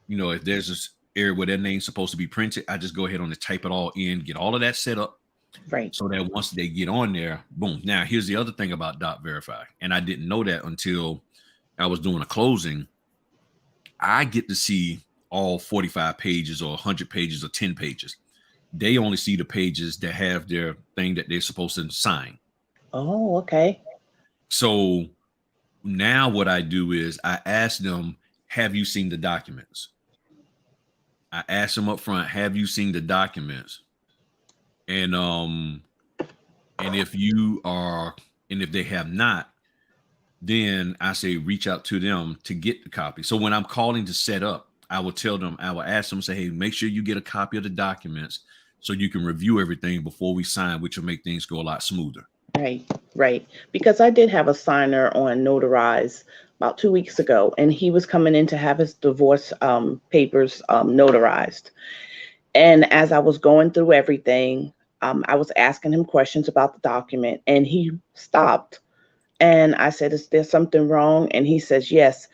A: If there's this area where their name's supposed to be printed, I just go ahead on and type it all in, get all of that set up,
B: Right.
A: so that once they get on there, boom. Now, here's the other thing about Dot Verify, and I didn't know that until I was doing a closing. I get to see all 45 pages or 100 pages or 10 pages. They only see the pages that have their thing that they're supposed to sign.
B: Oh, okay.
A: So now what I do is I ask them, have you seen the documents? I ask them up front, have you seen the documents? And and if you are, and if they have not, then I say reach out to them to get the copy. So when I'm calling to set up, I will tell them, I will ask them, say, hey, make sure you get a copy of the documents so you can review everything before we sign, which will make things go a lot smoother.
B: Right. Right. Because I did have a signer on Notarize about 2 weeks ago, and he was coming in to have his divorce papers notarized. And as I was going through everything, I was asking him questions about the document, and he stopped. And I said, "Is there something wrong?" And he says, "Yes.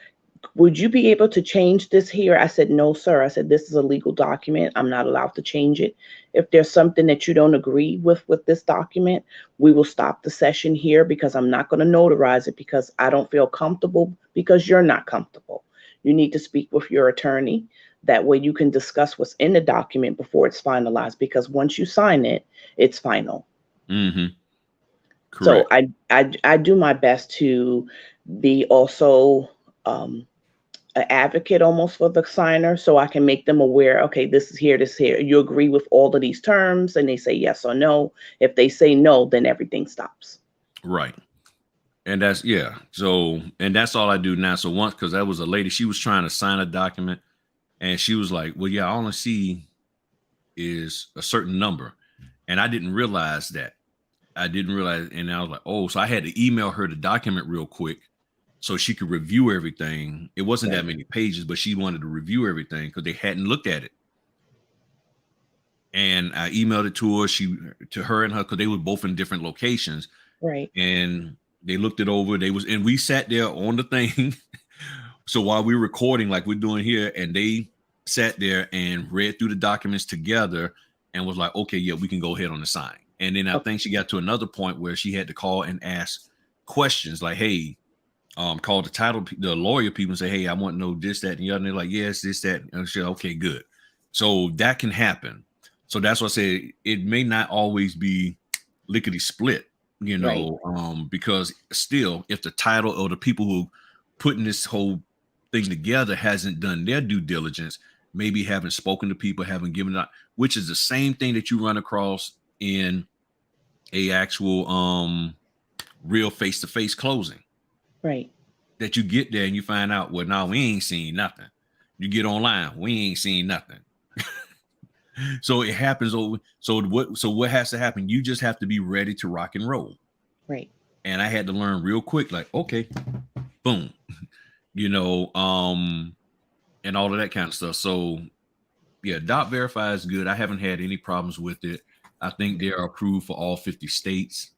B: Would you be able to change this here?" I said, "No, sir." I said, "This is a legal document. I'm not allowed to change it. If there's something that you don't agree with this document, we will stop the session here, because I'm not going to notarize it because I don't feel comfortable, because you're not comfortable. You need to speak with your attorney. That way you can discuss what's in the document before it's finalized, because once you sign it, it's final."
A: Mm-hmm.
B: So
A: Correct.
B: I do my best to be also an advocate almost for the signer, so I can make them aware, okay, this is here, this is here. You agree with all of these terms, and they say yes or no. If they say no, then everything stops.
A: Right. And that's, yeah. So, and that's all I do now. So once, because that was a lady, she was trying to sign a document, and she was like, "Well, yeah, all I see is a certain number." And I didn't realize that. I didn't realize. And I was like, "Oh," so I had to email her the document real quick so she could review everything. It wasn't that
B: Right.
A: many pages, but she wanted to review everything because they hadn't looked at it. And I emailed it to her. To her and her, because they were both in different locations,
B: Right.
A: and they looked it over. And we sat there on the thing. So while we were recording, like we're doing here, and they sat there and read through the documents together and was like, "Okay, yeah, we can go ahead on the sign." And then I
B: Okay.
A: think she got to another point where she had to call and ask questions like, "Hey," call the lawyer people and say, "Hey, I want to know this, that, and the other." And they're like, "Yes, this, that." And she, "Okay, good." So that can happen. So that's why I say it may not always be lickety split,
B: Right.
A: because still, if the title or the people who putting this whole thing together hasn't done their due diligence, maybe haven't spoken to people, haven't given up, which is the same thing that you run across in a actual real face-to-face closing.
B: Right.
A: That you get there and you find out, well, no, we ain't seen nothing. You get online, we ain't seen nothing. So it happens over. So what has to happen? You just have to be ready to rock and roll.
B: Right.
A: And I had to learn real quick, like, okay, boom, you know, and all of that kind of stuff. So yeah, dot verify is good. I haven't had any problems with it. I think they are approved for all 50 states.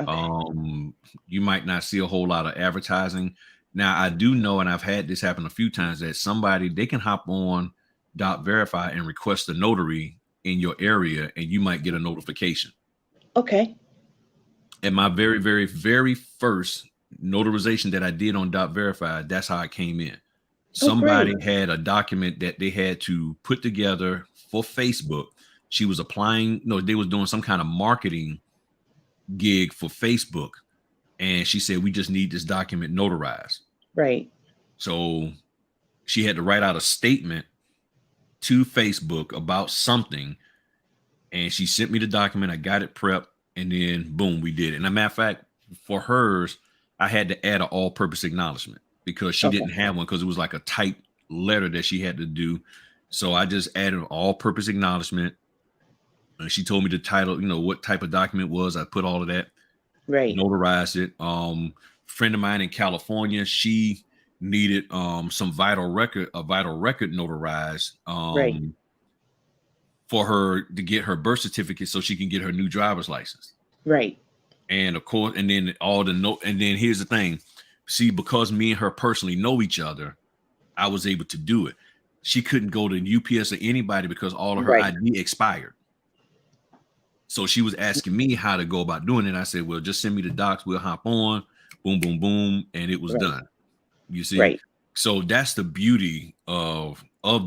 B: Okay.
A: Um, you might not see a whole lot of advertising. Now, I do know, and I've had this happen a few times, that somebody, they can hop on dot verify and request a notary in your area, and you might get a notification.
B: Okay.
A: And my very, very, very first notarization that I did on dot verify, that's how I came in.
B: Oh,
A: Somebody
B: great.
A: had a document that they had to put together for Facebook. She was applying, no, they was doing some kind of marketing gig for Facebook. And she said, "We just need this document notarized."
B: Right.
A: So she had to write out a statement to Facebook about something. And she sent me the document. I got it prepped. And then boom, we did it. And a matter of fact, for hers, I had to add an all-purpose acknowledgement because she
B: Okay.
A: didn't have one, because it was like a typed letter that she had to do. So I just added an all-purpose acknowledgement. And she told me the title, what type of document was. I put all of that,
B: Right.
A: notarized it. Friend of mine in California, she needed a vital record notarized
B: Right.
A: for her to get her birth certificate so she can get her new driver's license.
B: Right.
A: And of course, and then all the note, and then here's the thing. See, because me and her personally know each other, I was able to do it. She couldn't go to UPS or anybody because all of her
B: Right.
A: ID expired. So she was asking me how to go about doing it. I said, "Well, just send me the docs. We'll hop on, boom, boom, boom." And it was
B: Right.
A: done. You see?
B: Right.
A: So that's the beauty of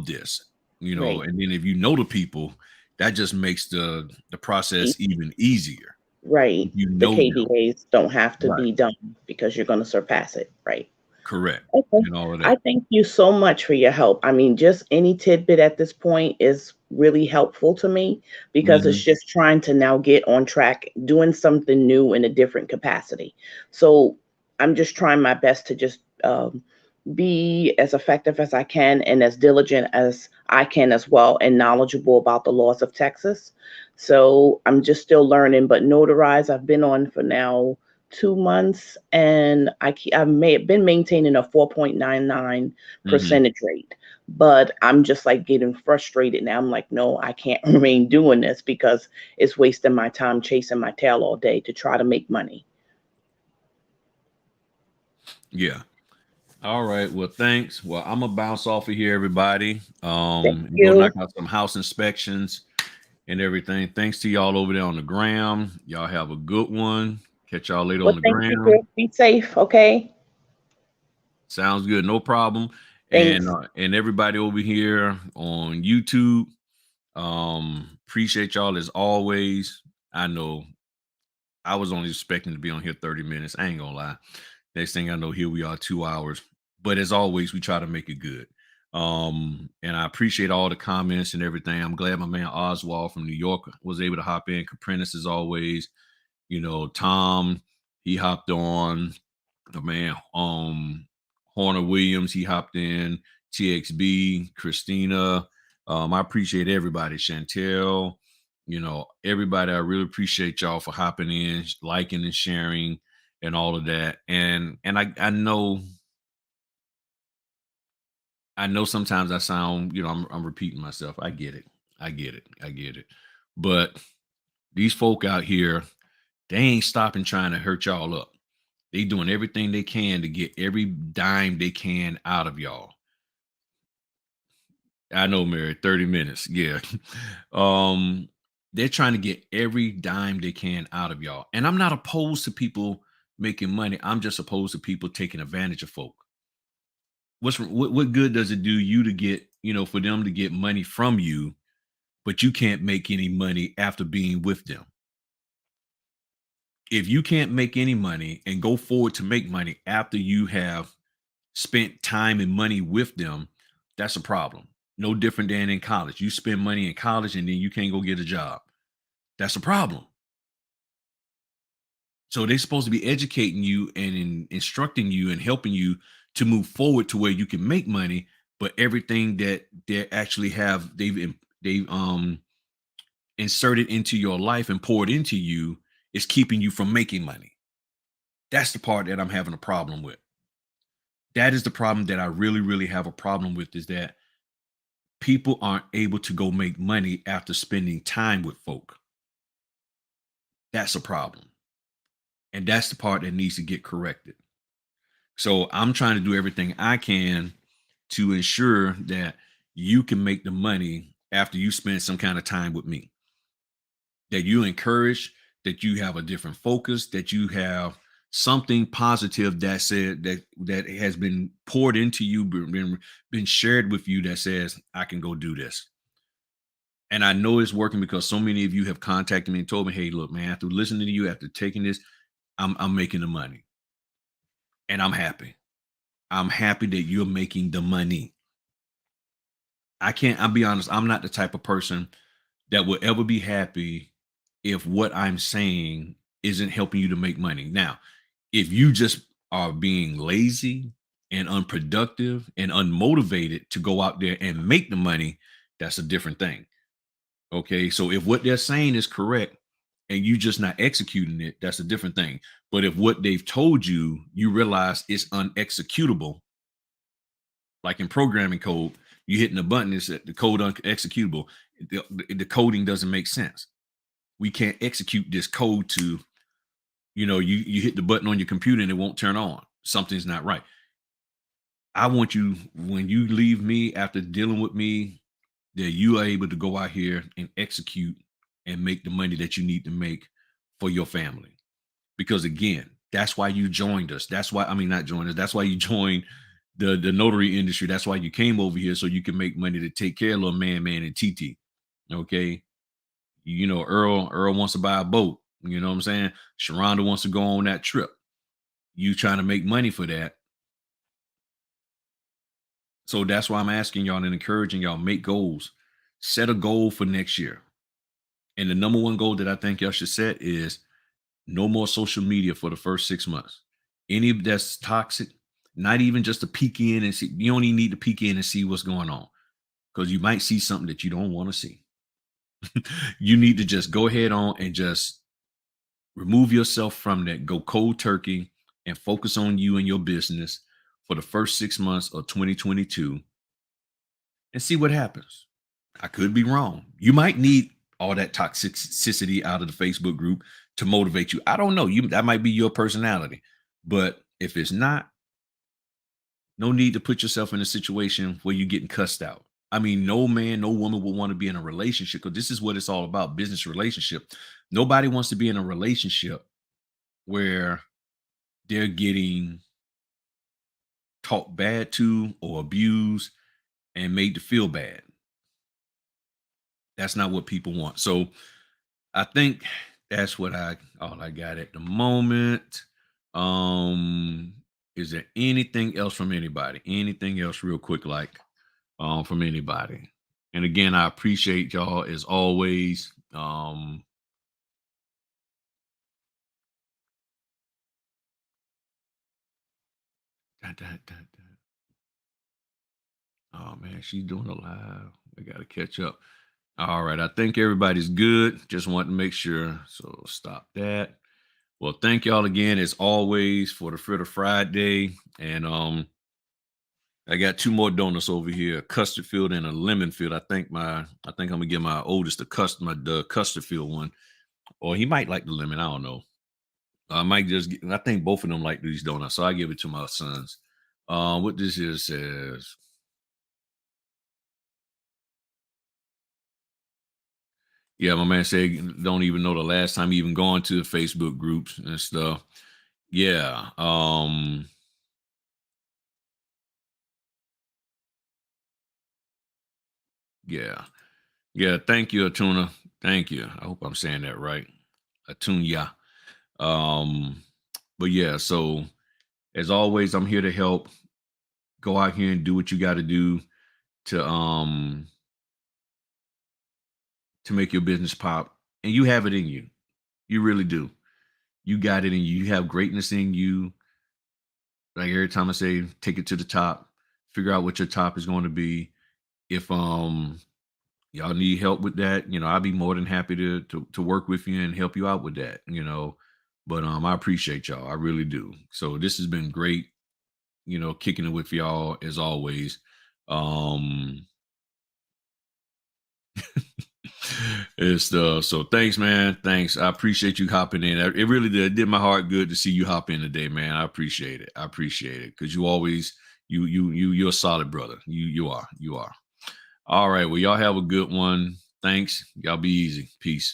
A: this,
B: Right.
A: and then if you know the people, that just makes the process even easier. If
B: Right.
A: you
B: The
A: know them.
B: KDAs don't have to
A: Right.
B: be done because you're going to surpass it. Right.
A: Correct.
B: Okay.
A: And all of
B: I
A: that.
B: thank you so much for your help. I mean, just any tidbit at this point is really helpful to me, because it's
A: Mhm.
B: just trying to now get on track, doing something new in a different capacity. So I'm just trying my best to just be as effective as I can and as diligent as I can as well, and knowledgeable about the laws of Texas. So I'm just still learning, but Notarize, I've been on for now 2 months, and I've been maintaining a 4.99
A: Mm-hmm.
B: percentage rate. But I'm just like getting frustrated now. I'm like, no, I can't remain doing this because it's wasting my time chasing my tail all day to try to make money.
A: Yeah. All right. Well, thanks. Well, I'm gonna bounce off of here, everybody.
B: Thank
A: And go knock
B: you.
A: out some house inspections and everything. Thanks to y'all over there on the gram. Y'all have a good one. Catch y'all later
B: Well,
A: on the
B: thank you,
A: gram.
B: girl. Be safe, okay?
A: Sounds good. No problem.
B: Thanks.
A: And everybody over here on YouTube. Appreciate y'all as always. I know I was only expecting to be on here 30 minutes. I ain't gonna lie. Next thing I know, here we are 2 hours. But as always, we try to make it good. And I appreciate all the comments and everything. I'm glad my man Oswald from New York was able to hop in. Caprentice as always. Tom, he hopped on. The man, Horner Williams, he hopped in. TXB, Christina. I appreciate everybody. Chantel, everybody. I really appreciate y'all for hopping in, liking and sharing and all of that. And I know sometimes I sound, I'm repeating myself. I get it. I get it. I get it. But these folk out here, they ain't stopping trying to hurt y'all up. They doing everything they can to get every dime they can out of y'all. I know, Mary, 30 minutes. Yeah. um, they're trying to get every dime they can out of y'all. And I'm not opposed to people making money. I'm just opposed to people taking advantage of folk. What good does it do you to get, for them to get money from you, but you can't make any money after being with them? If you can't make any money and go forward to make money after you have spent time and money with them, that's a problem. No different than in college. You spend money in college and then you can't go get a job. That's a problem. So they're supposed to be educating you and instructing you and helping you to move forward to where you can make money. But everything that they actually have, they've inserted into your life and poured into you is keeping you from making money. That's the part that I'm having a problem with. That is the problem that I really, really have a problem with, is that people aren't able to go make money after spending time with folk. That's a problem. And that's the part that needs to get corrected. So I'm trying to do everything I can to ensure that you can make the money after you spend some kind of time with me. That you encourage, that you have a different focus, that you have something positive that said that has been poured into you, been shared with you, that says, I can go do this. And I know it's working because so many of you have contacted me and told me, hey, look, man, after listening to you, after taking this, I'm making the money. And I'm happy. I'm happy that you're making the money. I'll be honest, I'm not the type of person that will ever be happy if what I'm saying isn't helping you to make money. Now, if you just are being lazy and unproductive and unmotivated to go out there and make the money, that's a different thing. Okay. So if what they're saying is correct and you just not executing it, that's a different thing. But if what they've told you, you realize it's unexecutable, like in programming code, you hitting a button, is the code unexecutable. The coding doesn't make sense. We can't execute this code to, you hit the button on your computer and it won't turn on. Something's not right. I want you, when you leave me after dealing with me, that you are able to go out here and execute and make the money that you need to make for your family. Because again, that's why you joined us. That's why, I mean, not joined us. That's why you joined the notary industry. That's why you came over here, so you can make money to take care of little man, and TT. Okay. Earl wants to buy a boat. You know what I'm saying? Sharonda wants to go on that trip. You trying to make money for that. So that's why I'm asking y'all and encouraging y'all, make goals. Set a goal for next year. And the number one goal that I think y'all should set is no more social media for the first 6 months. Any that's toxic, not even just to peek in and see. You don't even need to peek in and see what's going on, because you might see something that you don't want to see. You need to just go ahead on and just Remove yourself from that. Go cold turkey and focus on you and your business for the first 6 months of 2022 and see what happens. I could be wrong. You might need all that toxicity out of the Facebook group to motivate you. I don't know. That might be your personality. But if it's not, no need to put yourself in a situation where you're getting cussed out. I mean, no man, no woman will want to be in a relationship because this is what it's all about, business relationship. Nobody wants to be in a relationship where they're getting talked bad to or abused and made to feel bad. That's not what people want. So I think that's what all I got at the moment. Um, is there anything else from anybody? Anything else real quick, like from anybody? And again, I appreciate y'all as always. Da, da, da, da. Oh man, she's doing a live. I gotta catch up. All right, I think everybody's good. Just want to make sure. So stop that. Well, thank y'all again as always for the Fritter Friday. And I got two more donuts over here, a custard filled and a lemon filled. I think I'm gonna give my oldest the custard filled one. Or he might like the lemon. I don't know. I might I think both of them like these donuts. So I give it to my sons. What this here says. Yeah, my man said don't even know the last time he even gone to the Facebook groups and stuff. Yeah. Yeah. Yeah. Thank you, Atuna. Thank you. I hope I'm saying that right. Atunya. Um, but yeah, so as always, I'm here to help. Go out here and do what you got to um to make your business pop. And you have it in you. You really do. You got it in you. You have greatness in you. Like every time I say take it to the top, figure out what your top is going to be. If y'all need help with that, I'll be more than happy to work with you and help you out with that. But I appreciate y'all. I really do. So this has been great, kicking it with y'all as always. Um it's so thanks, man. Thanks. I appreciate you hopping in. It really did my heart good to see you hop in today, man. I appreciate it. I appreciate it. Cause you always you're a solid brother. You are. You are. All right. Well, y'all have a good one. Thanks. Y'all be easy. Peace.